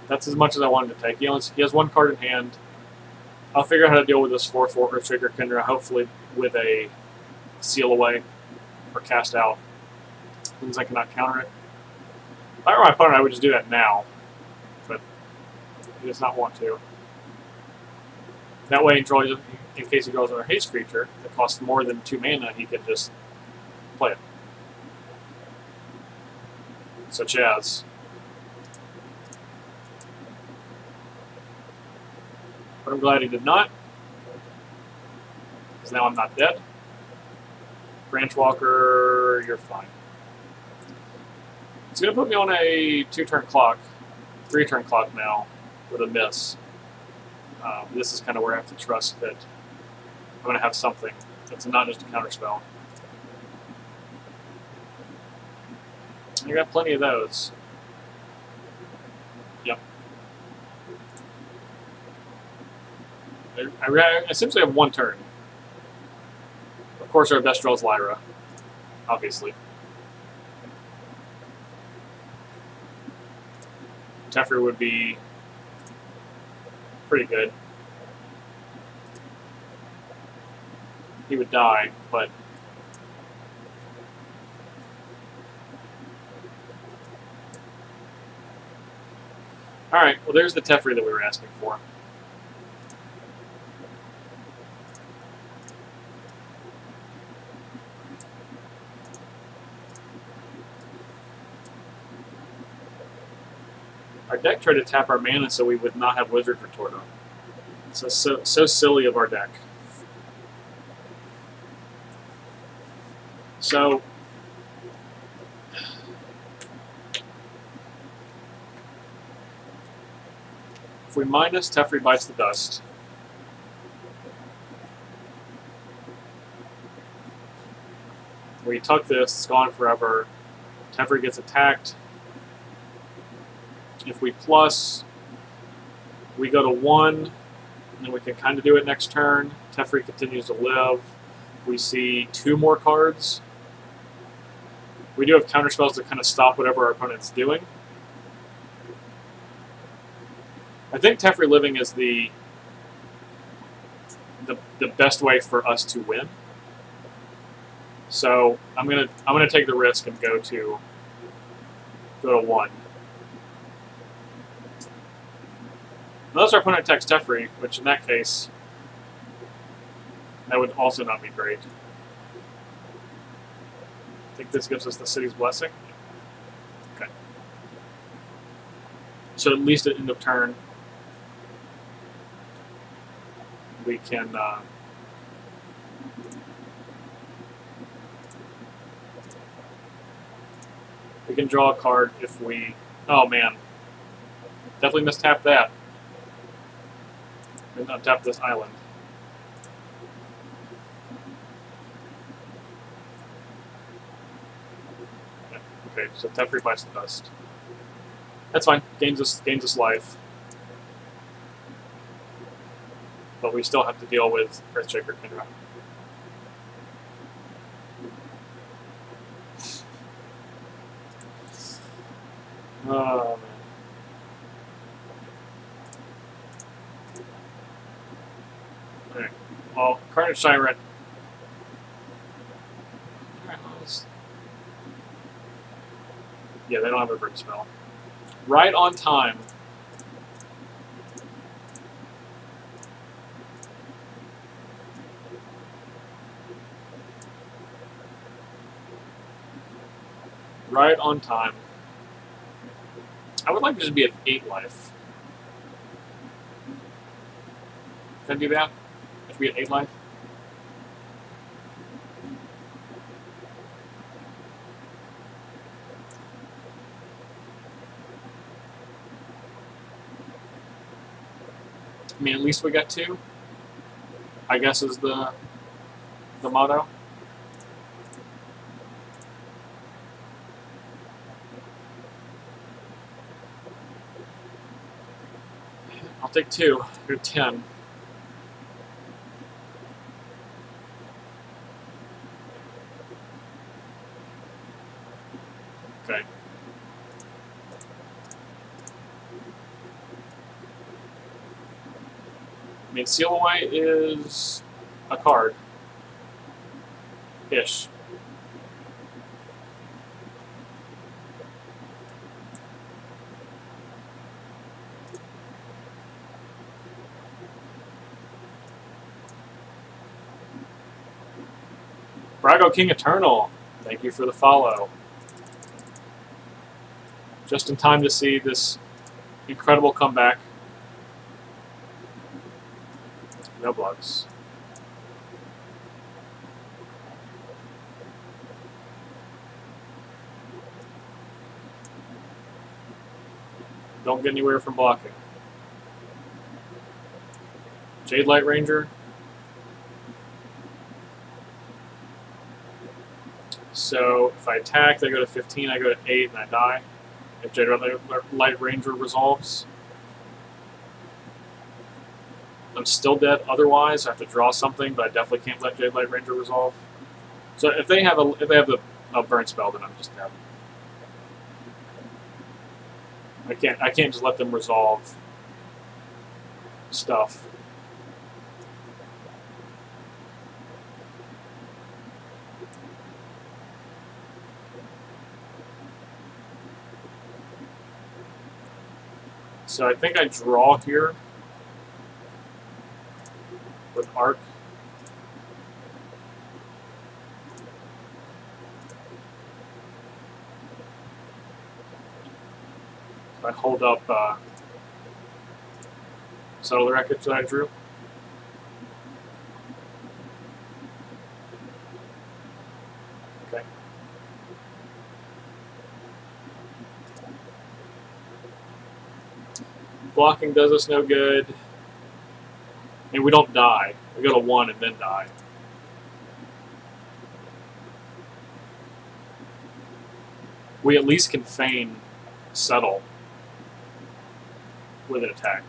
S1: That's as much as I wanted to take. He has one card in hand. I'll figure out how to deal with this 4/4 Earthshaker Kindra, hopefully with a seal away or cast out, since I cannot counter it. If I were my opponent, I would just do that now, but he does not want to. That way, in case he draws another haste creature that costs more than 2 mana, he can just play it. Such as... But I'm glad he did not, because now I'm not dead. Branchwalker, you're fine. It's going to put me on a 2-turn clock, 3-turn clock now, with a miss. This is kind of where I have to trust that I'm going to have something that's not just a counterspell. I got plenty of those. Yep. I essentially have 1 turn. Of course, our best draw is Lyra, obviously. Teferi would be pretty good. He would die, but... Alright, well there's the Teferi that we were asking for. Our deck tried to tap our mana so we would not have Wizard Retort on. So silly of our deck. So... If we minus, Teferi bites the dust. We tuck this, it's gone forever. Teferi gets attacked. If we plus, we go to 1, and then we can kind of do it next turn. Teferi continues to live. We see 2 more cards. We do have counterspells to kind of stop whatever our opponent's doing. I think Teferi living is the best way for us to win. So I'm gonna take the risk and go to 1. Unless our opponent attacks Teferi, which in that case, that would also not be great. I think this gives us the City's Blessing. Okay. So at least at end of turn, we can draw a card if we... Oh man, definitely mistap that. And untap this island. Yeah, okay, so Teferi bites the dust. That's fine. Gains us life. But we still have to deal with Earthshaker Kindra. Oh, man. Alright. Well, Carnage Tyrant. Alright, yeah, they don't have a bring spell. Right on time. Right on time. I would like to just be at 8 life. Can I do that? Just be at 8 life? I mean, at least we got 2, I guess is the motto. I'll take 2. You're 10. Okay. mean, Seal Away is a card. Ish. Brago King Eternal, thank you for the follow. Just in time to see this incredible comeback. No blogs. Don't get anywhere from blocking. Jade Light Ranger. So if I attack, they go to 15, I go to 8, and I die. If Jade Light Ranger resolves, I'm still dead. Otherwise, I have to draw something, but I definitely can't let Jade Light Ranger resolve. So if they have a burn spell, then I'm just dead. I can't just let them resolve stuff. So I think I draw here with Arc. So I hold up Settle the Wreckage that I drew. Okay. Blocking does us no good. And we don't die. We go to 1 and then die. We at least can feign Settle with an attack.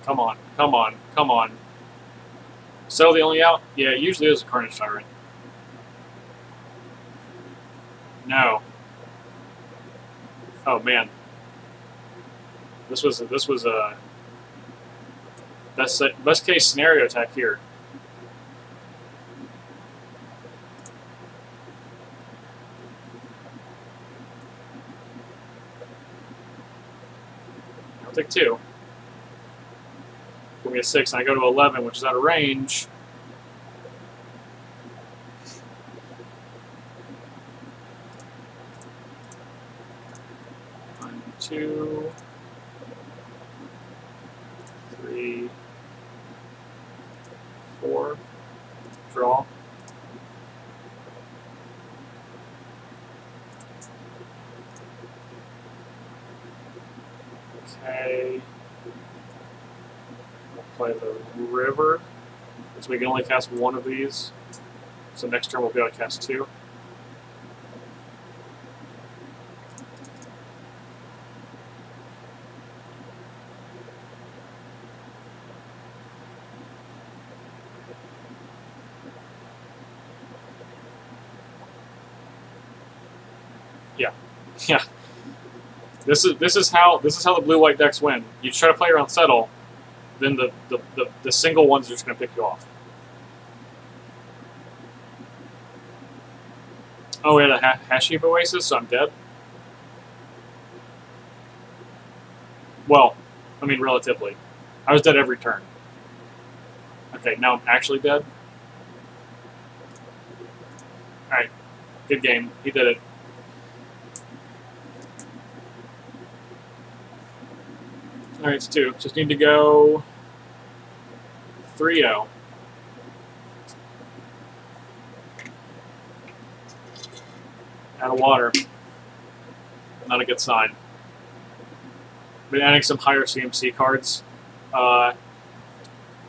S1: Come on, come on, come on. So the only out? Yeah, it usually is a Carnage Tyrant. No. Oh man. This was a best case scenario attack here. I'll take 2. Give me a 6, and I go to 11, which is out of range. One, 2, 3, 4. Draw. Okay. Play the river, so we can only cast 1 of these. So next turn we'll be able to cast 2. Yeah, yeah. This is how the blue-white decks win. You try to play around Settle, then the single ones are just going to pick you off. Oh, we had a Hashib Oasis, so I'm dead? Well, I mean, relatively. I was dead every turn. Okay, now I'm actually dead? Alright, good game. He did it. Alright, it's 2. Just need to go 3-0. Out of water. Not a good sign. Been adding some higher CMC cards.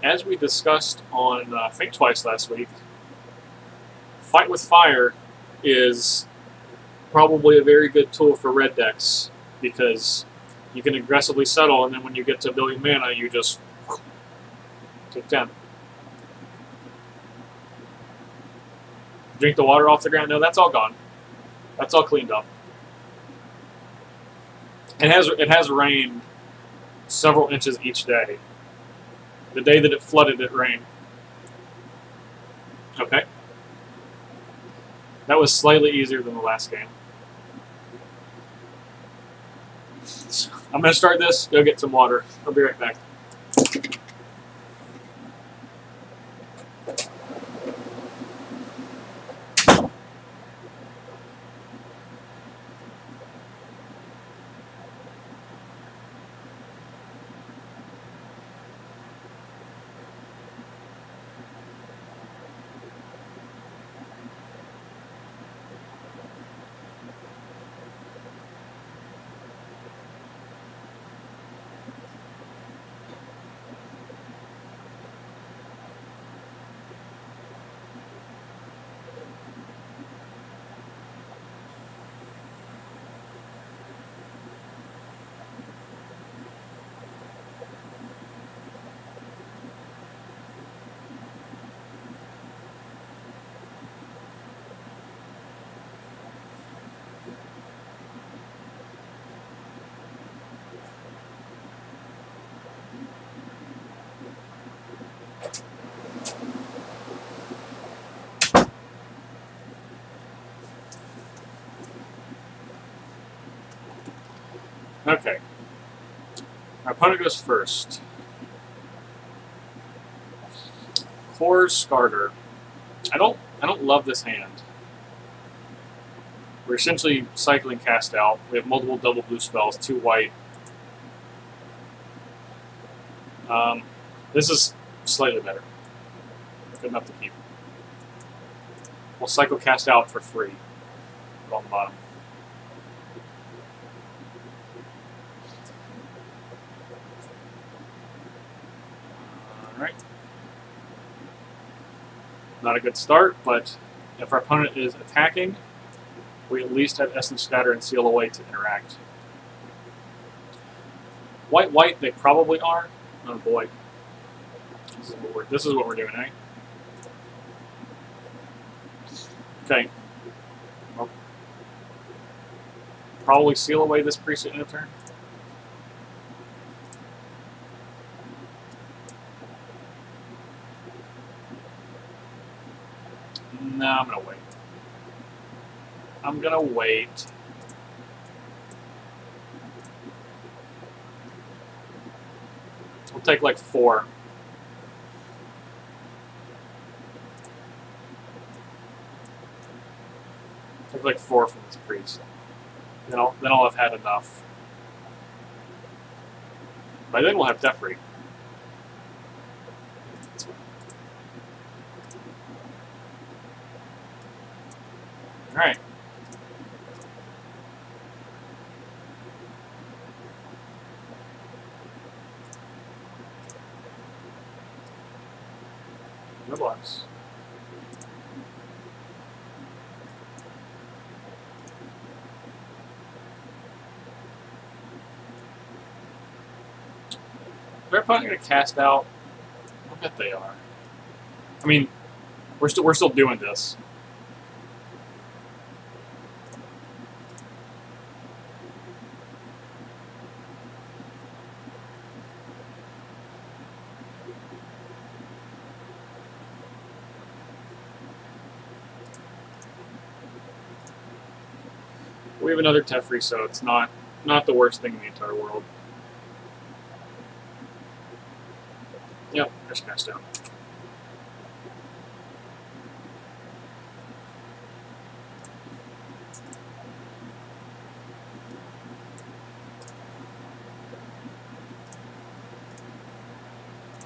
S1: As we discussed on Think Twice last week, Fight with Fire is probably a very good tool for red decks because you can aggressively settle, and then when you get to 1 billion mana, you just take 10. Drink the water off the ground. No, that's all gone. That's all cleaned up. It has rained several inches each day. The day that it flooded, it rained. Okay. That was slightly easier than the last game. I'm going to start this, go get some water. I'll be right back. Okay. My opponent goes first. Core Scarter. I don't love this hand. We're essentially cycling cast out. We have multiple double blue spells, 2 white. This is slightly better. Good enough to keep. We'll cycle cast out for free. On the bottom. Alright. Not a good start, but if our opponent is attacking, we at least have Essence Scatter and Seal Away to interact. White, they probably are. Oh boy. This is what we're doing, eh? Okay. Well, probably Seal Away this preset in a turn. No, I'm gonna wait. I'm gonna wait. We'll take like 4. Take like 4 from this priest. Then I'll have had enough. By then we'll have Teferi. Alright. No blocks. They're probably going to cast out. I bet they are. I mean, we're still doing this. We have another Teferi, so it's not the worst thing in the entire world. Yep, there's cast down.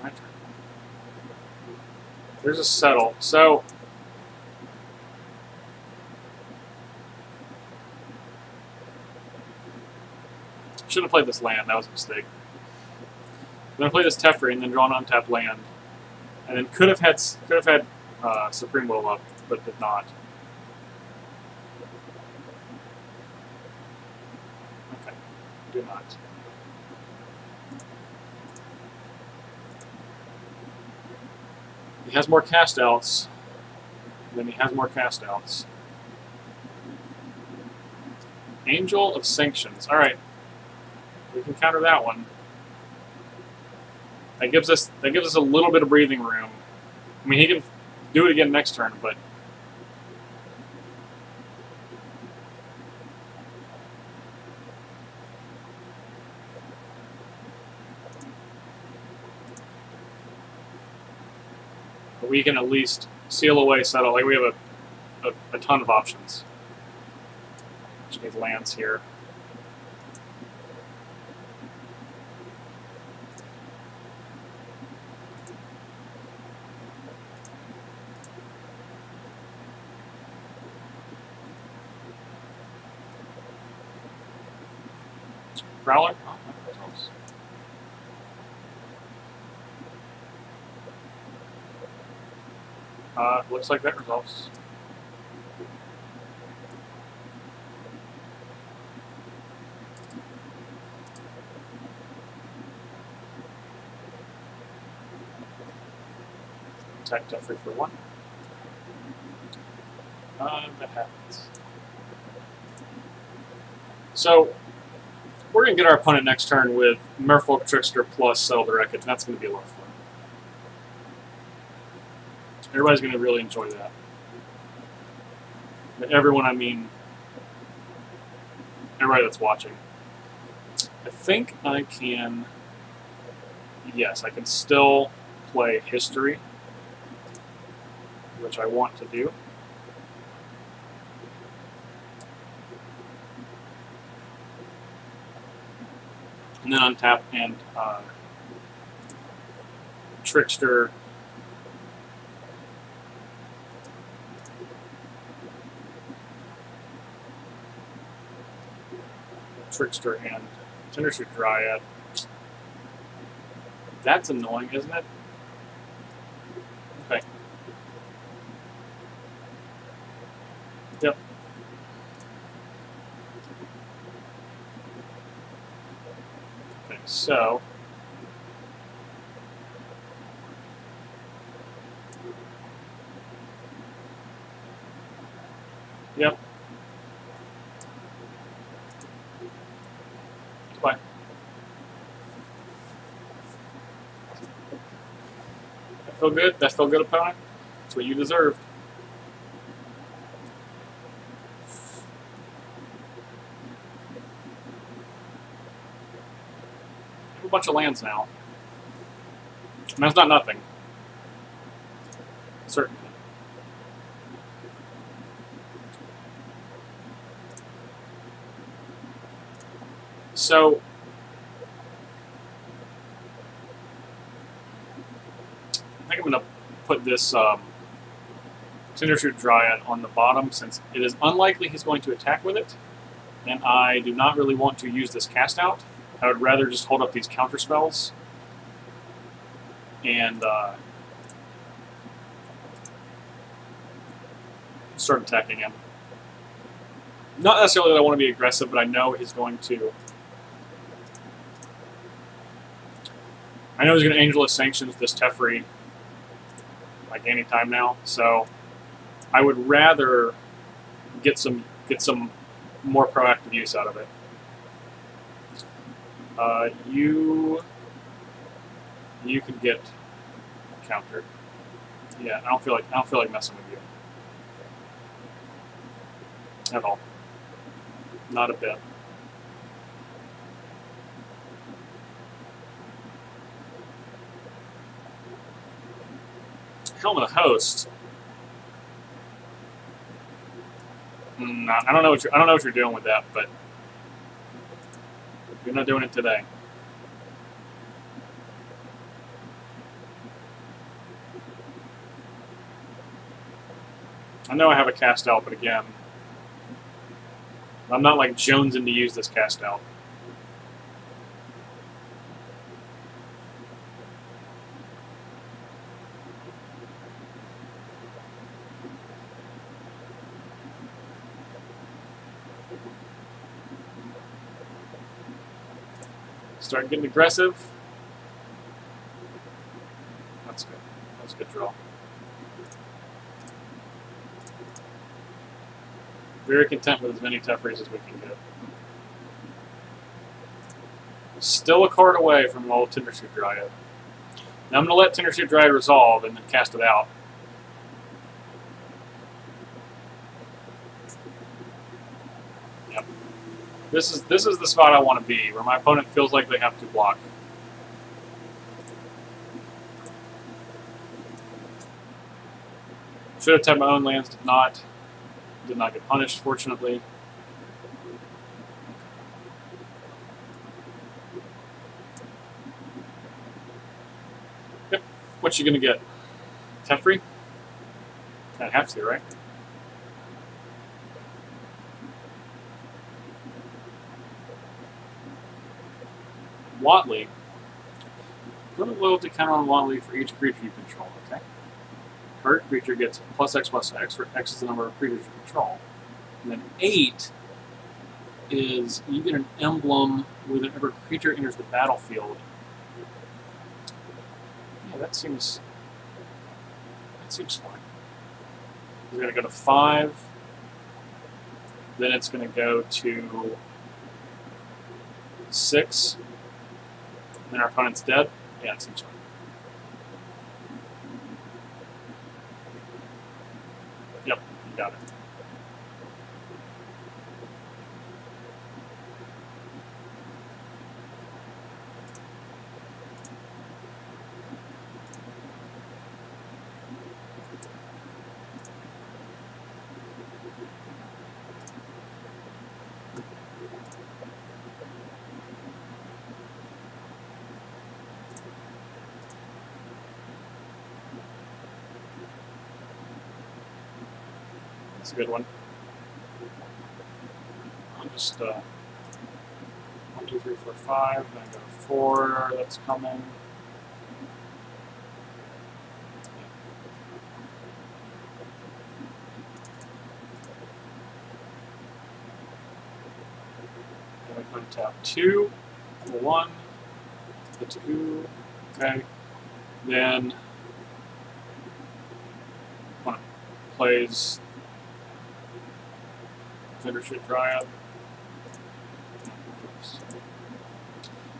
S1: My turn. There's a settle. So shouldn't have played this land. That was a mistake. I'm gonna play this Teferi and then draw an untapped land, and then could have had Supreme Will up, but did not. Do not. He has more cast outs. Then he has more cast outs. Angel of Sanctions. All right, we can counter that one. That gives us a little bit of breathing room. I mean, he can do it again next turn, but we can at least seal away, settle. Like we have a ton of options. Just need lands here. Prowler? Oh, that resolves. Looks like that resolves. Attack Teferi for 1. That happens. So, we're going to get our opponent next turn with Merfolk Trickster plus Settle the Wreckage, and that's going to be a lot of fun. Everybody's going to really enjoy that. By everyone, I mean everybody that's watching. I think I can... Yes, I can still play History, which I want to do. And then untap and Trickster. Trickster and Tindershoot Dryad. That's annoying, isn't it? Okay. Yep. Okay, so yep. Goodbye. That feel good? That feel good, opponent? That's what you deserved. A bunch of lands now. I mean, that's not nothing. Certainly. So, I think I'm going to put this Tindershoot Dryad on the bottom since it is unlikely he's going to attack with it, and I do not really want to use this cast out. I would rather just hold up these counter spells and start attacking him. Not necessarily that I want to be aggressive, but I know he's going to. I know he's going to Angel of Sanctions this Teferi like any time now, so I would rather get some more proactive use out of it. You could get countered. Yeah, I don't feel like messing with you at all. Not a bit. Helmet of Host. I don't know what you're doing with that, but you're not doing it today. I know I have a cast out, but again, I'm not like jonesing to use this cast out. Start getting aggressive. That's good. That's a good draw. Very content with as many Teferis as we can get. Still a card away from an old Tindershoot Dryad. Now I'm going to let Tindershoot Dryad resolve and then cast it out. Yep. This is the spot I want to be, where my opponent feels like they have to block. Should have tapped my own lands, did not. Did not get punished, fortunately. Yep. What you gonna get? Teferi? I have to, right? Watley. Put a loyalty counter on Watley for each creature you control, okay? Target creature gets +X/+X, where X is the number of creatures you control. And then 8 is you get an emblem whenever a creature enters the battlefield. Yeah, that seems fine. We're going to go to 5. Then it's going to go to 6. Then our opponent's dead. Yeah, it seems fine. Yep, you got it. That's a good one. I'll just 1, 2, 3, 4, 5. Then go to 4. That's coming. Then we untap 2. 1. The 2. Okay. Then plays Tindershoot Dryad. I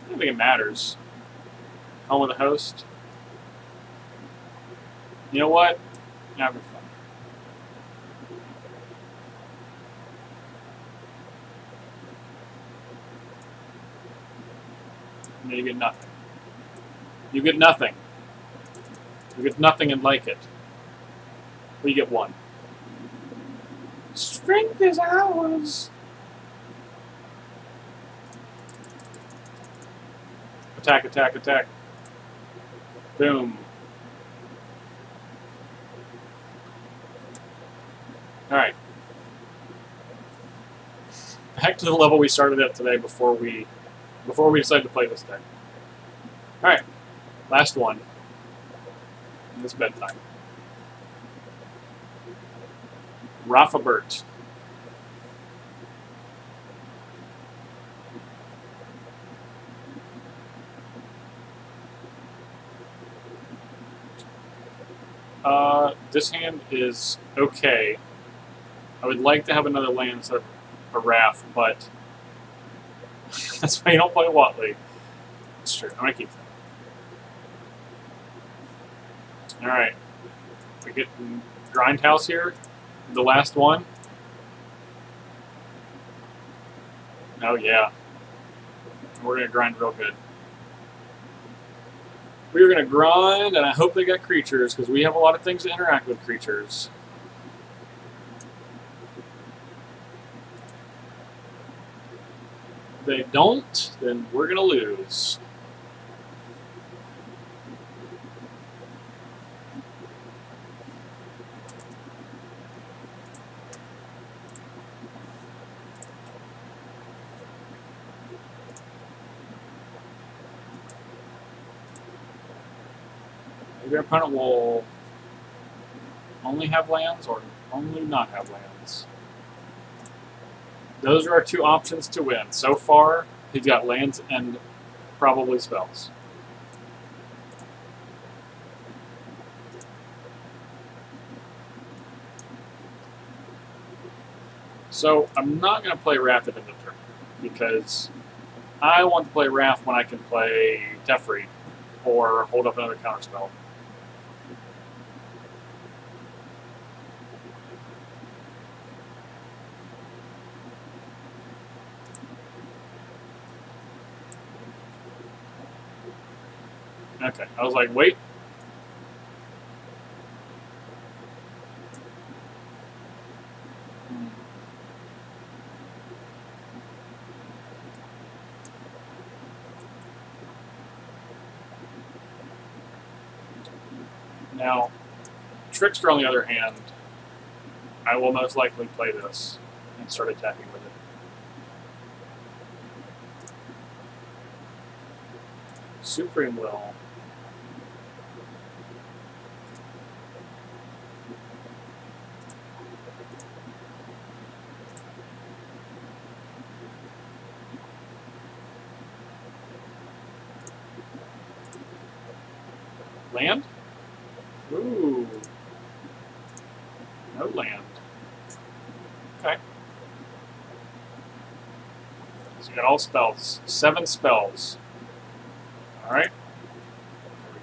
S1: don't think it matters. Home of the host. You know what? Having fun. And you get nothing. You get nothing. You get nothing and like it. We get 1. Strength is ours. Attack, attack, attack. Boom. Alright. Back to the level we started at today before we decided to play this deck. Alright. Last one. It's bedtime. Raff Capashen. This hand is okay. I would like to have another land instead of a Raff, but that's why you don't play Watley. That's true. I'm going to keep that. Alright. We get Grindhouse here. The last one. Oh, yeah. We're going to grind real good. We're going to grind, and I hope they got creatures, because we have a lot of things to interact with creatures. If they don't, then we're going to lose. Your opponent will only have lands or only not have lands. Those are our 2 options to win. So far, he's got lands and Probably spells. So I'm not going to play Raff at the end of the turn because I want to play Raff when I can play Teferi or hold up another counterspell. Okay, I was like, wait. Now, Trickster, on the other hand, I will most likely play this and start attacking with it. Supreme will. Land? Ooh. No land. Okay. So you got all spells. 7 spells. Alright.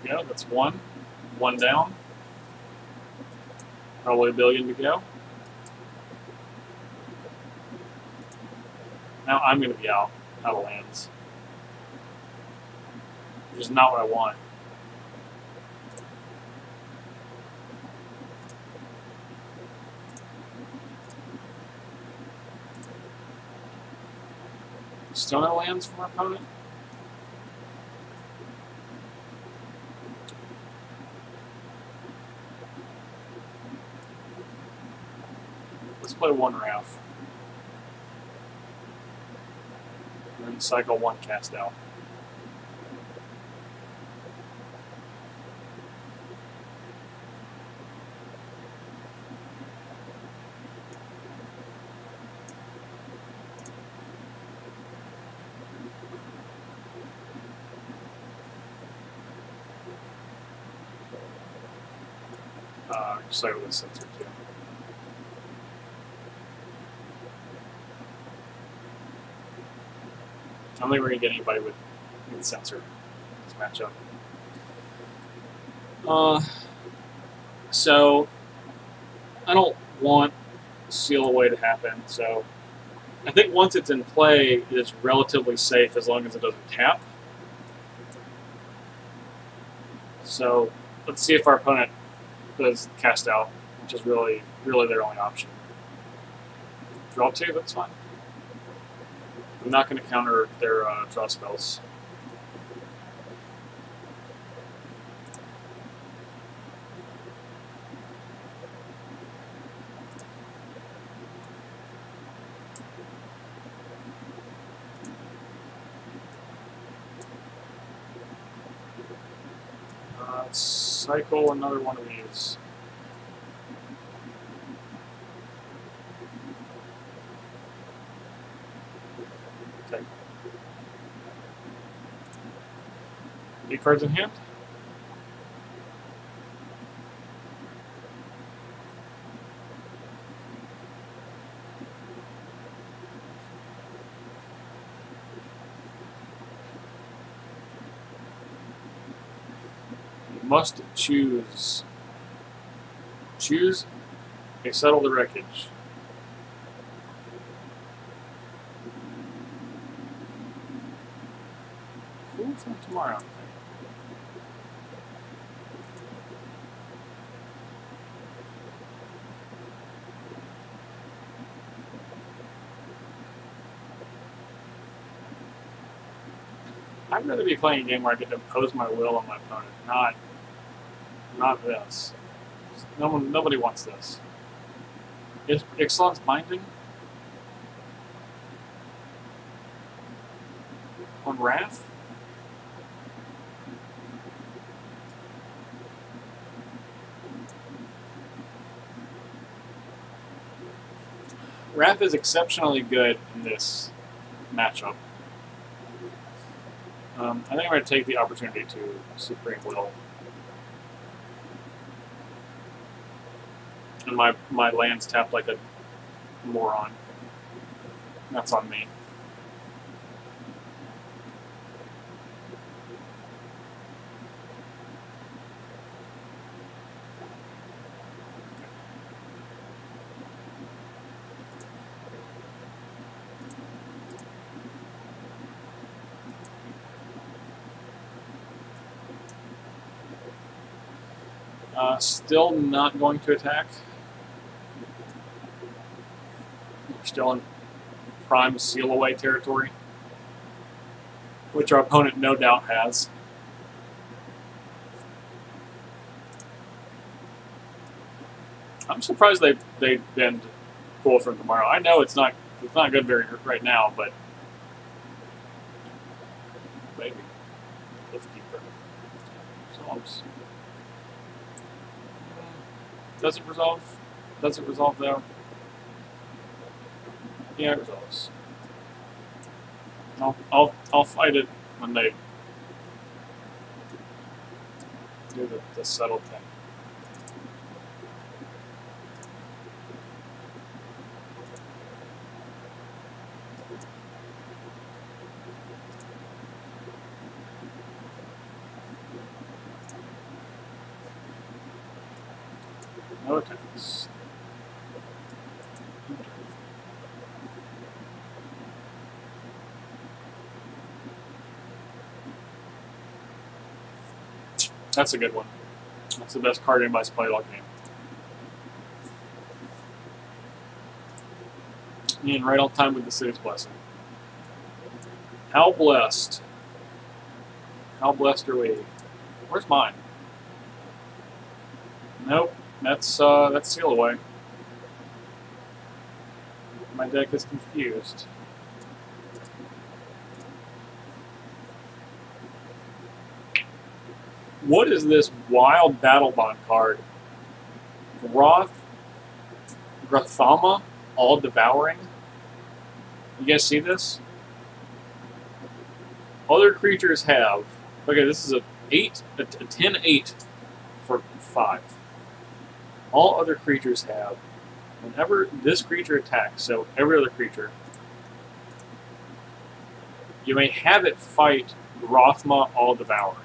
S1: There we go. That's 1. 1 down. Probably a billion to go. Now I'm going to be out of lands. Which is not what I want. Still no lands from our opponent? Let's play 1 Raff. And then cycle 1 cast out. Cycle this sensor too. I don't think we're going to get anybody with sensor this matchup. So I don't want Seal Away to happen, so I think once it's in play, it's relatively safe as long as it doesn't tap. So let's see if our opponent does cast out, which is really their only option. Draw 2, that's fine. I'm not going to counter their draw spells. Cycle another one of these. Okay. 8 cards in hand. Must choose a Settle the Wreckage. Who from tomorrow? I'd rather be playing a game where I get to impose my will on my opponent, not this. Nobody wants this. Is Ixalan's binding on Raff? Raff is exceptionally good in this matchup. I think I'm going to take the opportunity to Supreme Will. And my land's tapped like a moron. That's on me. Still not going to attack. We're still in prime seal away territory, which our opponent no doubt has. I'm surprised they bend pull from tomorrow. I know it's not good very right now, but maybe Cliffkeeper. Songs. Does it resolve? Does it resolve though? Yeah, it resolves. I'll fight it when they do the settled thing. No attacks. That's a good one. That's the best card anybody's played all game. And right on time with the City's Blessing. How blessed. How blessed are we? Where's mine? Nope. That's Seal Away. My deck is confused. What is this wild Battle Bond card? Grathama, All Devouring. You guys see this? Other creatures have. Okay, this is a 10-8 for 5. All other creatures have. Whenever this creature attacks, so every other creature, you may have it fight Grathama, All Devouring.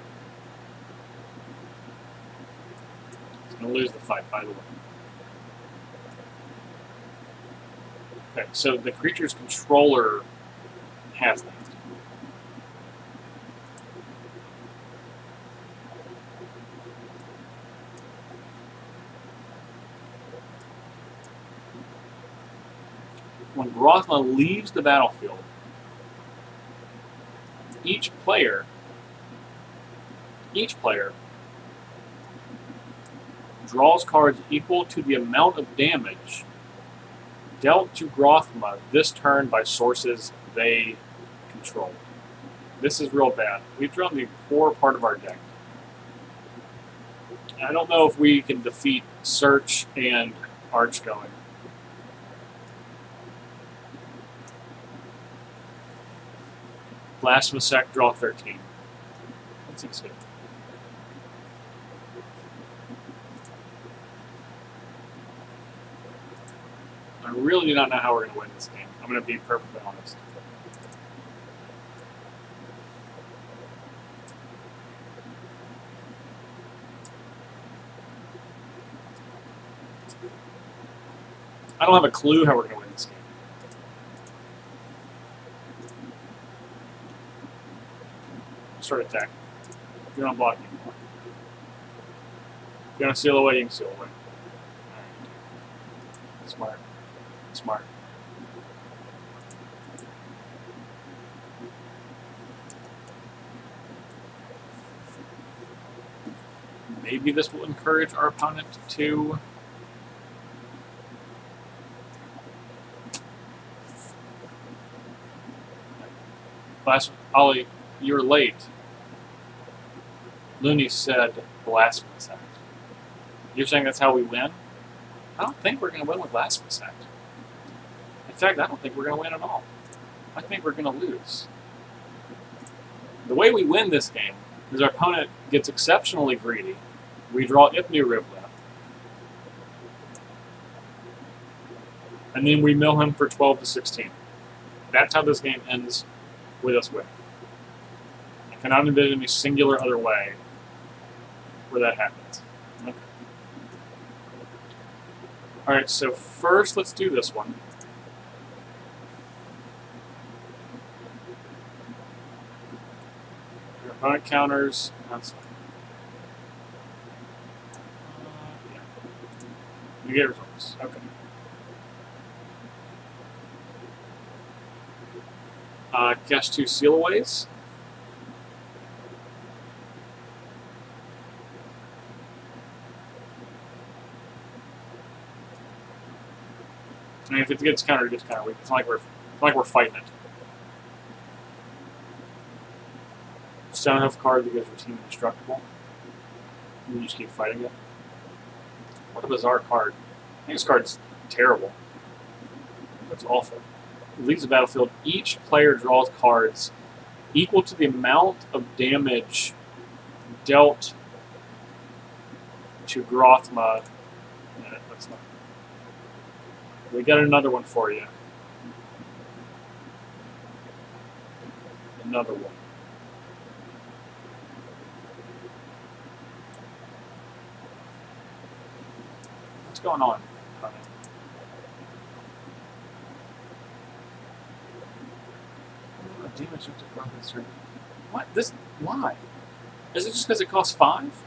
S1: It's going to lose the fight, by the way. Okay, so the creature's controller has that. When Grathama leaves the battlefield, each player draws cards equal to the amount of damage dealt to Grathama this turn by sources they control. This is real bad. We've drawn the core part of our deck. I don't know if we can defeat Search and Archgoing. Blasphemous Act, draw 13. That seems good. I really do not know how we're going to win this game. I'm going to be perfectly honest. I don't have a clue how we're going to win this game. Start attack. You don't block anymore. If you want to seal away, you can seal away. Alright. Smart. Smart. Maybe this will encourage our opponent to Ollie, you're late. Looney said Blasphemous Act. You're saying that's how we win? I don't think we're going to win with Blasphemous Act. In fact, I don't think we're going to win at all. I think we're going to lose. The way we win this game is our opponent gets exceptionally greedy. We draw Ipnu Rivla. And then we mill him for 12 to 16. That's how this game ends with us winning. I cannot envision a singular other way where that happens. Okay. Alright, so first let's do this one. Your opponent counters. That's fine. Yeah. You get results. Okay. Cast 2 Sealaways. I mean, if it gets countered, it gets countered. It's not like we're fighting it. Stone Hoof card because your team indestructible. And you just keep fighting it. What a bizarre card. I think this card's terrible. That's awful. It leaves the battlefield. Each player draws cards equal to the amount of damage dealt to Grothma. Yeah, that's not. We got another one for you. Another one. What's going on? Damage up to Grothma's turn. What? This? Why? Is it just because it costs 5?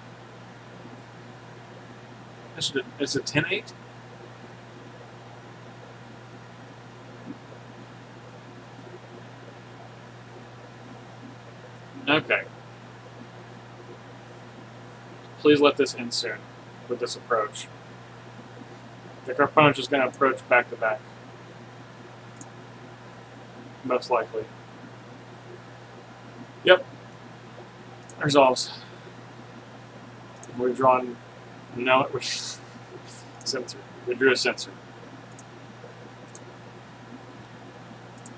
S1: It's a 10-8? Okay. Please let this end soon with this approach. I think our opponent's just going to approach back to back. Most likely. Yep. Resolves. We've drawn. No, it was sensor. We drew a sensor.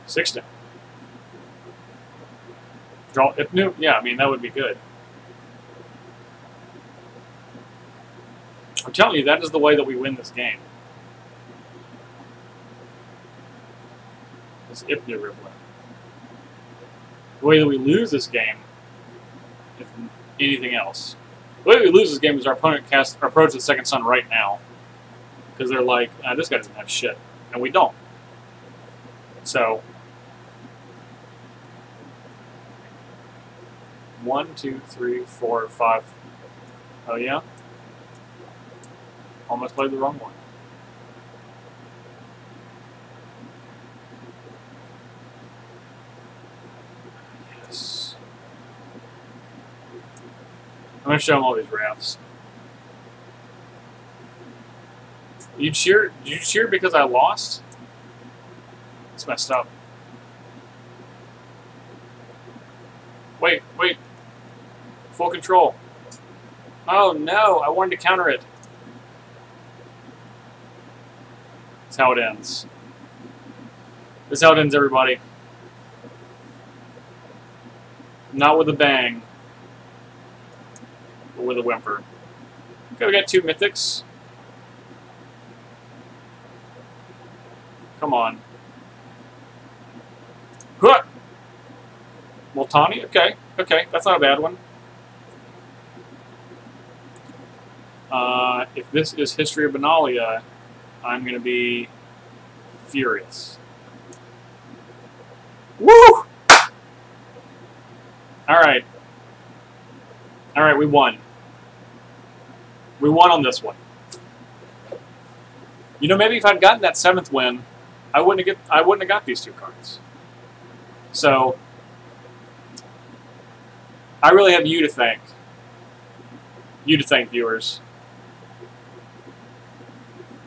S1: 6 down. Draw Ipnu? Yeah, I mean, that would be good. I'm telling you, that is the way that we win this game. It's Ipnu Rivla. The way that we lose this game, if anything else. The way we lose this game is our opponent approaches the second sun right now. Because they're like, this guy doesn't have shit. And we don't. So, 1, 2, 3, 4, 5. Oh yeah? Almost played the wrong one. Yes. I'm going to show them all these Raffs. Did you cheer because I lost? It's messed up. Wait. Full control. Oh no, I wanted to counter it. That's how it ends. This is how it ends, everybody. Not with a bang, but with a whimper. Okay, we got 2 mythics. Come on. Huh! Multani? Okay, that's not a bad one. If this is History of Benalia, I'm going to be furious. Woo! Alright, we won. We won on this one. You know, maybe if I'd gotten that 7th win, I wouldn't have got these 2 cards. So, I really have you to thank. You to thank, viewers.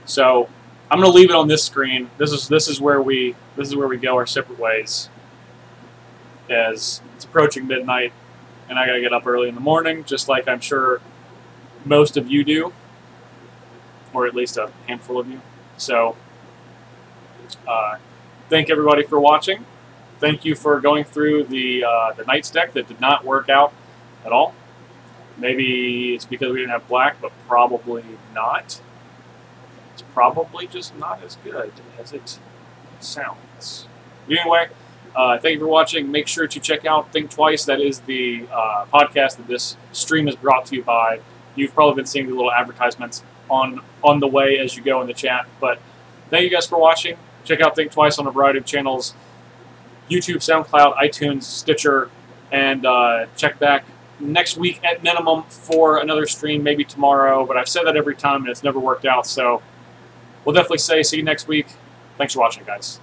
S1: So, I'm going to leave it on this screen. This is where we go our separate ways. As it's approaching midnight, and I got to get up early in the morning, just like I'm sure most of you do, or at least a handful of you. So, thank everybody for watching. thank you for going through the Knights deck that did not work out at all. Maybe it's because we didn't have black, but probably not. It's probably just not as good as it sounds. But anyway, thank you for watching. Make sure to check out Think Twice. That is the podcast that this stream is brought to you by. You've probably been seeing the little advertisements on the way as you go in the chat. But thank you guys for watching. Check out Think Twice on a variety of channels. YouTube, SoundCloud, iTunes, Stitcher, and check back next week at minimum for another stream, maybe tomorrow. But I've said that every time, and it's never worked out. So we'll definitely say see you next week. Thanks for watching, guys.